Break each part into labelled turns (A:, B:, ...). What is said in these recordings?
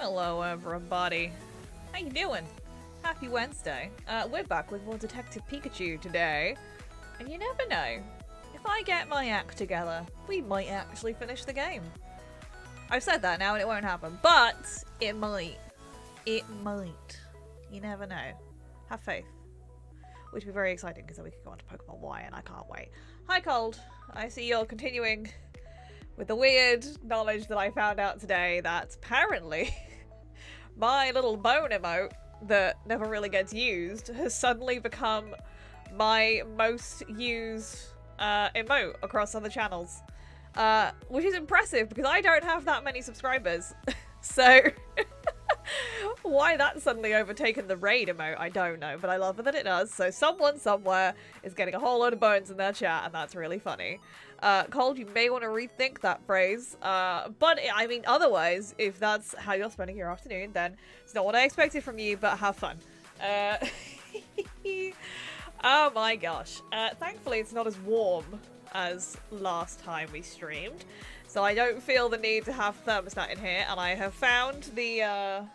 A: Hello, everybody. How you doing? Happy Wednesday. We're back with more Detective Pikachu today. And you never know. If I get my act together, we might actually finish the game. I've said that now and it won't happen, but it might. It might. You never know. Have faith. Which would be very exciting because then we could go on to Pokemon Y and I can't wait. Hi, Cold. I see you're continuing with the weird knowledge that I found out today that apparently my little bone emote that never really gets used has suddenly become my most used emote across other channels. Which is impressive because I don't have that many subscribers. So why that's suddenly overtaken the raid emote, I don't know, but I love it that it does. So someone somewhere is getting a whole load of bones in their chat, and that's really funny. Cold, you may want to rethink that phrase. But I mean, otherwise, if that's how you're spending your afternoon, then it's not what I expected from you, but have fun. Oh my gosh. Thankfully, it's not as warm as last time we streamed, so I don't feel the need to have thermostat in here, and I have found the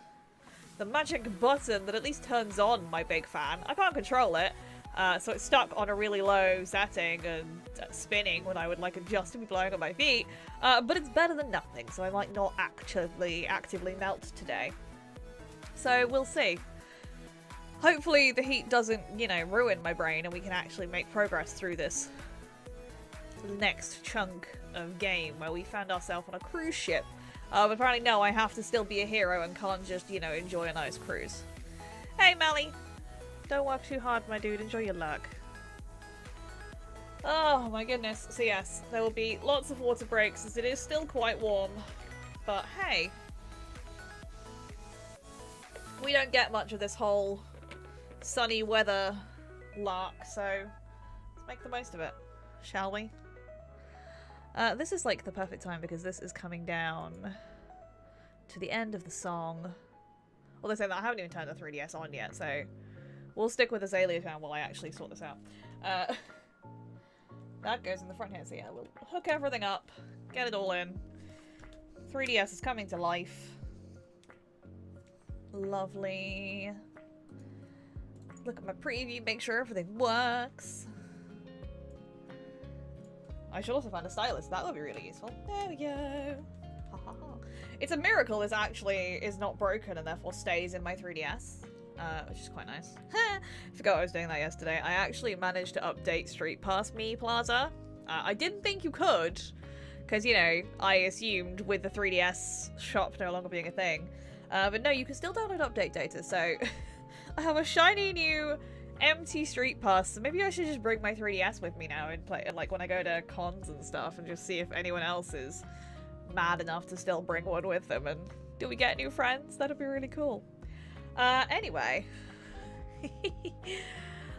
A: magic button that at least turns on my big fan. I can't control it, so it's stuck on a really low setting and spinning when I would like adjust to be blowing up my feet, but it's better than nothing, so I might not actively melt today. So we'll see. Hopefully the heat doesn't, you know, ruin my brain and we can actually make progress through this next chunk of game where we found ourselves on a cruise ship. But apparently no, I have to still be a hero and can't just, you know, enjoy a nice cruise. Hey, Mally! Don't work too hard, my dude. Enjoy your luck. Oh my goodness. So yes, there will be lots of water breaks as it is still quite warm. But hey, we don't get much of this whole sunny weather lark, so let's make the most of it, shall we? This is like the perfect time because this is coming down to the end of the song. Although saying that, I haven't even turned the 3DS on yet, so we'll stick with Azalea Town while I actually sort this out. That goes in the front here, so yeah, we'll hook everything up, get it all in. 3DS is coming to life. Lovely. Look at my preview, make sure everything works. I should also find a stylus. That would be really useful. There we go. Ha ha ha. It's a miracle this actually is not broken and therefore stays in my 3DS, which is quite nice. Forgot I was doing that yesterday. I actually managed to update Street Pass Me Plaza. I didn't think you could, because, you know, I assumed with the 3DS shop no longer being a thing. But no, you can still download update data, so I have a shiny new empty Street Pass, so maybe I should just bring my 3DS with me now and play it, like, when I go to cons and stuff, and just see if anyone else is mad enough to still bring one with them, and do we get new friends? That'd be really cool. Anyway.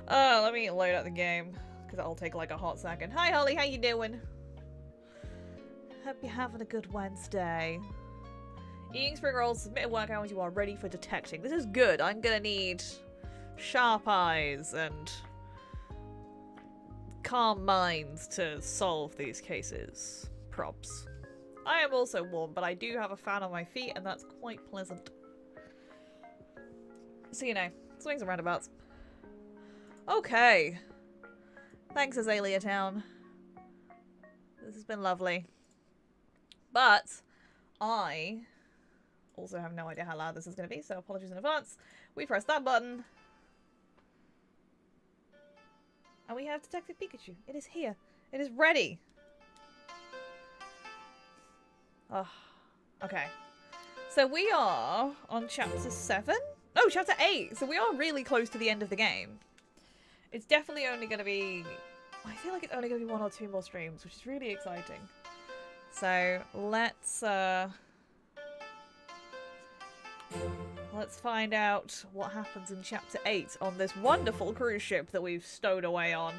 A: Let me load up the game, because that'll take, like, a hot second. Hi, Holly, how you doing? Hope you're having a good Wednesday. Eating spring rolls, submit work hours, you are ready for detecting. This is good. I'm gonna need sharp eyes and calm minds to solve these cases. Props. I am also warm, but I do have a fan on my feet, and that's quite pleasant. So, you know, swings and roundabouts. Okay. Thanks, Azalea Town. This has been lovely. But I also have no idea how loud this is going to be, so apologies in advance. We press that button. And we have Detective Pikachu. It is here. It is ready. Oh, okay. So we are on chapter 7? No, chapter 8. So we are really close to the end of the game. It's definitely only going to be... I feel like it's only going to be 1 or 2 more streams, which is really exciting. So let's find out what happens in chapter 8 on this wonderful cruise ship that we've stowed away on.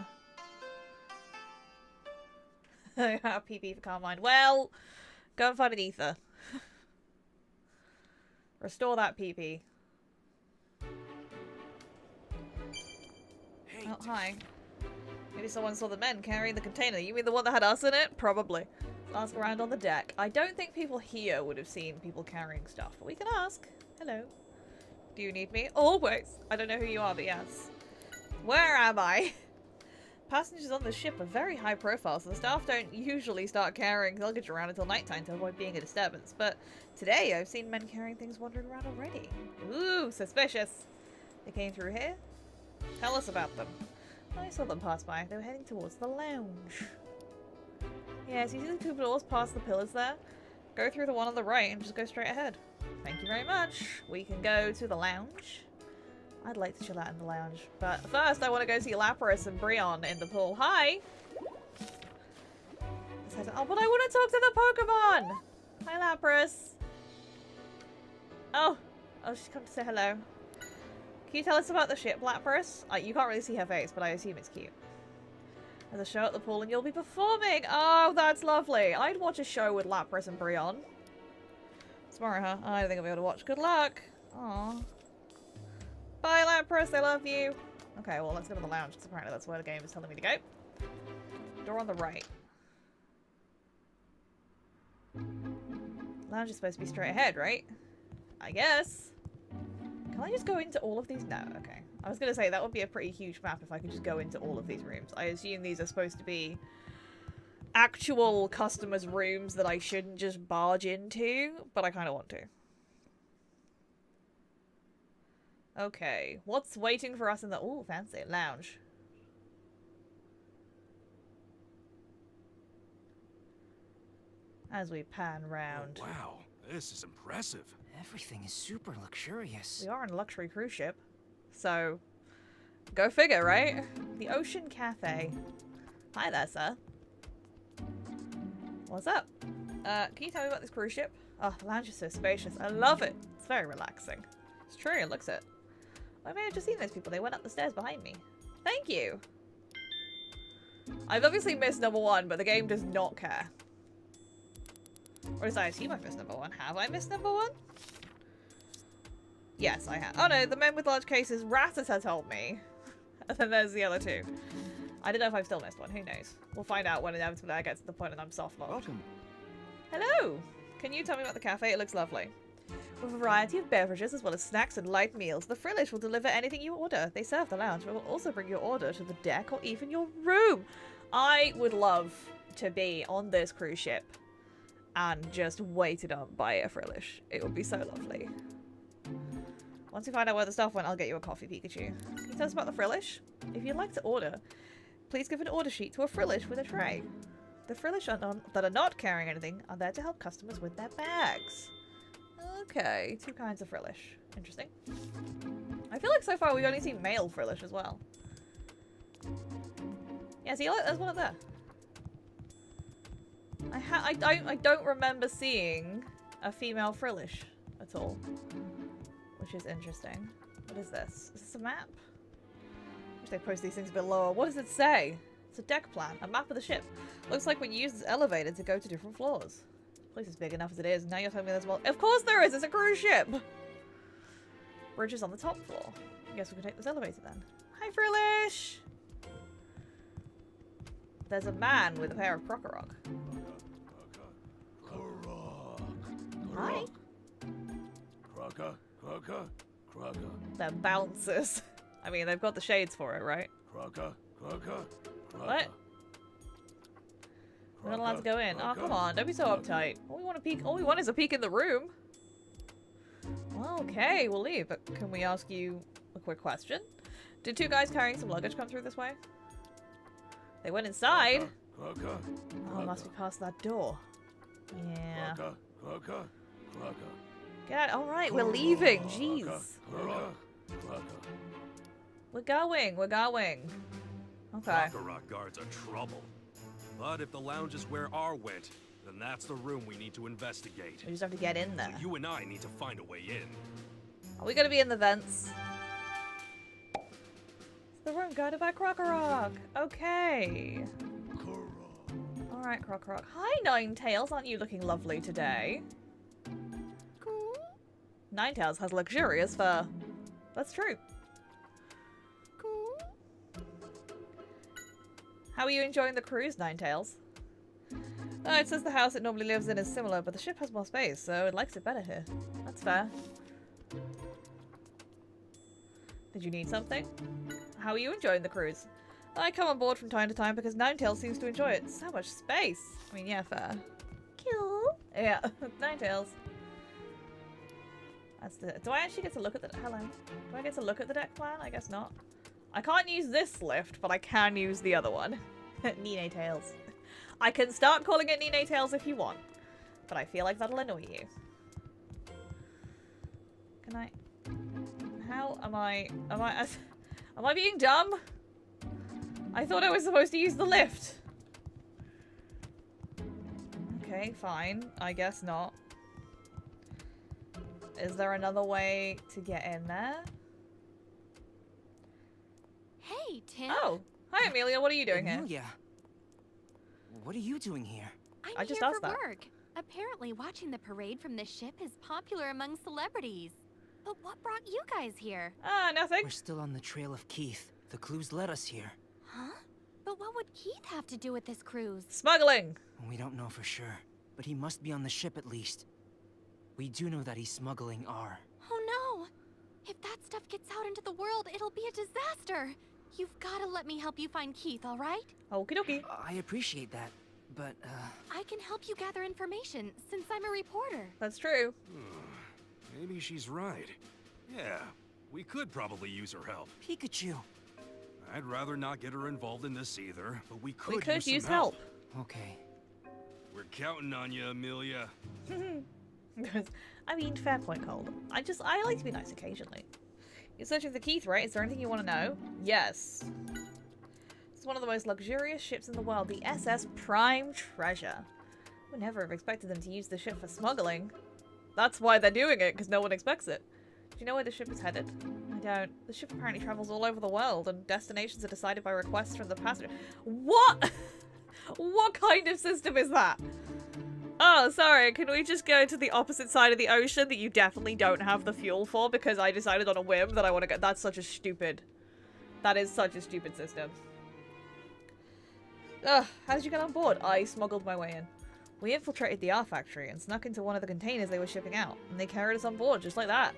A: PP for Carmine. Well, go and find an ether. Restore that PP. Hey, oh, hi. Maybe someone saw the men carrying the container. You mean the one that had us in it? Probably. Ask around on the deck. I don't think people here would have seen people carrying stuff, but we can ask. Hello. Do you need me? Always. I don't know who you are, but yes. Where am I? Passengers on the ship are very high profile, so the staff don't usually start carrying luggage around until nighttime to avoid being a disturbance. But today, I've seen men carrying things wandering around already. Ooh, suspicious. They came through here? Tell us about them. I saw them pass by. They were heading towards the lounge. Yes, you see the two doors past the pillars there? Go through the one on the right and just go straight ahead. Thank you very much. We can go to the lounge. I'd like to chill out in the lounge. But first, I want to go see Lapras and Brionne in the pool. Hi! Oh, but I want to talk to the Pokemon! Hi, Lapras. Oh, she's come to say hello. Can you tell us about the ship, Lapras? You can't really see her face, but I assume it's cute. There's a show at the pool and you'll be performing! Oh, that's lovely! I'd watch a show with Lapras and Brionne. Tomorrow, huh? I don't think I'll be able to watch. Good luck! Aww. Bye, Lapras! I love you! Okay, well, let's go to the lounge, because apparently that's where the game is telling me to go. Door on the right. Lounge is supposed to be straight ahead, right? I guess. Can I just go into all of these? No, okay. I was going to say, that would be a pretty huge map if I could just go into all of these rooms. I assume these are supposed to be actual customers' rooms that I shouldn't just barge into, but I kind of want to. Okay, what's waiting for us in the... Ooh, fancy. Lounge. As we pan round.
B: Oh, wow, this is impressive.
C: Everything is super luxurious.
A: We are on a luxury cruise ship. So, go figure, right? The Ocean Cafe. Hi there, sir. What's up? Can you tell me about this cruise ship? Oh, the lounge is so spacious. I love it. It's very relaxing. It's true, it looks it. I may have just seen those people. They went up the stairs behind me. Thank you. I've obviously missed number one, but the game does not care. Or does I assume I've missed number one? Have I missed number one? Yes, I have. Oh no, the men with large cases, Rattata told me. And then there's the other two. I don't know if I've still missed one. Who knows? We'll find out when inevitably I get to the point and I'm soft locked.
B: Welcome.
A: Hello! Can you tell me about the cafe? It looks lovely. With a variety of beverages as well as snacks and light meals, the Frillish will deliver anything you order. They serve the lounge, but will also bring your order to the deck or even your room. I would love to be on this cruise ship and just waited up by a Frillish. It would be so lovely. Once we find out where the stuff went, I'll get you a coffee, Pikachu. Can you tell us about the Frillish? If you'd like to order, please give an order sheet to a Frillish with a tray. The Frillish that are not carrying anything are there to help customers with their bags. Okay, two kinds of Frillish. Interesting. I feel like so far we've only seen male Frillish as well. Yeah, see, look, there's one up there. I don't remember seeing a female Frillish at all. Which is interesting. What is this? Is this a map? Wish they post these things a bit lower. What does it say? It's a deck plan. A map of the ship. Looks like when you use this elevator to go to different floors. This place is big enough as it is. Now you're telling me there's more. Of course there is! It's a cruise ship! Bridge is on the top floor. I guess we can take this elevator then. Hi, Frillish! There's a man with a pair of Krokorok. Hi.
B: Kraka.
A: They're bouncers. I mean, they've got the shades for it, right?
B: Kraka.
A: What? We're not allowed to go in. Oh, come on. Don't be so uptight. All we want is a peek in the room. Well, okay, we'll leave. But can we ask you a quick question? Did two guys carrying some luggage come through this way? They went inside. Oh, must be past that door. Yeah. Get out. All right, we're leaving. Jeez. We're going. Okay.
B: Rock guards are trouble. But if the lounge is where R went, then that's the room we need to investigate.
A: We just have to get in there.
B: So you and I need to find a way in.
A: Are we gonna be in the vents? It's the room guarded by Krokorok. Okay. Alright, Krokorok. Hi, Ninetales. Aren't you looking lovely today? Cool. Ninetales has luxurious fur. That's true. Cool. How are you enjoying the cruise, Ninetales? Oh, it says the house it normally lives in is similar, but the ship has more space, so it likes it better here. That's fair. Did you need something? How are you enjoying the cruise? I come on board from time to time because Ninetales seems to enjoy it. So much space. I mean, yeah, fair. Cool. Yeah, Ninetales. That's the. Do I actually get to look at the? Hello. Do I get to look at the deck plan? I guess not. I can't use this lift, but I can use the other one. Ninetales. I can start calling it Ninetales if you want, but I feel like that'll annoy you. Can I? How am I? Am I being dumb? I thought I was supposed to use the lift. Okay, fine. I guess not. Is there another way to get in there?
D: Hey, Tim.
A: Oh, hi Amelia. What are you doing here?
C: Amelia, what are you doing here?
D: I'm
A: just
D: here
A: asked
D: for
A: that.
D: work. Apparently, watching the parade from this ship is popular among celebrities. But what brought you guys here?
A: Ah, nothing.
C: We're still on the trail of Keith. The clues led us here.
D: Huh? But what would Keith have to do with this cruise?
A: Smuggling.
C: We don't know for sure, but he must be on the ship at least. We do know that he's smuggling R.
D: Oh no! If that stuff gets out into the world, it'll be a disaster. You've gotta let me help you find Keith, alright?
A: Okie dokie.
C: I appreciate that, but,
D: I can help you gather information, since I'm a reporter.
A: That's true.
B: Maybe she's right. Yeah, we could probably use her help.
C: Pikachu.
B: I'd rather not get her involved in this either, but we could,
A: We could use
B: some
A: help.
C: Okay.
B: We're counting on you, Amelia.
A: I mean, fair point, Cold. I like to be nice occasionally. You're searching for Keith, right? Is there anything you want to know? Yes. It's one of the most luxurious ships in the world, the SS Prime Treasure. Would never have expected them to use the ship for smuggling. That's why they're doing it, because no one expects it. Do you know where the ship is headed? I don't. The ship apparently travels all over the world, and destinations are decided by requests from the passenger. What? What kind of system is that? Oh, sorry, can we just go to the opposite side of the ocean that you definitely don't have the fuel for because I decided on a whim that I want to go- That's such a stupid... That is such a stupid system. Ugh, how did you get on board? I smuggled my way in. We infiltrated the R factory and snuck into one of the containers they were shipping out, and they carried us on board just like that.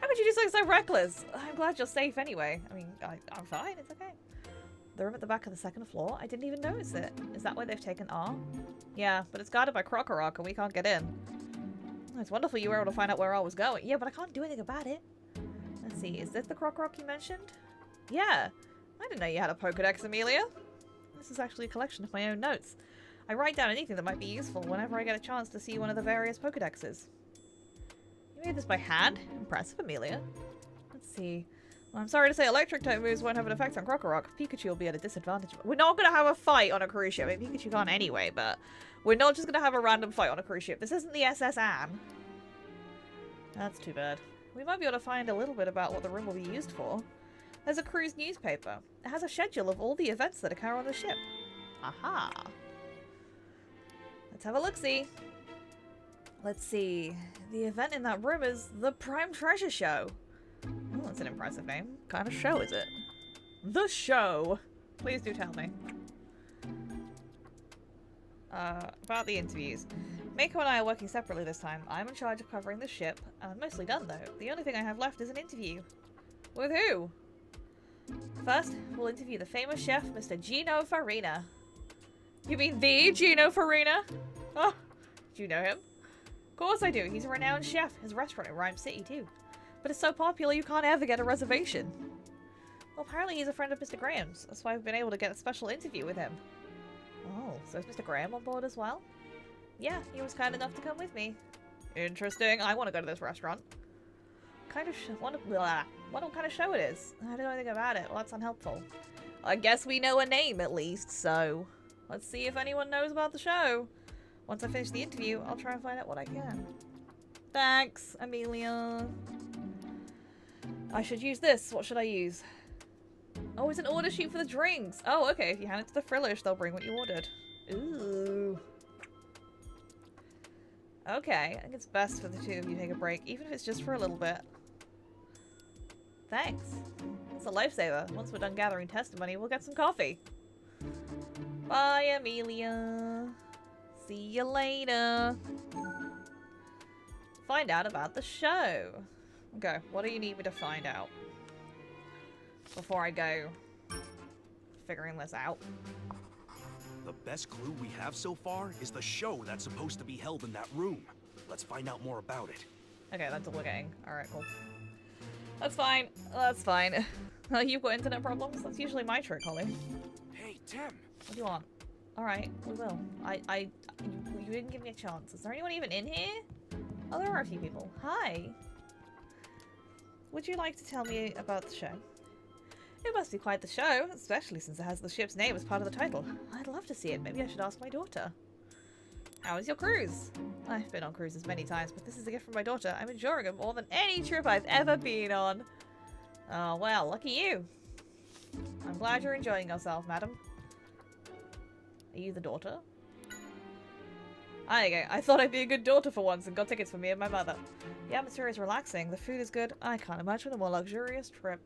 A: How could you do something so reckless? I'm glad you're safe anyway. I mean, I'm fine, it's okay. The room at the back of the second floor? I didn't even notice it. Is that where they've taken R? Yeah, but it's guarded by Krokorok and we can't get in. Oh, it's wonderful you were able to find out where R was going. Yeah, but I can't do anything about it. Let's see, is this the Krokorok you mentioned? Yeah. I didn't know you had a Pokedex, Amelia. This is actually a collection of my own notes. I write down anything that might be useful whenever I get a chance to see one of the various Pokedexes. You made this by hand? Impressive, Amelia. Let's see. Well, I'm sorry to say electric type moves won't have an effect on Krokorok. Pikachu will be at a disadvantage. We're not going to have a fight on a cruise ship. I mean, Pikachu can't anyway, but we're not just going to have a random fight on a cruise ship. This isn't the SS Anne. That's too bad. We might be able to find a little bit about what the room will be used for. There's a cruise newspaper. It has a schedule of all the events that occur on the ship. Aha. Let's have a look-see. Let's see. The event in that room is the Prime Treasure Show. Oh, that's an impressive name. What kind of show is it? The Show. Please do tell me. About the interviews. Mako and I are working separately this time. I'm in charge of covering the ship. I'm mostly done though. The only thing I have left is an interview. With who? First, we'll interview the famous chef, Mr. Gino Farina. You mean the Gino Farina? Oh, do you know him? Of course I do. He's a renowned chef. His restaurant in Rhyme City too. But it's so popular you can't ever get a reservation. Well, apparently he's a friend of Mr. Graham's. That's why I've been able to get a special interview with him. Oh, so is Mr. Graham on board as well? Yeah, he was kind enough to come with me. Interesting. I want to go to this restaurant. What kind of show it is? I don't know anything about it. Well, that's unhelpful. I guess we know a name at least, so let's see if anyone knows about the show. Once I finish the interview, I'll try and find out what I can. Thanks, Amelia. I should use this. What should I use? Oh, it's an order sheet for the drinks. Oh, okay. If you hand it to the Frillish, they'll bring what you ordered. Ooh. Okay, I think it's best for the two of you to take a break, even if it's just for a little bit. Thanks. It's a lifesaver. Once we're done gathering testimony, we'll get some coffee. Bye, Amelia. See you later. Find out about the show. Okay, what do you need me to find out? Before I go figuring this out.
B: The best clue we have so far is the show that's supposed to be held in that room. Let's find out more about it.
A: Okay, that's all we're getting. Alright, cool. That's fine. That's fine. You've got internet problems? That's usually my trick, Holly.
B: Hey, Tim!
A: What do you want? Alright, we will. You didn't give me a chance. Is there anyone even in here? Oh, there are a few people. Hi! Would you like to tell me about the show? It must be quite the show, especially since it has the ship's name as part of the title. I'd love to see it. Maybe I should ask my daughter. How was your cruise? I've been on cruises many times, but this is a gift from my daughter. I'm enjoying it more than any trip I've ever been on. Oh, well, lucky you. I'm glad you're enjoying yourself, madam. Are you the daughter? There you go. I thought I'd be a good daughter for once and got tickets for me and my mother. The atmosphere is relaxing. The food is good. I can't imagine a more luxurious trip.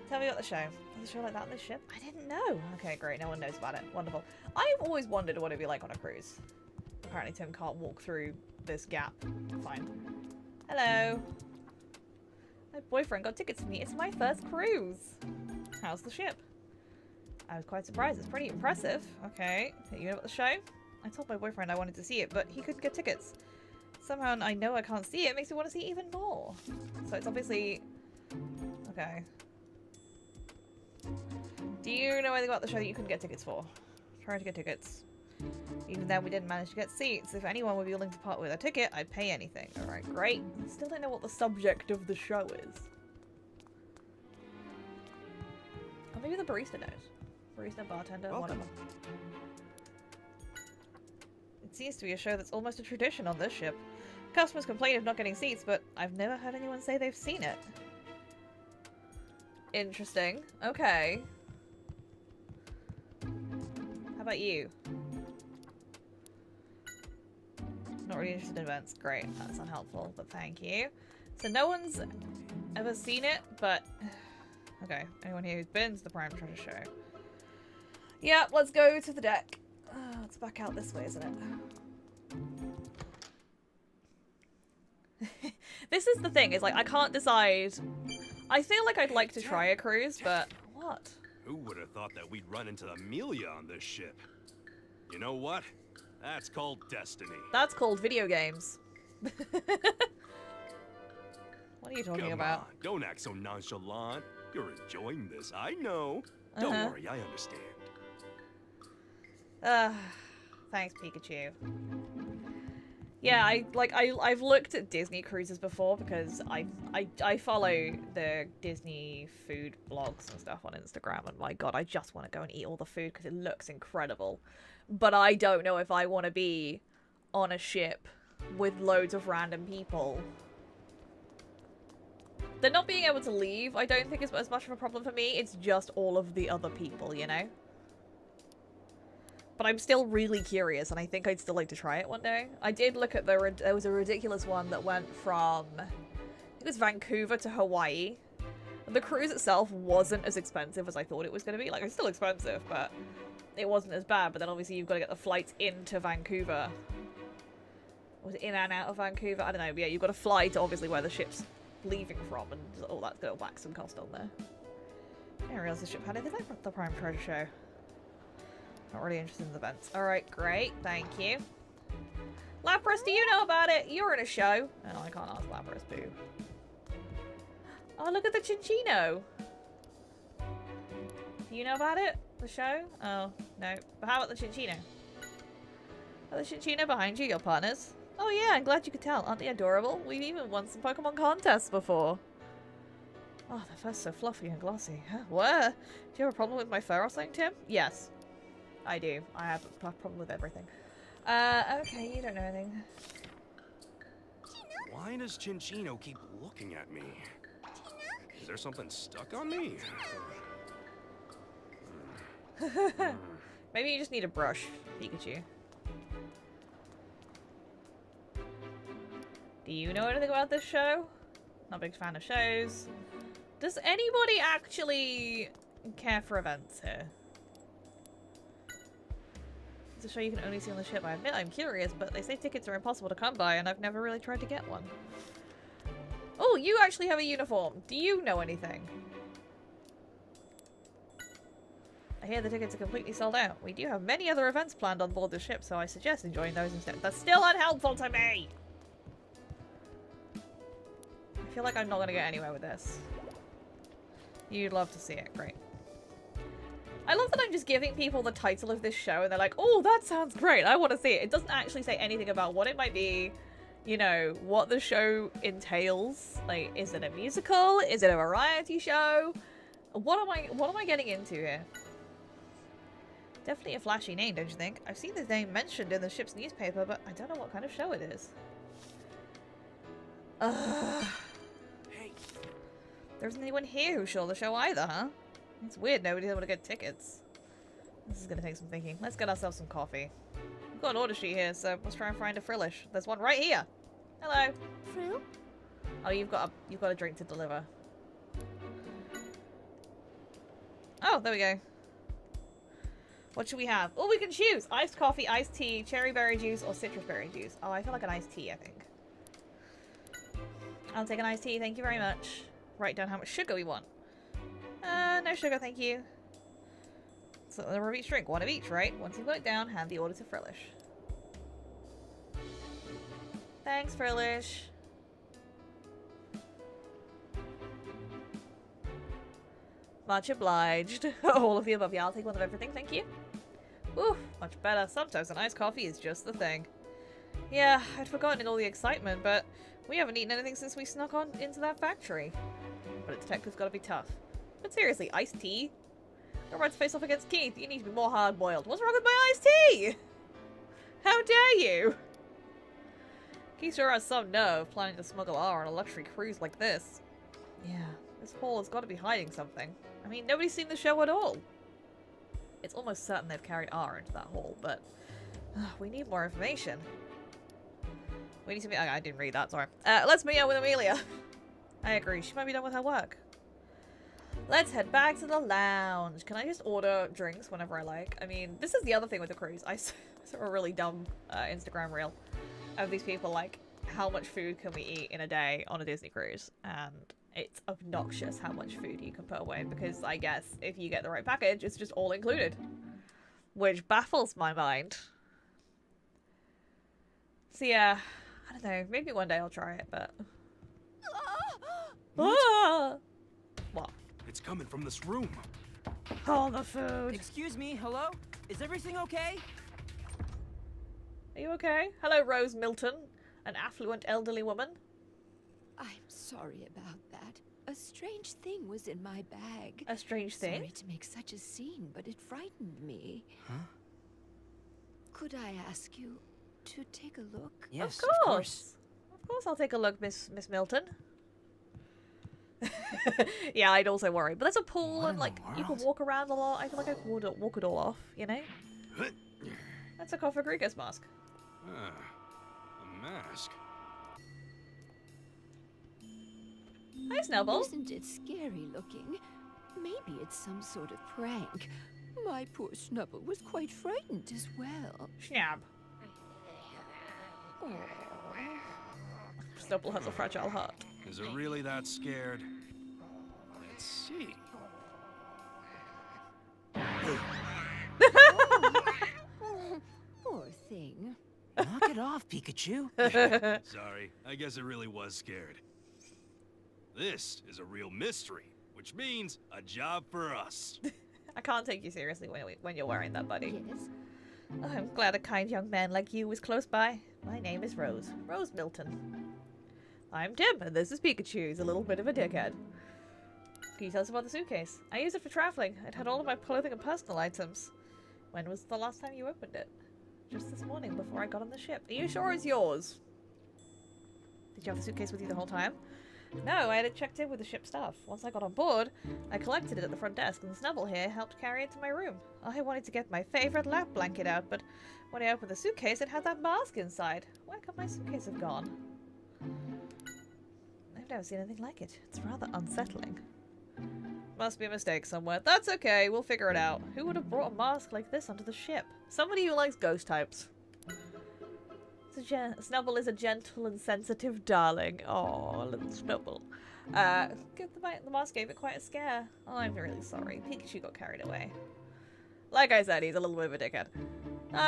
A: Tell me about the show. Is a show like that on this ship? I didn't know. Okay, great. No one knows about it. Wonderful. I've always wondered what it'd be like on a cruise. Apparently Tim can't walk through this gap. Fine. Hello. My boyfriend got tickets for me. It's my first cruise. How's the ship? I was quite surprised. It's pretty impressive. Okay. You know about the show? I told my boyfriend I wanted to see it, but he couldn't get tickets. Somehow I know I can't see it. It makes me want to see even more. So it's obviously... Okay. Do you know anything about the show that you couldn't get tickets for? Trying to get tickets. Even then, we didn't manage to get seats. If anyone would be willing to part with a ticket, I'd pay anything. Alright, great. Still don't know what the subject of the show is. Or maybe the barista knows. Barista, bartender, whatever. It seems to be a show that's almost a tradition on this ship. Customers complain of not getting seats, but I've never heard anyone say they've seen it. Interesting. Okay. How about you? Not really interested in events. Great. That's unhelpful, but thank you. So no one's ever seen it, but... Okay. Anyone here who's been to the Prime Treasure Show? Yeah, let's go to the deck. It's back out this way, isn't it? This is the thing, is like, I can't decide... I feel like I'd like to try a cruise, but... What?
B: Who would have thought that we'd run into Amelia on this ship? You know what? That's called destiny.
A: That's called video games. What are you talking about?
B: On, don't act so nonchalant. You're enjoying this, I know. Don't worry, I understand.
A: Thanks, Pikachu. Yeah, I've looked at Disney cruises before because I follow the Disney food blogs and stuff on Instagram, and my god, I just want to go and eat all the food because it looks incredible. But I don't know if I want to be on a ship with loads of random people. The not being able to leave, I don't think is as much of a problem for me. It's just all of the other people, you know? But I'm still really curious, and I think I'd still like to try it one day. I did look at there was a ridiculous one that went from, I think it was Vancouver to Hawaii. And the cruise itself wasn't as expensive as I thought it was going to be. Like, it's still expensive, but it wasn't as bad. But then obviously you've got to get the flights into Vancouver. Was it in and out of Vancouver? I don't know, but yeah, you've got to fly to obviously where the ship's leaving from, and all that's going to whack some cost on there. I didn't realize the ship had anything like the Prime Treasure Show. Not really interested in the events. Alright, great. Thank you. Lapras, do you know about it? You're in a show. Oh, I can't ask Lapras, boo. Oh, look at the Chinchino. Do you know about it? The show? Oh, no. But how about the Chinchino? Are the Chinchino behind you, your partners? Oh yeah, I'm glad you could tell. Aren't they adorable? We've even won some Pokemon contests before. Oh, their fur's so fluffy and glossy. Huh? What? Do you have a problem with my fur or something, Tim? Yes. I do. I have a problem with everything. Okay, you don't know anything.
B: Why does Chinchino keep looking at me? Is there something stuck on me?
A: Maybe you just need a brush, Pikachu. Do you know anything about this show? Not a big fan of shows. Does anybody actually care for events here? It's the show you can only see on the ship? I admit I'm curious, but they say tickets are impossible to come by, and I've never really tried to get one. Oh, you actually have a uniform. Do you know anything? I hear the tickets are completely sold out. We do have many other events planned on board the ship, so I suggest enjoying those instead. That's still unhelpful to me! I feel like I'm not going to get anywhere with this. You'd love to see it. Great. I love that I'm just giving people the title of this show and they're like, oh, that sounds great. I want to see it. It doesn't actually say anything about what it might be, you know, what the show entails. Like, is it a musical? Is it a variety show? What am I getting into here? Definitely a flashy name, don't you think? I've seen the name mentioned in the ship's newspaper, but I don't know what kind of show it is.
B: Hey.
A: There isn't anyone here who saw the show either, huh? It's weird nobody's able to get tickets. This is gonna take some thinking. Let's get ourselves some coffee. We've got an order sheet here, so let's try and find a frillish. There's one right here. Hello.
D: Frill?
A: Oh, you've got a drink to deliver. Oh, there we go. What should we have? Oh, we can choose! Iced coffee, iced tea, cherry berry juice, or citrus berry juice. Oh, I feel like an iced tea, I think. I'll take an iced tea, thank you very much. Write down how much sugar we want. No sugar, thank you. So, a number of each drink. One of each, right? Once you've got it down, hand the order to Frillish. Thanks, Frillish. Much obliged. All of the above. Yeah, I'll take one of everything, thank you. Ooh, much better. Sometimes an iced coffee is just the thing. Yeah, I'd forgotten in all the excitement, but we haven't eaten anything since we snuck on into that factory. But a detective's gotta be tough. But seriously, iced tea? You're about to face off against Keith. You need to be more hard-boiled. What's wrong with my iced tea? How dare you? Keith sure has some nerve planning to smuggle R on a luxury cruise like this. Yeah, this hall has got to be hiding something. I mean, nobody's seen the show at all. It's almost certain they've carried R into that hall, but we need more information. We need to meet. I didn't read that, sorry. Let's meet up with Amelia. I agree, she might be done with her work. Let's head back to the lounge. Can I just order drinks whenever I like? I mean, this is the other thing with the cruise. I saw a really dumb Instagram reel of these people like, how much food can we eat in a day on a Disney cruise? And it's obnoxious how much food you can put away because I guess if you get the right package, it's just all included. Which baffles my mind. So yeah, I don't know. Maybe one day I'll try it, but... What? What?
B: It's coming from this room.
A: All the food.
C: Excuse me, hello? Is everything okay?
A: Are you okay? Hello, Rose Milton, an affluent elderly woman.
E: I'm sorry about that. A strange thing was in my bag.
A: A strange thing?
E: Sorry to make such a scene, but it frightened me.
C: Huh?
E: Could I ask you to take a look?
C: Yes,
A: Of course. Of course I'll take a look, Miss Milton. Yeah, I'd also worry. But there's a pool
C: What
A: and
C: in
A: like
C: the
A: you can
C: world?
A: walk around a lot. I feel like I could walk it all off, you know? That's a Cofagrigus mask.
B: A mask.
A: Hi, Snowball.
E: Isn't it scary looking? Maybe it's some sort of prank. My poor Snubble was quite frightened as well.
A: Schnab. Snubble has a fragile heart.
B: Is it really that scared? Let's see.
E: Poor thing.
C: Knock it off, Pikachu.
B: Sorry, I guess it really was scared. This is a real mystery, which means a job for us.
A: I can't take you seriously when you're wearing that, buddy.
E: Yes.
A: Oh, I'm glad a kind young man like you was close by. My name is Rose. Rose Milton. I'm Tim, and this is Pikachu. He's a little bit of a dickhead. Can you tell us about the suitcase? I used it for traveling. It had all of my clothing and personal items. When was the last time you opened it? Just this morning, before I got on the ship. Are you sure it's yours? Did you have the suitcase with you the whole time? No, I had it checked in with the ship staff. Once I got on board, I collected it at the front desk, and Snubble here helped carry it to my room. I wanted to get my favorite lap blanket out, but when I opened the suitcase, it had that mask inside. Where could my suitcase have gone? I've never seen anything like it. It's rather unsettling. Must be a mistake somewhere. That's okay, we'll figure it out. Who would have brought a mask like this onto the ship? Somebody who likes ghost types. Snubble is a gentle and sensitive darling. Oh, little Snubble. The mask gave it quite a scare. Oh, I'm really sorry. Pikachu got carried away. Like I said, he's a little bit of a dickhead.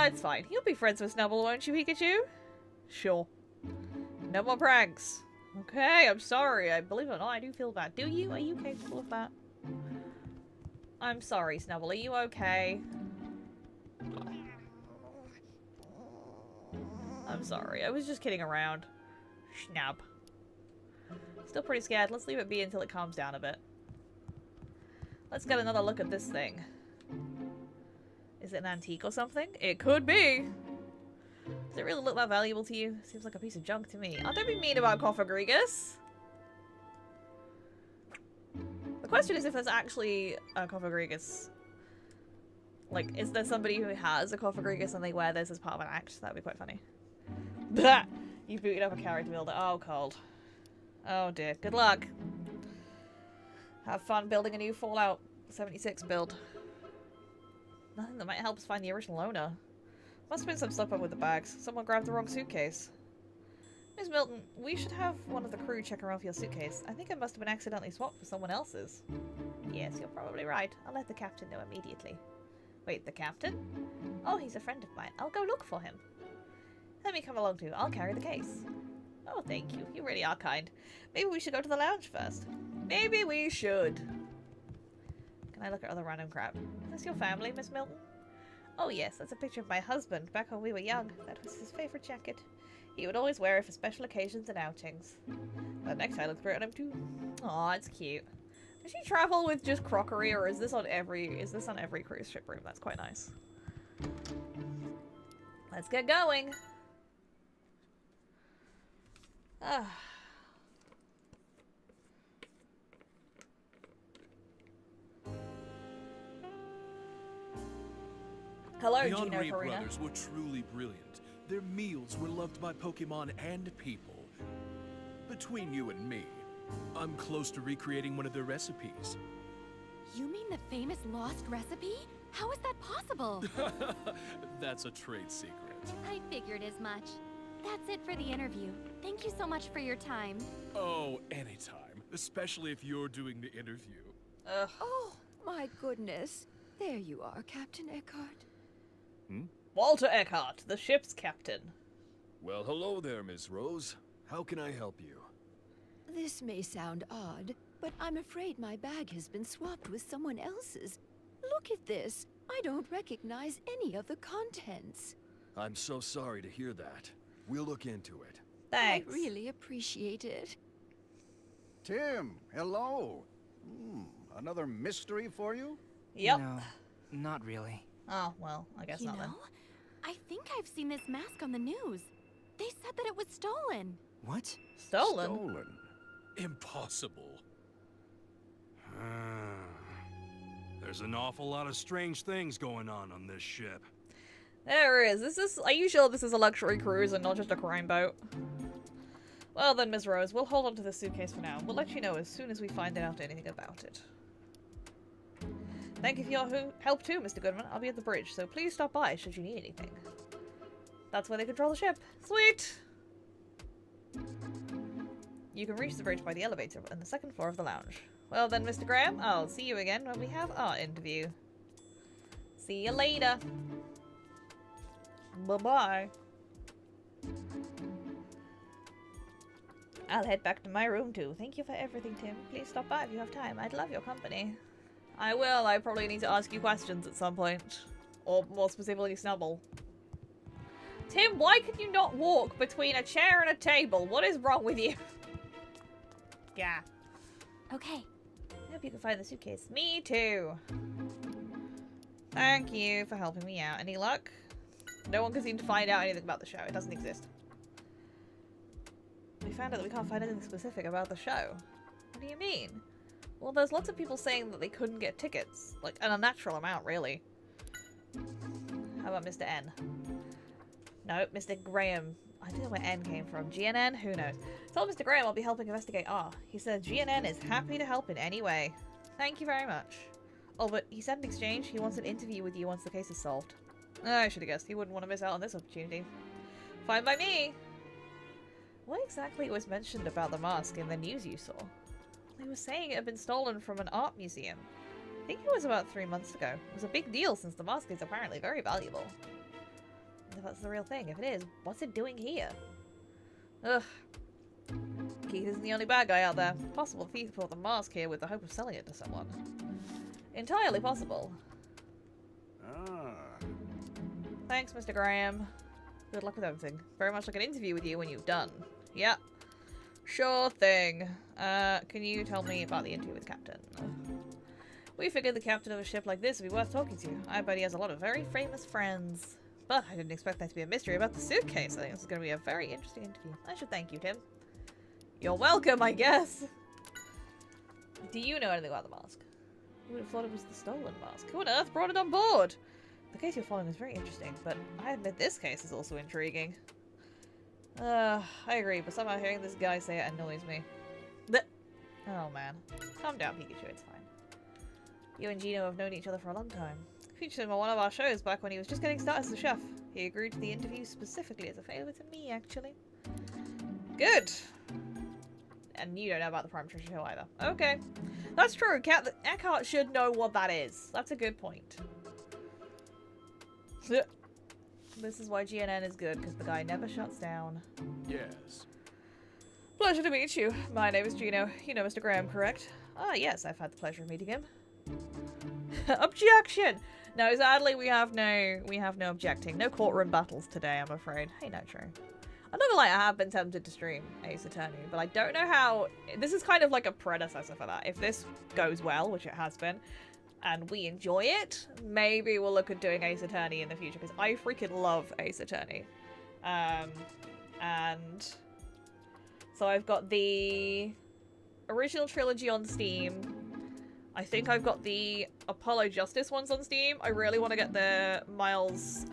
A: It's fine. You'll be friends with Snubble, won't you, Pikachu? Sure. No more pranks. Okay, I'm sorry. I believe it or not, I do feel bad. Do you? Are you capable of that? I'm sorry, Snubble. Are you okay? I'm sorry. I was just kidding around. Schnab. Still pretty scared. Let's leave it be until it calms down a bit. Let's get another look at this thing. Is it an antique or something? It could be. Does it really look that valuable to you? Seems like a piece of junk to me. Oh, don't be mean about Cophagrigus. The question is if there's actually a Cophagrigus. Like, is there somebody who has a Cophagrigus and they wear this as part of an act? That'd be quite funny. Blah! You booted up a character builder. Oh, cold. Oh dear. Good luck. Have fun building a new Fallout 76 build. Nothing that might help us find the original owner. Must have been some slip up with the bags. Someone grabbed the wrong suitcase. Miss Milton, we should have one of the crew check around for your suitcase. I think it must have been accidentally swapped for someone else's. Yes, you're probably right. I'll let the captain know immediately. Wait, the captain? Oh, he's a friend of mine. I'll go look for him. Let me come along too. I'll carry the case. Oh, thank you. You really are kind. Maybe we should go to the lounge first. Maybe we should. Can I look at other random crap? Is this your family, Miss Milton? Oh yes, that's a picture of my husband back when we were young. That was his favorite jacket. He would always wear it for special occasions and outings. The necktie looks great on him too. Aw, it's cute. Does she travel with just crockery, or is this on every cruise ship room? That's quite nice. Let's get going. Ah. Hello,
F: The
A: Gino
F: Henri
A: Farina.
F: brothers were truly brilliant. Their meals were loved by Pokemon and people. Between you and me, I'm close to recreating one of their recipes.
D: You mean the famous lost recipe? How is that possible?
F: That's a trade secret.
D: I figured as much. That's it for the interview. Thank you so much for your time.
F: Oh, anytime. Especially if you're doing the interview.
A: Ugh.
E: Oh, my goodness. There you are, Captain Eckhart.
A: Walter Eckhart, the ship's captain.
G: Well, hello there, Miss Rose. How can I help you?
E: This may sound odd, but I'm afraid my bag has been swapped with someone else's. Look at this. I don't recognize any of the contents.
G: I'm so sorry to hear that. We'll look into it.
A: Thanks.
E: I really appreciate it.
H: Tim, hello. Another mystery for you?
A: Yep.
C: No, not really.
A: Oh, well, I guess
D: You
A: not then.
D: know, I think I've seen this mask on the news. They said that it was stolen.
C: What?
A: Stolen?
H: Stolen.
F: Impossible.
B: There's an awful lot of strange things going on this ship.
A: There is. Are you sure this is a luxury cruise and not just a crime boat? Well then, Miss Rose, we'll hold on to the suitcase for now. We'll let you know as soon as we find out anything about it. Thank you for your help too, Mr. Goodman. I'll be at the bridge, so please stop by should you need anything. That's where they control the ship. Sweet! You can reach the bridge by the elevator on the second floor of the lounge. Well then, Mr. Graham, I'll see you again when we have our interview. See you later. Bye-bye. I'll head back to my room too. Thank you for everything, Tim. Please stop by if you have time. I'd love your company. I will. I probably need to ask you questions at some point. Or more specifically, Snubble. Tim, why can you not walk between a chair and a table? What is wrong with you? Yeah.
D: Okay.
A: I hope you can find the suitcase. Me too. Thank you for helping me out. Any luck? No one can seem to find out anything about the show. It doesn't exist. We found out that we can't find anything specific about the show. What do you mean? Well, there's lots of people saying that they couldn't get tickets. Like, an unnatural amount, really. How about Mr. N? No, Mr. Graham. I don't know where N came from. GNN? Who knows? Tell Mr. Graham I'll be helping investigate R. He says GNN is happy to help in any way. Thank you very much. Oh, but he said in exchange he wants an interview with you once the case is solved. I should have guessed he wouldn't want to miss out on this opportunity. Fine by me! What exactly was mentioned about the mask in the news you saw? They were saying it had been stolen from an art museum. I think it was about 3 months ago. It was a big deal since the mask is apparently very valuable. If that's the real thing, if it is, what's it doing here? Ugh. Keith isn't the only bad guy out there. Possible thief brought the mask here with the hope of selling it to someone. Entirely possible.
H: Ah.
A: Thanks, Mr. Graham. Good luck with everything. Very much like an interview with you when you've done. Yeah. Sure thing. Can you tell me about the interview with Captain? We figured the captain of a ship like this would be worth talking to. I bet he has a lot of very famous friends. But I didn't expect that to be a mystery about the suitcase. I think this is going to be a very interesting interview. I should thank you, Tim. You're welcome, I guess. Do you know anything about the mask? Who would have thought it was the stolen mask? Who on earth brought it on board? The case you're following is very interesting, but I admit this case is also intriguing. I agree, but somehow hearing this guy say it annoys me. Oh man. Calm down, Pikachu, it's fine. You and Gino have known each other for a long time. Featured him on one of our shows back when he was just getting started as a chef. He agreed to the interview specifically as a favor to me, actually. Good! And you don't know about the Prime Treasure Show either. Okay. That's true. Eckhart should know what that is. That's a good point. This is why GNN is good, because the guy never shuts down.
F: Yes.
A: Pleasure to meet you. My name is Gino. You know Mr. Graham, correct? Ah, yes, I've had the pleasure of meeting him. Objection! No, sadly, we have no objecting. No courtroom battles today, I'm afraid. Hey, no, true. I'm not gonna lie, I have been tempted to stream Ace Attorney, but I don't know how... This is kind of like a predecessor for that. If this goes well, which it has been, and we enjoy it, maybe we'll look at doing Ace Attorney in the future, because I freaking love Ace Attorney. And... So I've got the original trilogy on Steam. I think I've got the Apollo Justice ones on Steam. I really want to get the Miles...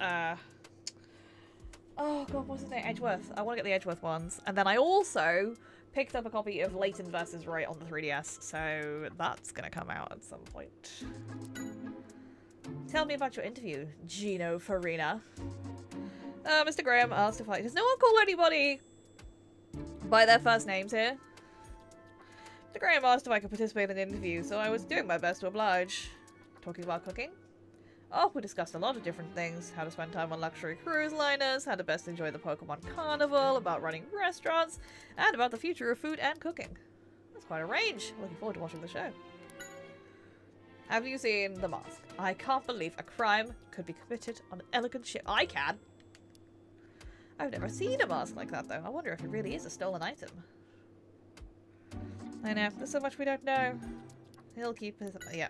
A: Oh god, what's his name? Edgeworth. I want to get the Edgeworth ones. And then I also picked up a copy of Layton vs. Wright on the 3DS, so that's gonna come out at some point. Tell me about your interview, Gino Farina. Mr. Graham asked if does no one call anybody by their first names here? Mr. Graham asked if I could participate in the interview, so I was doing my best to oblige. Talking about cooking? Oh, we discussed a lot of different things. How to spend time on luxury cruise liners, how to best enjoy the Pokemon Carnival, about running restaurants, and about the future of food and cooking. That's quite a range. Looking forward to watching the show. Have you seen The Mask? I can't believe a crime could be committed on an elegant ship. I can! I've never seen a mask like that, though. I wonder if it really is a stolen item. I know. There's so much we don't know. He'll keep his... Yeah.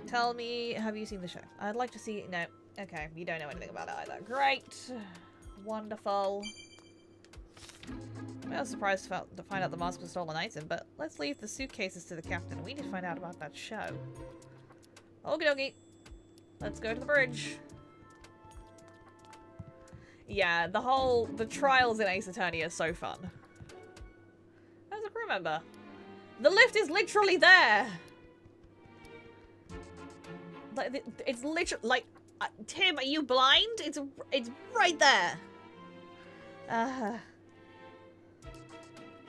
A: Tell me, have you seen the show? I'd like to see... No. Okay, you don't know anything about it either. Great. Wonderful. I was surprised to find out the mask was a stolen item, but let's leave the suitcases to the captain. We need to find out about that show. Okie dokie. Let's go to the bridge. Yeah, the trials in Ace Attorney are so fun. As a crew member. The lift is literally there! Like, it's literally, like, Tim, are you blind? It's right there.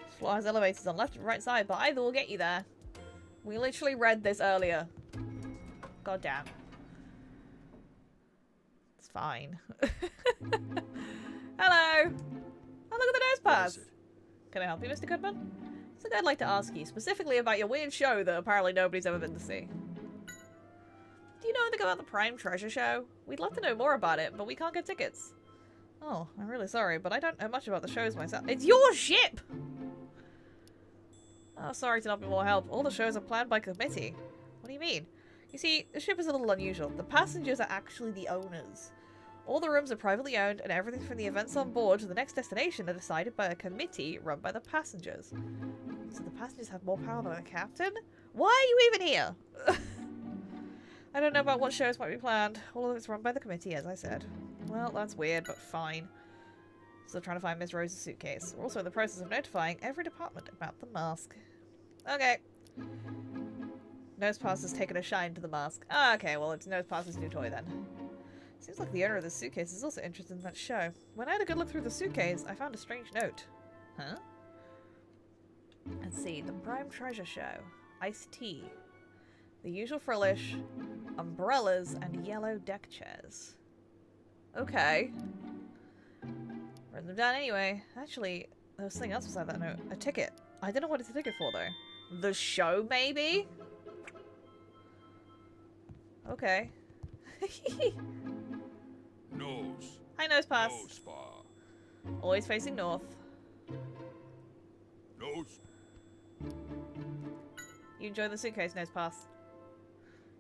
A: This floor has elevators on left and right side, but either will get you there. We literally read this earlier. God damn. It's fine. Hello. Oh, look at the nose pass. Can I help you, Mr. Goodman? Something I'd like to ask you, specifically about your weird show that apparently nobody's ever been to see. Do you know anything about the Prime Treasure Show? We'd love to know more about it, but we can't get tickets. Oh, I'm really sorry, but I don't know much about the shows myself. It's your ship! Oh, sorry to not be more help. All the shows are planned by committee. What do you mean? You see, the ship is a little unusual. The passengers are actually the owners. All the rooms are privately owned, and everything from the events on board to the next destination are decided by a committee run by the passengers. So the passengers have more power than the captain? Why are you even here? I don't know about what shows might be planned. All of it's run by the committee, as I said. Well, that's weird, but fine. Still trying to find Miss Rose's suitcase. We're also in the process of notifying every department about the mask. Okay. Nosepass has taken a shine to the mask. Ah, okay, well, it's Nosepass's new toy then. Seems like the owner of the suitcase is also interested in that show. When I had a good look through the suitcase, I found a strange note. Huh? Let's see. The Prime Treasure Show. Iced tea. The usual frillish. Umbrellas and yellow deck chairs. Okay. Written them down anyway. Actually, there was something else beside that note. A ticket. I don't know what it's a ticket for, though. The show, maybe? Okay.
G: Nose.
A: Hi, Nosepass.
G: Nose spa.
A: Always facing north.
G: Nose.
A: You enjoy the suitcase, Nosepass.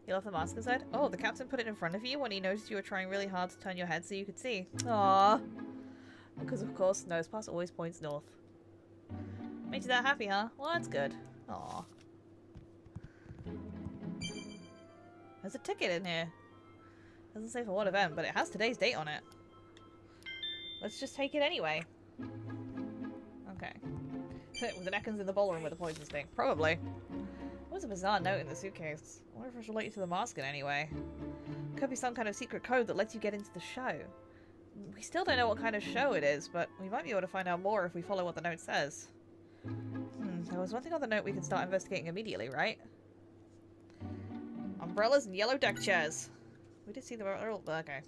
A: You left the mask inside? Oh, the captain put it in front of you when he noticed you were trying really hard to turn your head so you could see. Aww. Because of course, Nosepass always points north. Made you that happy, huh? Well, that's good. Aww. There's a ticket in here. Doesn't say for what event, but it has today's date on it. Let's just take it anyway. Okay. Was it Ekans in the ballroom with the poison sting? Probably. What was a bizarre note in the suitcase? I wonder if it's related to the mask in any way. Could be some kind of secret code that lets you get into the show. We still don't know what kind of show it is, but we might be able to find out more if we follow what the note says. There was one thing on the note we can start investigating immediately, right? Umbrellas and yellow deck chairs. We did see the... Okay.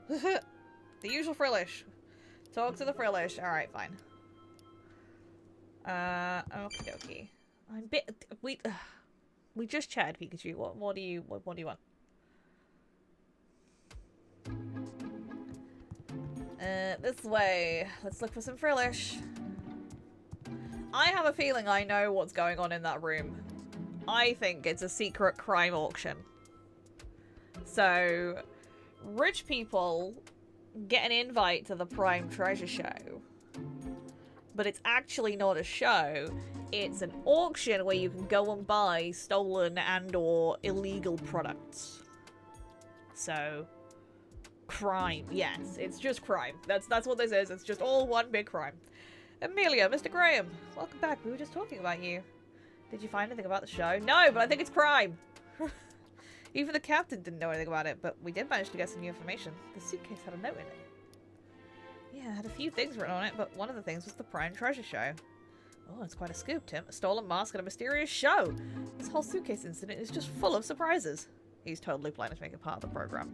A: The usual frillish. Talk to the frillish. Alright, fine. Okie dokie. I'm bit... We just chatted, Pikachu. What do you want? This way. Let's look for some frillish. I have a feeling I know what's going on in that room. I think it's a secret crime auction. So, rich people get an invite to the Prime Treasure Show. But it's actually not a show. It's an auction where you can go and buy stolen and or illegal products. So, crime. Yes, it's just crime. That's what this is. It's just all one big crime. Amelia, Mr. Graham, welcome back. We were just talking about you. Did you find anything about the show? No, but I think it's crime. Even the captain didn't know anything about it, but we did manage to get some new information. The suitcase had a note in it. Yeah, it had a few things written on it, but one of the things was the Prime Treasure Show. Oh, it's quite a scoop, Tim. A stolen mask and a mysterious show. This whole suitcase incident is just full of surprises. He's totally planning to make it part of the program.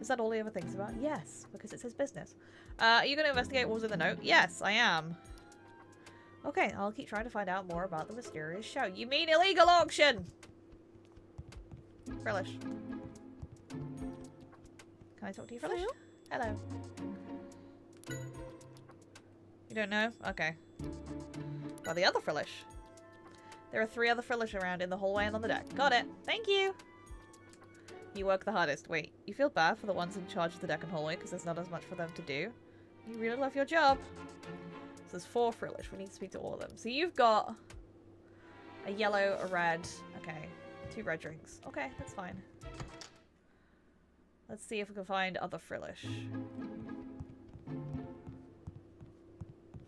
A: Is that all he ever thinks about? Yes, because it's his business. Are you going to investigate what was in the note? Yes, I am. Okay, I'll keep trying to find out more about the mysterious show. You mean illegal auction? Frillish. Can I talk to you, Frillish? Hello. You don't know? Okay. Well, the other Frillish. There are 3 other Frillish around in the hallway and on the deck. Got it. Thank you. You work the hardest. Wait, you feel bad for the ones in charge of the deck and hallway because there's not as much for them to do? You really love your job. So there's 4 Frillish. We need to speak to all of them. So you've got a yellow, a red. Okay. 2 red drinks. Okay, that's fine. Let's see if we can find other Frillish.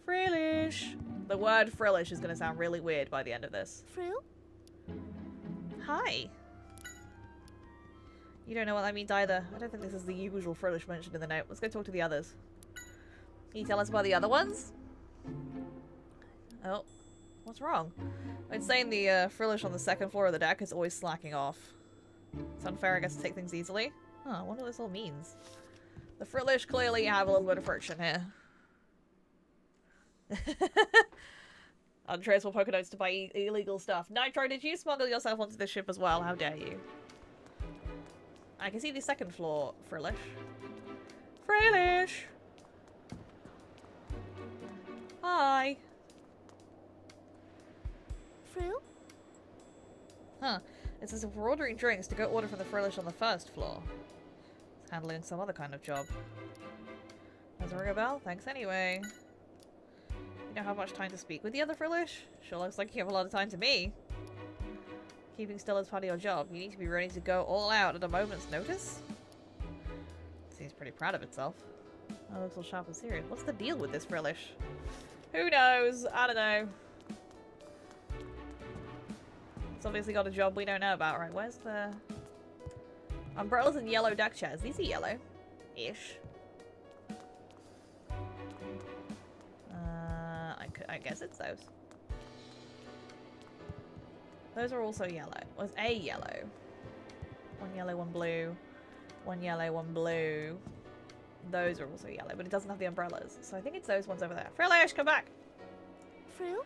A: Frillish! The word Frillish is going to sound really weird by the end of this.
D: Frill?
A: Hi! You don't know what that means either. I don't think this is the usual Frillish mentioned in the note. Let's go talk to the others. Can you tell us about the other ones? Oh. What's wrong? I'd saying the Frillish on the 2nd floor of the deck is always slacking off. It's unfair, I guess, to take things easily. Huh, I wonder what this all means. The Frillish clearly have a little bit of friction here. Untraceable poker notes to buy illegal stuff. Nitro, did you smuggle yourself onto this ship as well? How dare you? I can see the 2nd floor Frillish. Frillish! Hi!
D: Frill?
A: Huh. It says if we're ordering drinks to go order from the Frillish on the 1st floor. It's handling some other kind of job. Does it ring a bell? Thanks anyway. You don't have much time to speak with the other Frillish? Sure looks like you have a lot of time to me. Keeping still is part of your job. You need to be ready to go all out at a moment's notice? Seems pretty proud of itself. Oh, looks all sharp and serious. What's the deal with this Frillish? Who knows? I don't know. obviously got a job we don't know about, right? Where's the... Umbrellas and yellow deck chairs. These are yellow-ish. I guess it's those. Those are also yellow. Was a yellow. One yellow, one blue. One yellow, one blue. Those are also yellow, but it doesn't have the umbrellas. So I think it's those ones over there. Frillish, come back!
D: Frill?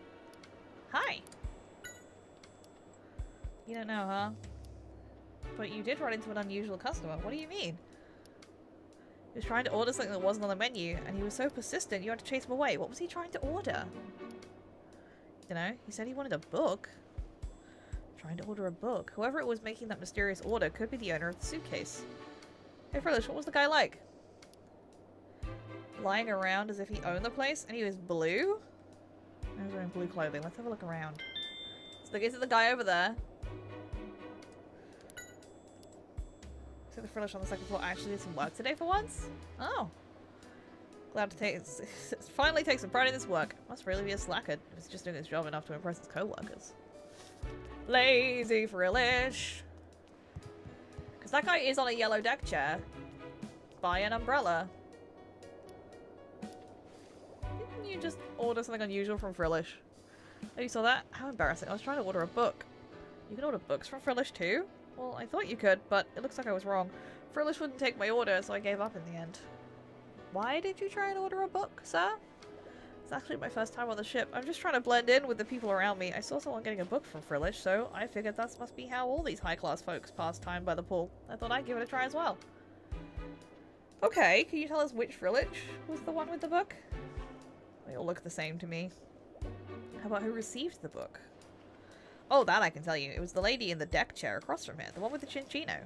A: Hi! You don't know, huh? But you did run into an unusual customer. What do you mean? He was trying to order something that wasn't on the menu, and he was so persistent you had to chase him away. What was he trying to order? You know, he said he wanted a book. Trying to order a book. Whoever it was making that mysterious order could be the owner of the suitcase. Hey Frillish, what was the guy like? Lying around as if he owned the place, and he was blue? He was wearing blue clothing. Let's have a look around. So is it the guy over there? So the Frillish on the second floor actually did some work today for once? Oh. Glad to finally take some pride in his work. Must really be a slacker if he's just doing his job enough to impress his co-workers. Lazy Frillish. Because that guy is on a yellow deck chair. By an umbrella. Didn't you just order something unusual from Frillish? Oh, you saw that? How embarrassing. I was trying to order a book. You can order books from Frillish too? Well, I thought you could, but it looks like I was wrong. Frillish wouldn't take my order, so I gave up in the end. Why did you try and order a book, sir? It's actually my first time on the ship. I'm just trying to blend in with the people around me. I saw someone getting a book from Frillish, so I figured that must be how all these high-class folks pass time by the pool. I thought I'd give it a try as well. Okay, can you tell us which Frillish was the one with the book? They all look the same to me. How about who received the book? Oh, that I can tell you. It was the lady in the deck chair across from here. The one with the chinchino.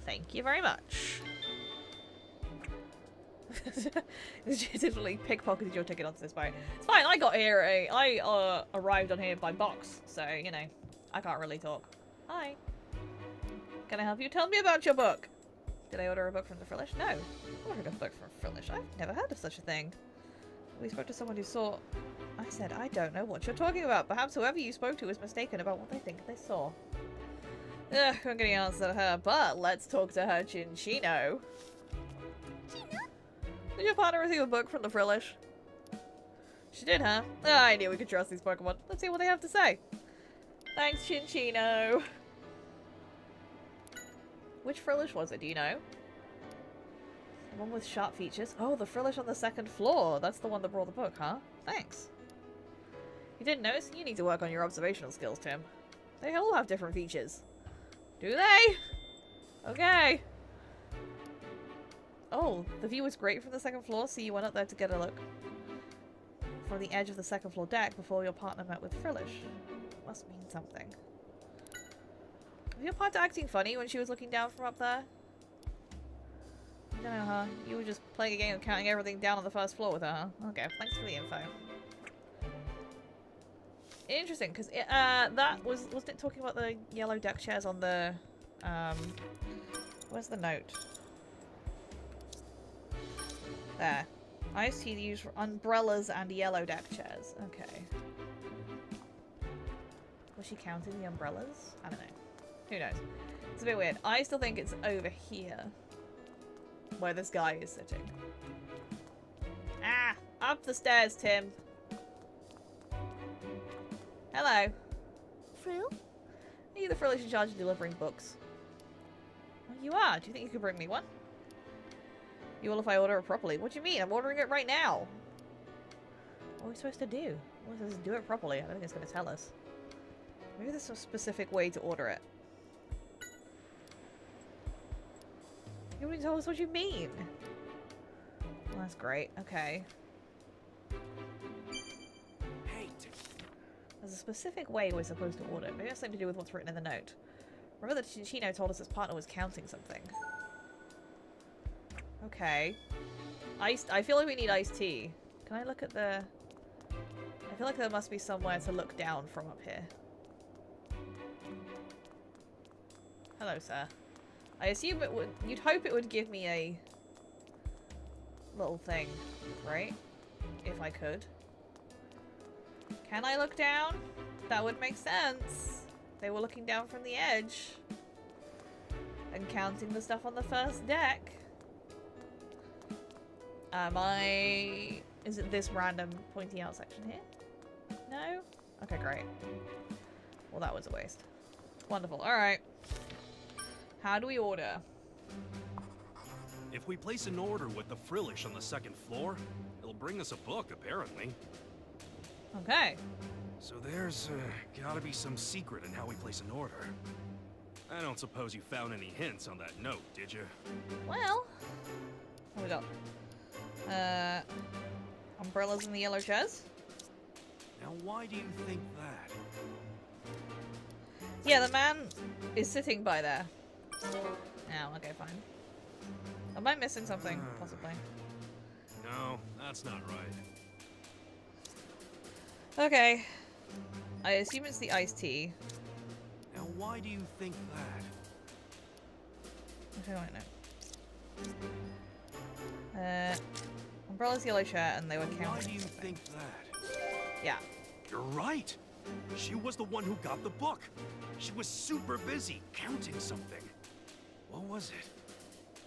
A: Thank you very much. Legitimately pickpocketed your ticket onto this boat. It's fine, I got here, I arrived on here by box. So, you know, I can't really talk. Hi. Can I help you? Tell me about your book. Did I order a book from the Frillish? No. I ordered a book from Frillish. I've never heard of such a thing. We spoke to someone who saw... I said, I don't know what you're talking about. Perhaps whoever you spoke to was mistaken about what they think they saw. Ugh, I'm getting answer her, but let's talk to her Chinchino. Did your partner receive a book from the Frillish? She did, huh? Ah, I knew we could trust these Pokemon. Let's see what they have to say. Thanks, Chinchino. Which Frillish was it, do you know? The one with sharp features? Oh, the Frillish on the second floor. That's the one that brought the book, huh? Thanks. You didn't notice? You need to work on your observational skills, Tim. They all have different features. Do they? Okay. Oh, the view was great from the second floor, so you went up there to get a look from the edge of the second floor deck before your partner met with Frillish. Must mean something. Was your partner acting funny when she was looking down from up there? I don't know, huh? You were just playing a game of counting everything down on the first floor with her, huh? Okay, thanks for the info. Interesting, because that wasn't it talking about the yellow deck chairs on the, where's the note? There. Iced tea used for umbrellas and yellow deck chairs. Okay. Was she counting the umbrellas? I don't know. Who knows? It's a bit weird. I still think it's over here. Where this guy is sitting. Ah! Up the stairs, Tim! Hello.
D: Frill?
A: Are you the Frillish in charge of delivering books? Well, you are. Do you think you could bring me one? You will if I order it properly. What do you mean? I'm ordering it right now. What are we supposed to do? Well, it says do it properly. I don't think it's going to tell us. Maybe there's some specific way to order it. You wouldn't tell us what you mean. Well, that's great. Okay. There's a specific way we're supposed to order it. Maybe it has something to do with what's written in the note. Remember that Chinchino told us his partner was counting something. Okay. I feel like we need iced tea. Can I look at the... I feel like there must be somewhere to look down from up here. Hello, sir. I assume it would... You'd hope it would give me a... little thing, right? If I could. Can I look down? That would make sense. They were looking down from the edge and counting the stuff on the first deck. Is it this random pointy out section here? No? Okay, great. Well, that was a waste. Wonderful. Alright. How do we order?
B: If we place an order with the Frillish on the second floor, it'll bring us a book, apparently.
A: Okay.
B: So there's gotta be some secret in how we place an order. I don't suppose you found any hints on that note, did you?
A: Well, what we got? Umbrellas in the yellow chairs.
B: Now, why do you think that?
A: Yeah, the man is sitting by there. Oh, okay, fine. Am I missing something? Possibly.
B: No, that's not right.
A: Okay. I assume it's the iced tea.
B: Now, why do you think that?
A: Okay, wait, no. Umbrella's yellow chair, and they were counting.
B: Why do you
A: something.
B: think that?
A: Yeah.
B: You're right. She was the one who got the book. She was super busy counting something. What was it?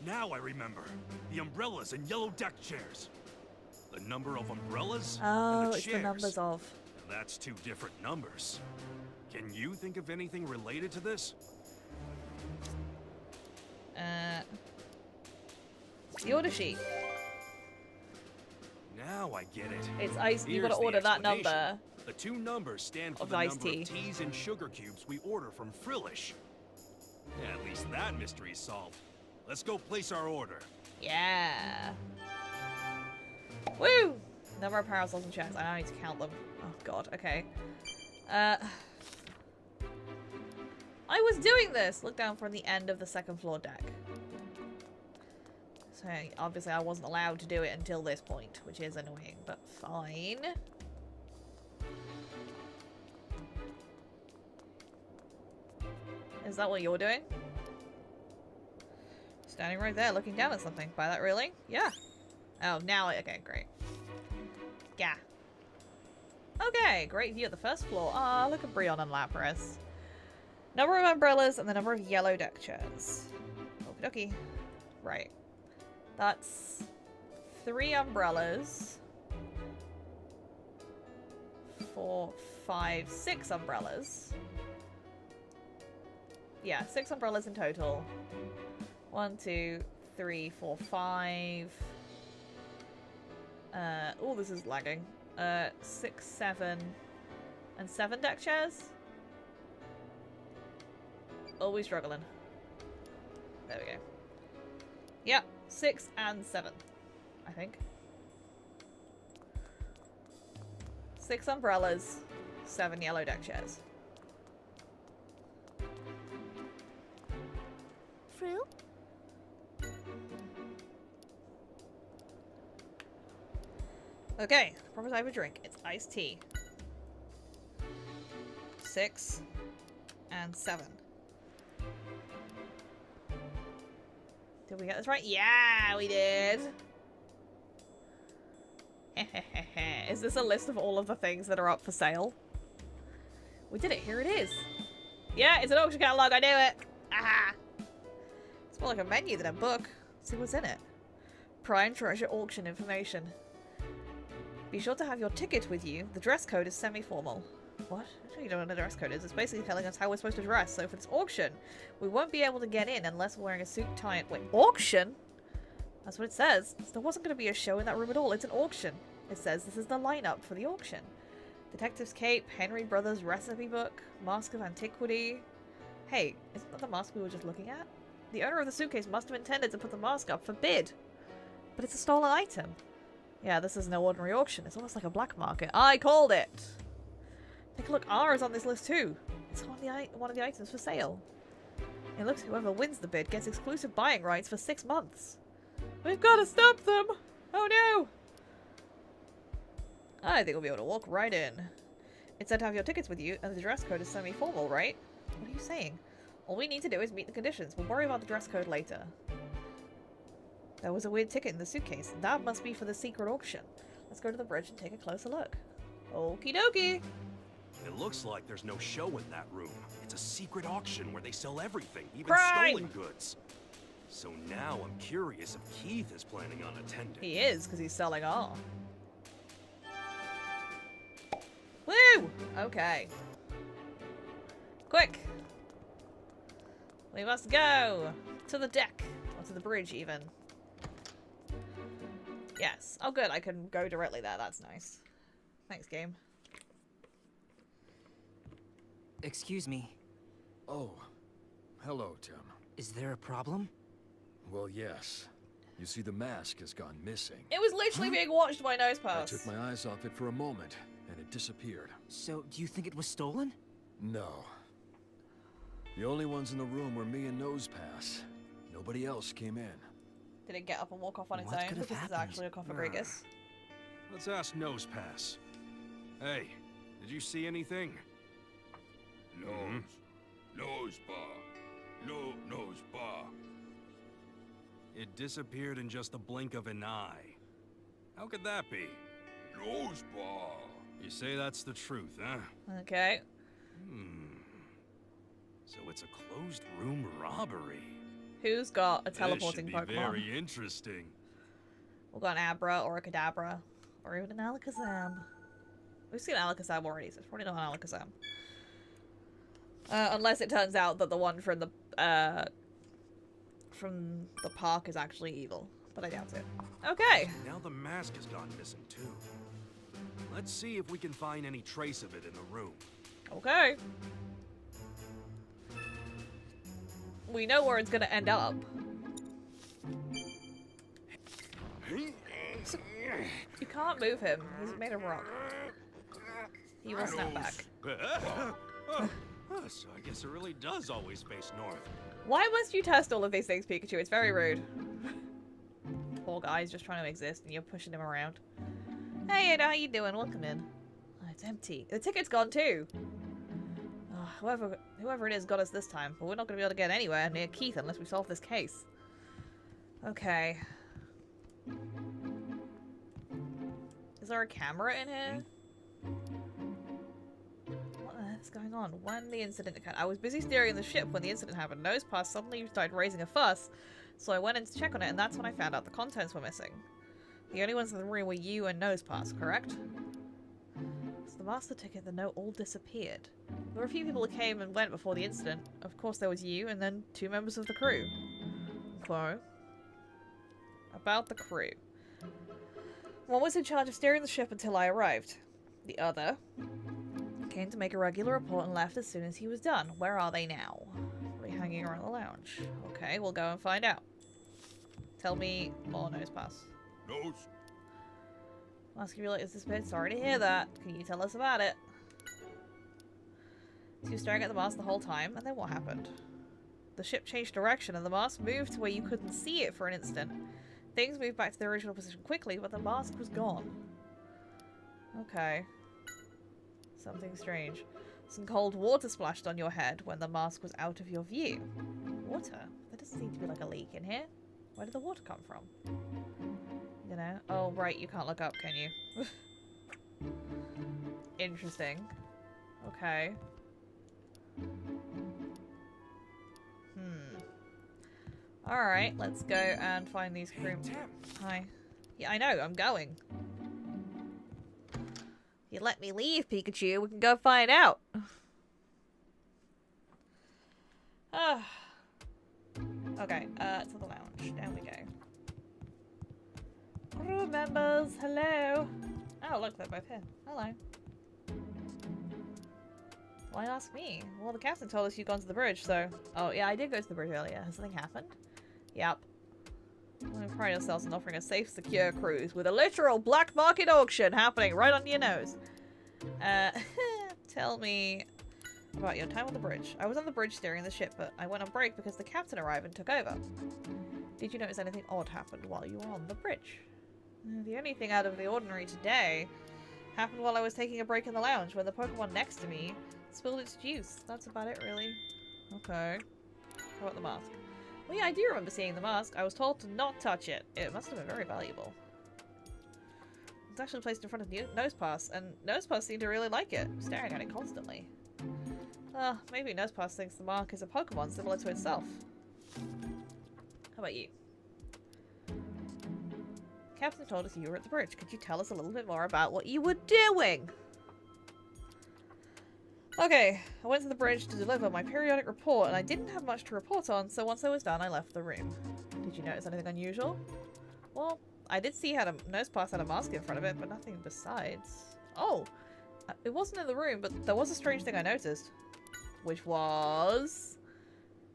B: Now I remember. The umbrellas and yellow deck chairs. The number of umbrellas and the
A: it's
B: chairs.
A: the numbers of.
B: That's two different numbers. Can you think of anything related to this?
A: The order sheet.
B: Now I get it.
A: It's iced. You
B: Here's
A: gotta
B: the
A: order that
B: explanation.
A: number.
B: The two numbers stand for
A: Of
B: the
A: iced
B: number
A: tea.
B: of teas and sugar cubes we order from Frillish. Yeah, at least that mystery is solved. Let's go place our order.
A: Yeah. Woo! Number of parasols and chairs. I now need to count them. Oh god. Okay. I was doing this. Look down from the end of the second floor deck. So obviously I wasn't allowed to do it until this point, which is annoying, but fine. Is that what you're doing? Standing right there, looking down at something. By that, really? Yeah. Oh, now okay, great. Yeah. Okay, great view at the first floor. Ah, look at Brion and Lapras. Number of umbrellas and the number of yellow deck chairs. Okie dokie. Right. That's 3 umbrellas. 4, 5, 6 umbrellas. Yeah, 6 umbrellas in total. 1, 2, 3, 4, 5. Oh, this is lagging. 6, 7, and 7 deck chairs. Always struggling. There we go. Yep, 6 and 7, I think. 6 umbrellas, 7 yellow deck chairs.
D: Frill?
A: Okay, proper type of drink. It's iced tea. 6 and 7. Did we get this right? Yeah, we did. Is this a list of all of the things that are up for sale? We did it. Here it is. Yeah, it's an auction catalog. I knew it. Aha. It's more like a menu than a book. Let's see what's in it. Prime Treasure Auction information. Be sure to have your ticket with you. The dress code is semi-formal. What? You don't know what a dress code is. It's basically telling us how we're supposed to dress. So for this auction, we won't be able to get in unless we're wearing a suit, tie, and... Wait, auction? That's what it says. So there wasn't going to be a show in that room at all. It's an auction. It says this is the lineup for the auction. Detective's Cape, Henry Brothers Recipe Book, Mask of Antiquity. Hey, isn't that the mask we were just looking at? The owner of the suitcase must have intended to put the mask up for bid. But it's a stolen item. Yeah, this is no ordinary auction. It's almost like a black market. I called it! Take a look, R is on this list too. It's one of the items for sale. It looks like whoever wins the bid gets exclusive buying rights for 6 months. We've got to stop them! Oh no! I think we'll be able to walk right in. It said to have your tickets with you, and the dress code is semi-formal, right? What are you saying? All we need to do is meet the conditions. We'll worry about the dress code later. There was a weird ticket in the suitcase. That must be for the secret auction. Let's go to the bridge and take a closer look. Okie dokie!
B: It looks like there's no show in that room. It's a secret auction where they sell everything, even
A: Crime!
B: stolen goods. So now I'm curious if Keith is planning on attending.
A: He is, because he's selling all. Woo! Okay. Quick! We must go! To the deck. Or to the bridge, even. Yes. Oh, good. I can go directly there. That's nice. Thanks, game.
C: Excuse me.
G: Oh, hello, Tim.
C: Is there a problem?
G: Well, yes. You see, the mask has gone missing.
A: It was literally being watched by Nose
G: I
A: Pass.
G: took my eyes off it for a moment, and it disappeared.
C: So, do you think it was stolen?
G: No. The only ones in the room were me and Nosepass. Nobody else came in.
A: Did it get up and walk off on its
C: What
A: own?
C: could
A: Because
C: have
A: it's actually a
C: happened?
A: Cofagrigus.
B: Let's ask Nosepass. Hey, did you see anything?
H: Nose bar. Nose bar.
B: It disappeared in just the blink of an eye. How could that be?
H: Nose bar.
B: You say that's the truth, huh?
A: Okay.
B: So it's a closed room robbery.
A: Who's got a teleporting
B: this should be
A: Pokemon?
B: very interesting.
A: We've got an Abra or a Kadabra. Or even an Alakazam. We've seen Alakazam already, so it's probably not an Alakazam. Unless it turns out that the one from the park is actually evil. But I doubt it. Okay.
B: Now the mask has gone missing too. Let's see if we can find any trace of it in the room.
A: Okay. We know where it's gonna end up. So, you can't move him. He's made of rock. He will snap back.
B: So I guess it really does always face north.
A: Why must you test all of these things, Pikachu? It's very rude. Poor guy's just trying to exist and you're pushing him around. Hey, Ada, how you doing? Welcome in. Oh, it's empty. The ticket's gone too. Oh, whoever it is got us this time, but we're not going to be able to get anywhere near Keith unless we solve this case. Okay. Is there a camera in here? What the heck's going on? When the incident occurred, I was busy steering the ship when the incident happened. Nosepass suddenly started raising a fuss, so I went in to check on it, and that's when I found out the contents were missing. The only ones in the room were you and Nosepass, correct? So the master ticket, the note all disappeared. There were a few people who came and went before the incident. Of course, there was you, and then 2 members of the crew. Okay. About the crew. One was in charge of steering the ship until I arrived. The other came to make a regular report and left as soon as he was done. Where are they now? Probably hanging around the lounge. Okay, we'll go and find out. Tell me more, Nosepass.
H: Nose.
A: Mask you is this bit? Sorry to hear that. Can you tell us about it? So you were staring at the mask the whole time, and then what happened? The ship changed direction, and the mask moved to where you couldn't see it for an instant. Things moved back to their original position quickly, but the mask was gone. Okay. Something strange. Some cold water splashed on your head when the mask was out of your view. Water? There doesn't seem to be like a leak in here. Where did the water come from? You know? Oh, right, you can't look up, can you? Interesting. Okay. Alright, let's go and find these crew... Hi. Yeah, I know, I'm going. You let me leave, Pikachu, we can go find out. Okay, to the lounge. Down we go. Crew members, hello. Oh, look, they're both here. Hello. Why ask me? Well, the captain told us you'd gone to the bridge, so... Oh, yeah, I did go to the bridge earlier. Has something happened? Yep. We pride ourselves on offering a safe, secure cruise with a literal black market auction happening right under your nose. Tell me about your time on the bridge. I was on the bridge steering the ship, but I went on break because the captain arrived and took over. Did you notice anything odd happened while you were on the bridge? The only thing out of the ordinary today happened while I was taking a break in the lounge when the Pokemon next to me spilled its juice. That's about it, really. Okay. How about the mask? Well, yeah, I do remember seeing the mask. I was told to not touch it. It must have been very valuable. It's actually placed in front of Nosepass, and Nosepass seemed to really like it, staring at it constantly. Maybe Nosepass thinks the mark is a Pokemon similar to itself. How about you? Captain told us you were at the bridge. Could you tell us a little bit more about what you were doing? Okay, I went to the bridge to deliver my periodic report, and I didn't have much to report on, so once I was done, I left the room. Did you notice anything unusual? Well, I did see Nosepass had a mask in front of it, but nothing besides. Oh! It wasn't in the room, but there was a strange thing I noticed. Which was...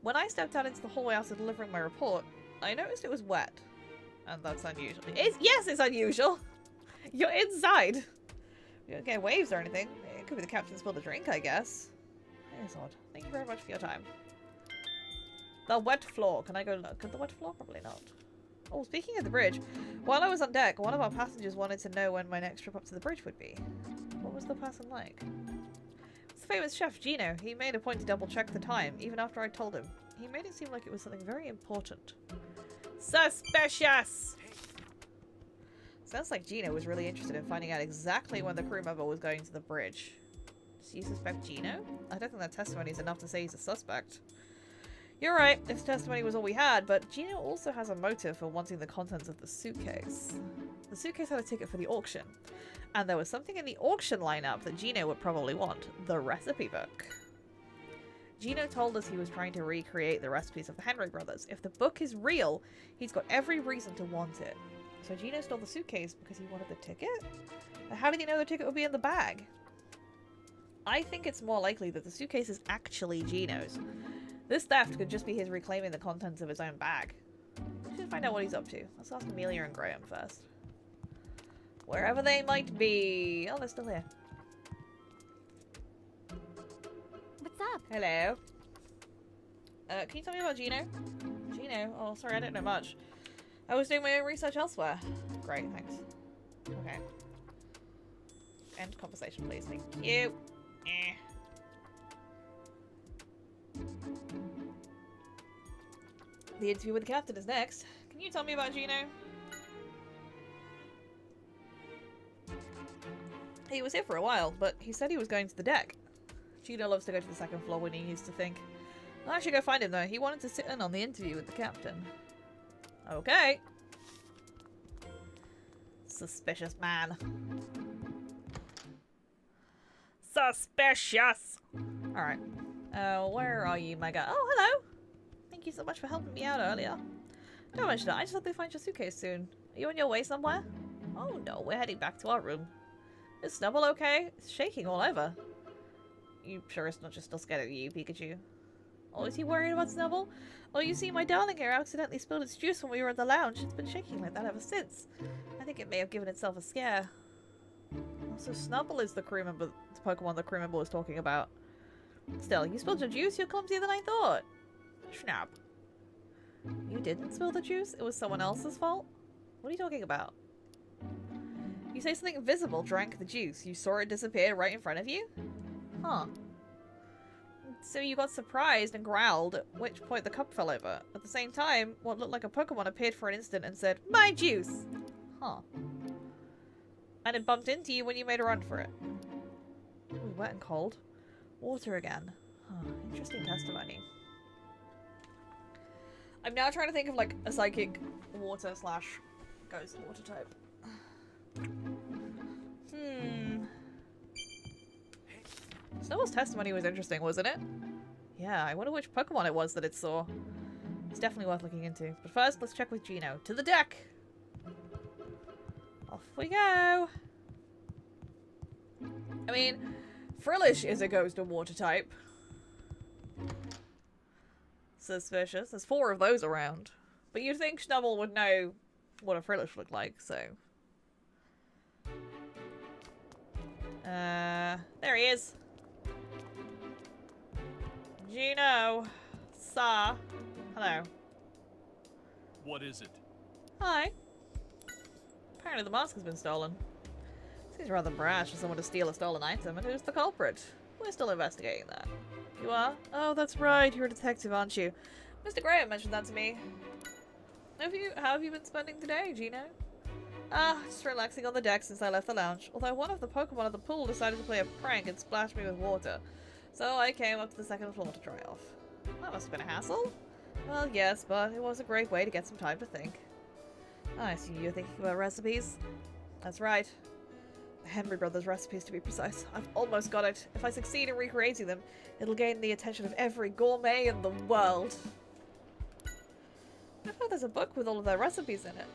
A: When I stepped out into the hallway after delivering my report, I noticed it was wet. And that's unusual. Yes, it's unusual! You're inside! You don't get waves or anything. It could be the captain spilled a drink, I guess. That is odd. Thank you very much for your time. The wet floor. Can I go look at the wet floor? Probably not. Oh, speaking of the bridge, while I was on deck, one of our passengers wanted to know when my next trip up to the bridge would be. What was the person like? It's the famous chef, Gino. He made a point to double check the time, even after I told him. He made it seem like it was something very important. Suspicious! Sounds like Gino was really interested in finding out exactly when the crew member was going to the bridge. Do you suspect Gino? I don't think that testimony is enough to say he's a suspect. You're right, this testimony was all we had, but Gino also has a motive for wanting the contents of the suitcase. The suitcase had a ticket for the auction, and there was something in the auction lineup that Gino would probably want. The recipe book. Gino told us he was trying to recreate the recipes of the Henry brothers. If the book is real, he's got every reason to want it. So Gino stole the suitcase because he wanted the ticket? How did he know the ticket would be in the bag? I think it's more likely that the suitcase is actually Gino's. This theft could just be his reclaiming the contents of his own bag. We should find out what he's up to. Let's ask Amelia and Graham first. Wherever they might be. Oh, they're still here.
D: What's up?
A: Hello. Can you tell me about Gino? Gino? Oh, sorry, I don't know much. I was doing my own research elsewhere. Great, thanks. Okay. End conversation, please. Thank you. The interview with the captain is next. Can you tell me about Gino? He was here for a while, but he said he was going to the deck. Gino loves to go to the second floor when he needs to think. I should go find him though. He wanted to sit in on the interview with the captain. Okay. Suspicious man. Suspicious! Alright. Where are you, my guy? Oh, hello! Thank you so much for helping me out earlier. Don't mention that. I just hope they find your suitcase soon. Are you on your way somewhere? Oh no, we're heading back to our room. Is Snubble okay? It's shaking all over. You sure it's not just still scared of you, Pikachu? Oh, is he worried about Snubble? Oh, you see, my darling here accidentally spilled its juice when we were at the lounge. It's been shaking like that ever since. I think it may have given itself a scare. So Snubble is the crew member, the Pokemon the crew member was talking about. Still, you spilled your juice? You're clumsier than I thought. Schnapp. You didn't spill the juice? It was someone else's fault? What are you talking about? You say something invisible drank the juice. You saw it disappear right in front of you? Huh. So you got surprised and growled, at which point the cup fell over. At the same time, what looked like a Pokemon appeared for an instant and said, "My juice!" Huh. And it bumped into you when you made a run for it. Ooh, wet and cold. Water again. Huh. Interesting testimony. I'm now trying to think of like a psychic water slash ghost water type. Snowball's testimony was interesting, wasn't it? Yeah, I wonder which Pokemon it was that it saw. It's definitely worth looking into. But first, let's check with Gino. To the deck! Off we go! I mean, Frillish is a ghost and water type. Suspicious. There's 4 of those around. But you'd think Snubble would know what a Frillish looked like, so... there he is. Gino. Sir. Hello.
F: What is it?
A: Hi. Apparently the mask has been stolen. Seems rather brash for someone to steal a stolen item, and who's the culprit? We're still investigating that. You are? Oh, that's right. You're a detective, aren't you? Mr. Graham mentioned that to me. How have you been spending today, Gino? Just relaxing on the deck since I left the lounge. Although one of the Pokemon at the pool decided to play a prank and splash me with water. So I came up to the second floor to dry off. That must have been a hassle. Well, yes, but it was a great way to get some time to think. I see you're thinking about recipes. That's right. The Henry Brothers recipes, to be precise. I've almost got it. If I succeed in recreating them, it'll gain the attention of every gourmet in the world. I thought there's a book with all of their recipes in it.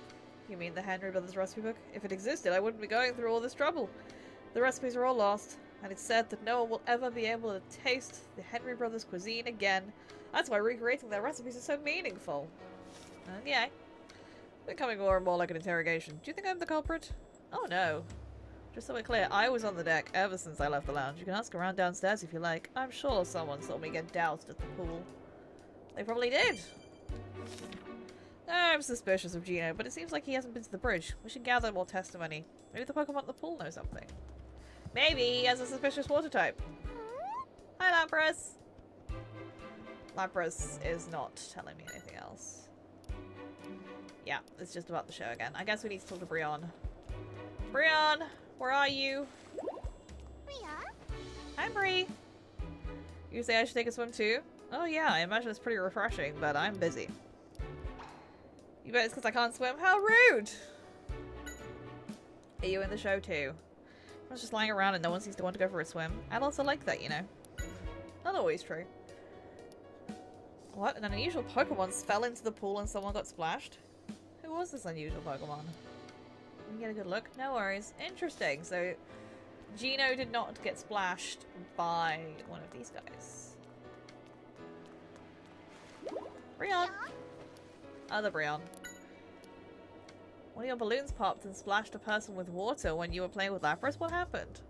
A: You mean the Henry Brothers recipe book? If it existed, I wouldn't be going through all this trouble. The recipes are all lost, and it's said that no one will ever be able to taste the Henry Brothers cuisine again. That's why recreating their recipes is so meaningful. And yeah, becoming more and more like an interrogation. Do you think I'm the culprit? Oh no. Just so we're clear, I was on the deck ever since I left the lounge. You can ask around downstairs if you like. I'm sure someone saw me get doused at the pool. They probably did. I'm suspicious of Gino, but it seems like he hasn't been to the bridge. We should gather more testimony. Maybe the Pokemon at the pool know something. Maybe he has a suspicious water type. Hi, Lapras! Lapras is not telling me anything else. Yeah, it's just about the show again. I guess we need to talk to Brion. Brion, where are you?
D: Bria?
A: Hi, Bree. You say I should take a swim too? Oh yeah, I imagine it's pretty refreshing, but I'm busy. You bet it's because I can't swim? How rude! Are you in the show too? I was just lying around and no one seems to want to go for a swim. I'd also like that, you know. Not always true. What? An unusual Pokemon fell into the pool and someone got splashed? Who was this unusual Pokemon? Can you get a good look? No worries. Interesting. So, Gino did not get splashed by one of these guys. Brion! Other Brion. One of your balloons popped and splashed a person with water when you were playing with Lapras. What happened?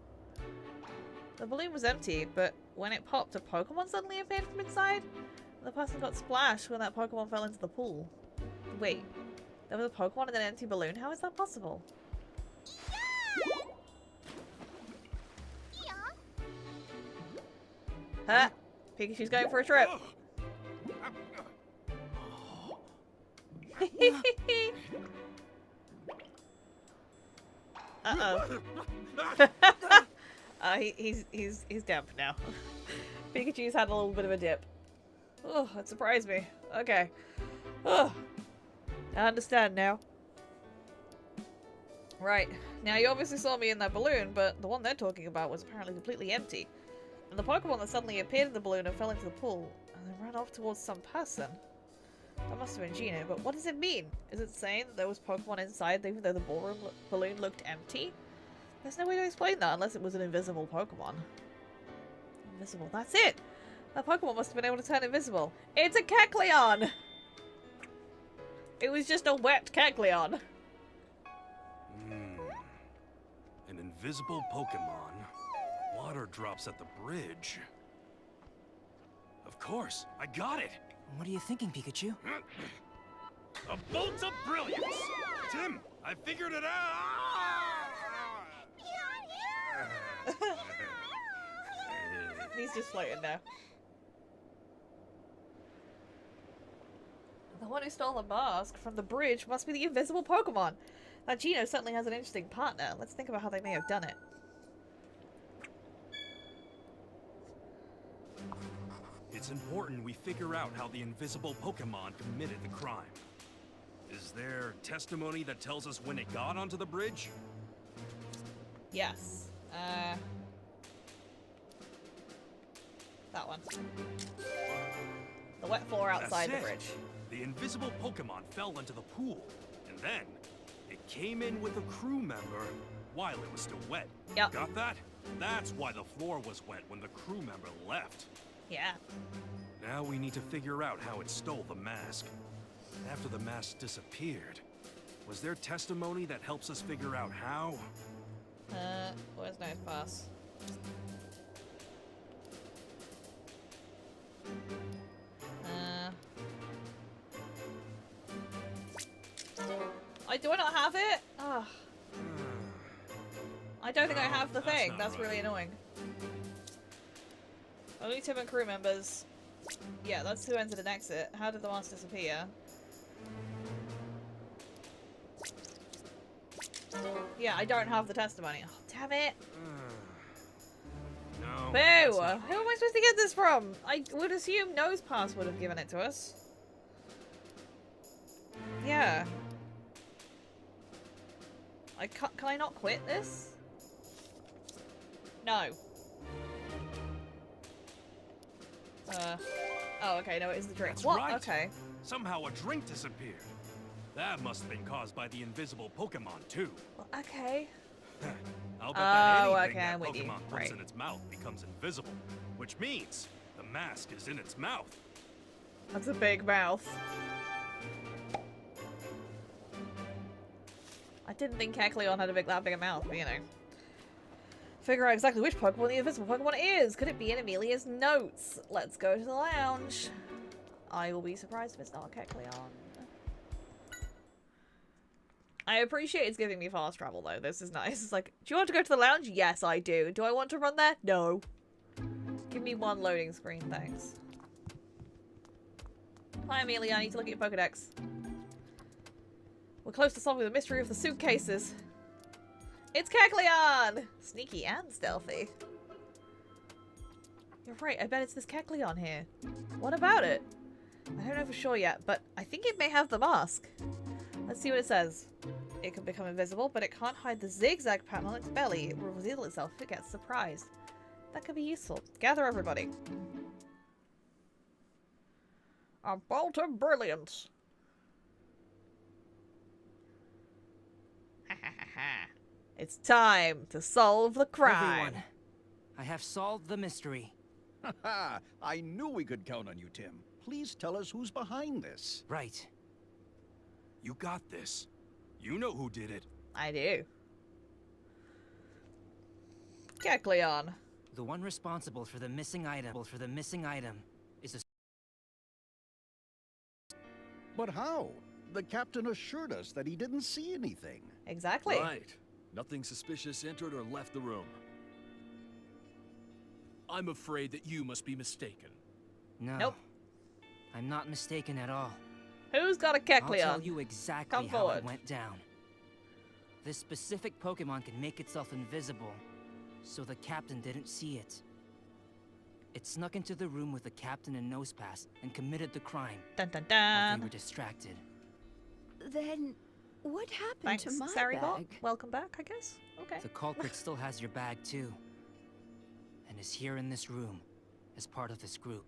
A: The balloon was empty, but when it popped, a Pokemon suddenly appeared from inside? And the person got splashed when that Pokemon fell into the pool. Wait, there was a Pokemon in an empty balloon? How is that possible? Huh? Pikachu's going for a trip. Uh-oh. He's damp now. Pikachu's had a little bit of a dip. Oh, that surprised me. Okay. Oh, I understand now. Right. Now, you obviously saw me in that balloon, but the one they're talking about was apparently completely empty. And the Pokemon that suddenly appeared in the balloon and fell into the pool, and then ran off towards some person. That must have been Gino, but what does it mean? Is it saying that there was Pokemon inside even though the balloon looked empty? There's no way to explain that unless it was an invisible Pokemon. Invisible, that's it! That Pokemon must have been able to turn invisible. It's a Kecleon! It was just a wet Kecleon.
B: An invisible Pokemon. Water drops at the bridge. Of course, I got it!
C: What are you thinking, Pikachu?
B: A bolt of brilliance! Tim, I figured it out!
A: He's just floating now. The one who stole the mask from the bridge must be the invisible Pokemon. That Gino certainly has an interesting partner. Let's think about how they may have done it.
B: It's important we figure out how the invisible Pokemon committed the crime. Is there testimony that tells us when it got onto the bridge?
A: Yes. That one. The wet floor outside the bridge.
B: The invisible Pokemon fell into the pool, and then it came in with a crew member while it was still wet.
A: Yep.
B: Got that? That's why the floor was wet when the crew member left.
A: Yeah.
B: Now we need to figure out how it stole the mask. After the mask disappeared, was there testimony that helps us figure out how?
A: Where's Nose Pass? Do I not have it? Ugh. I don't think I have the thing. That's really annoying. Only Tim and crew members. Yeah, that's who entered an exit. How did the mask disappear? Yeah, I don't have the testimony. Oh, damn it.
B: No.
A: Boo!
B: that's
A: Who
B: not
A: am I
B: right.
A: supposed to get this from? I would assume Nosepass would have given it to us. Yeah. Can I not quit this? No. Oh, okay, no, it is the drink.
B: That's
A: What?
B: right.
A: Okay.
B: Somehow a drink disappeared. That must have been caused by the invisible Pokemon, too.
A: Well, okay.
B: I'll bet that
A: Oh,
B: anything
A: okay,
B: that
A: I'm with you.
B: Pokemon puts
A: Right.
B: in its mouth becomes invisible, which means the mask is in its mouth.
A: That's a big mouth. I didn't think Kecleon had that big a mouth, but you know. Figure out exactly which Pokemon the invisible Pokemon is. Could it be in Amelia's notes? Let's go to the lounge. I will be surprised if it's not Kecleon. I appreciate it's giving me fast travel though. This is nice. It's like, do you want to go to the lounge? Yes, I do. Do I want to run there? No. Give me one loading screen, thanks. Hi, Amelia. I need to look at your Pokedex. We're close to solving the mystery of the suitcases. It's Kecleon! Sneaky and stealthy. You're right, I bet it's this Kecleon here. What about it? I don't know for sure yet, but I think it may have the mask. Let's see what it says. It can become invisible, but it can't hide the zigzag pattern on its belly. It will reveal itself if it gets surprised. That could be useful. Gather everybody. A bolt of brilliance. Ha ha ha ha. It's time to solve the crime.
C: Everyone, I have solved the mystery.
I: Ha! I knew we could count on you, Tim. Please tell us who's behind this.
C: Right.
B: You got this. You know who did it.
A: I do. Kecleon.
C: The one responsible for the missing item is a...
I: But how? The captain assured us that he didn't see anything.
A: Exactly.
G: Right. Nothing suspicious entered or left the room.
F: I'm afraid that you must be mistaken.
C: No.
A: Nope.
C: I'm not mistaken at all.
A: Who's got a
C: I'll
A: Kecleon?
C: tell you exactly
A: Come
C: how
A: forward.
C: it went down. This specific Pokemon can make itself invisible, so the captain didn't see it. It snuck into the room with the captain and Nosepass and committed the crime
A: Dun dun
C: while they
A: dun.
C: were distracted.
E: Then, what happened
A: Thanks,
E: to my
A: Saribot.
E: bag?
A: Welcome back, I guess. Okay.
C: The culprit still has your bag too, and is here in this room as part of this group.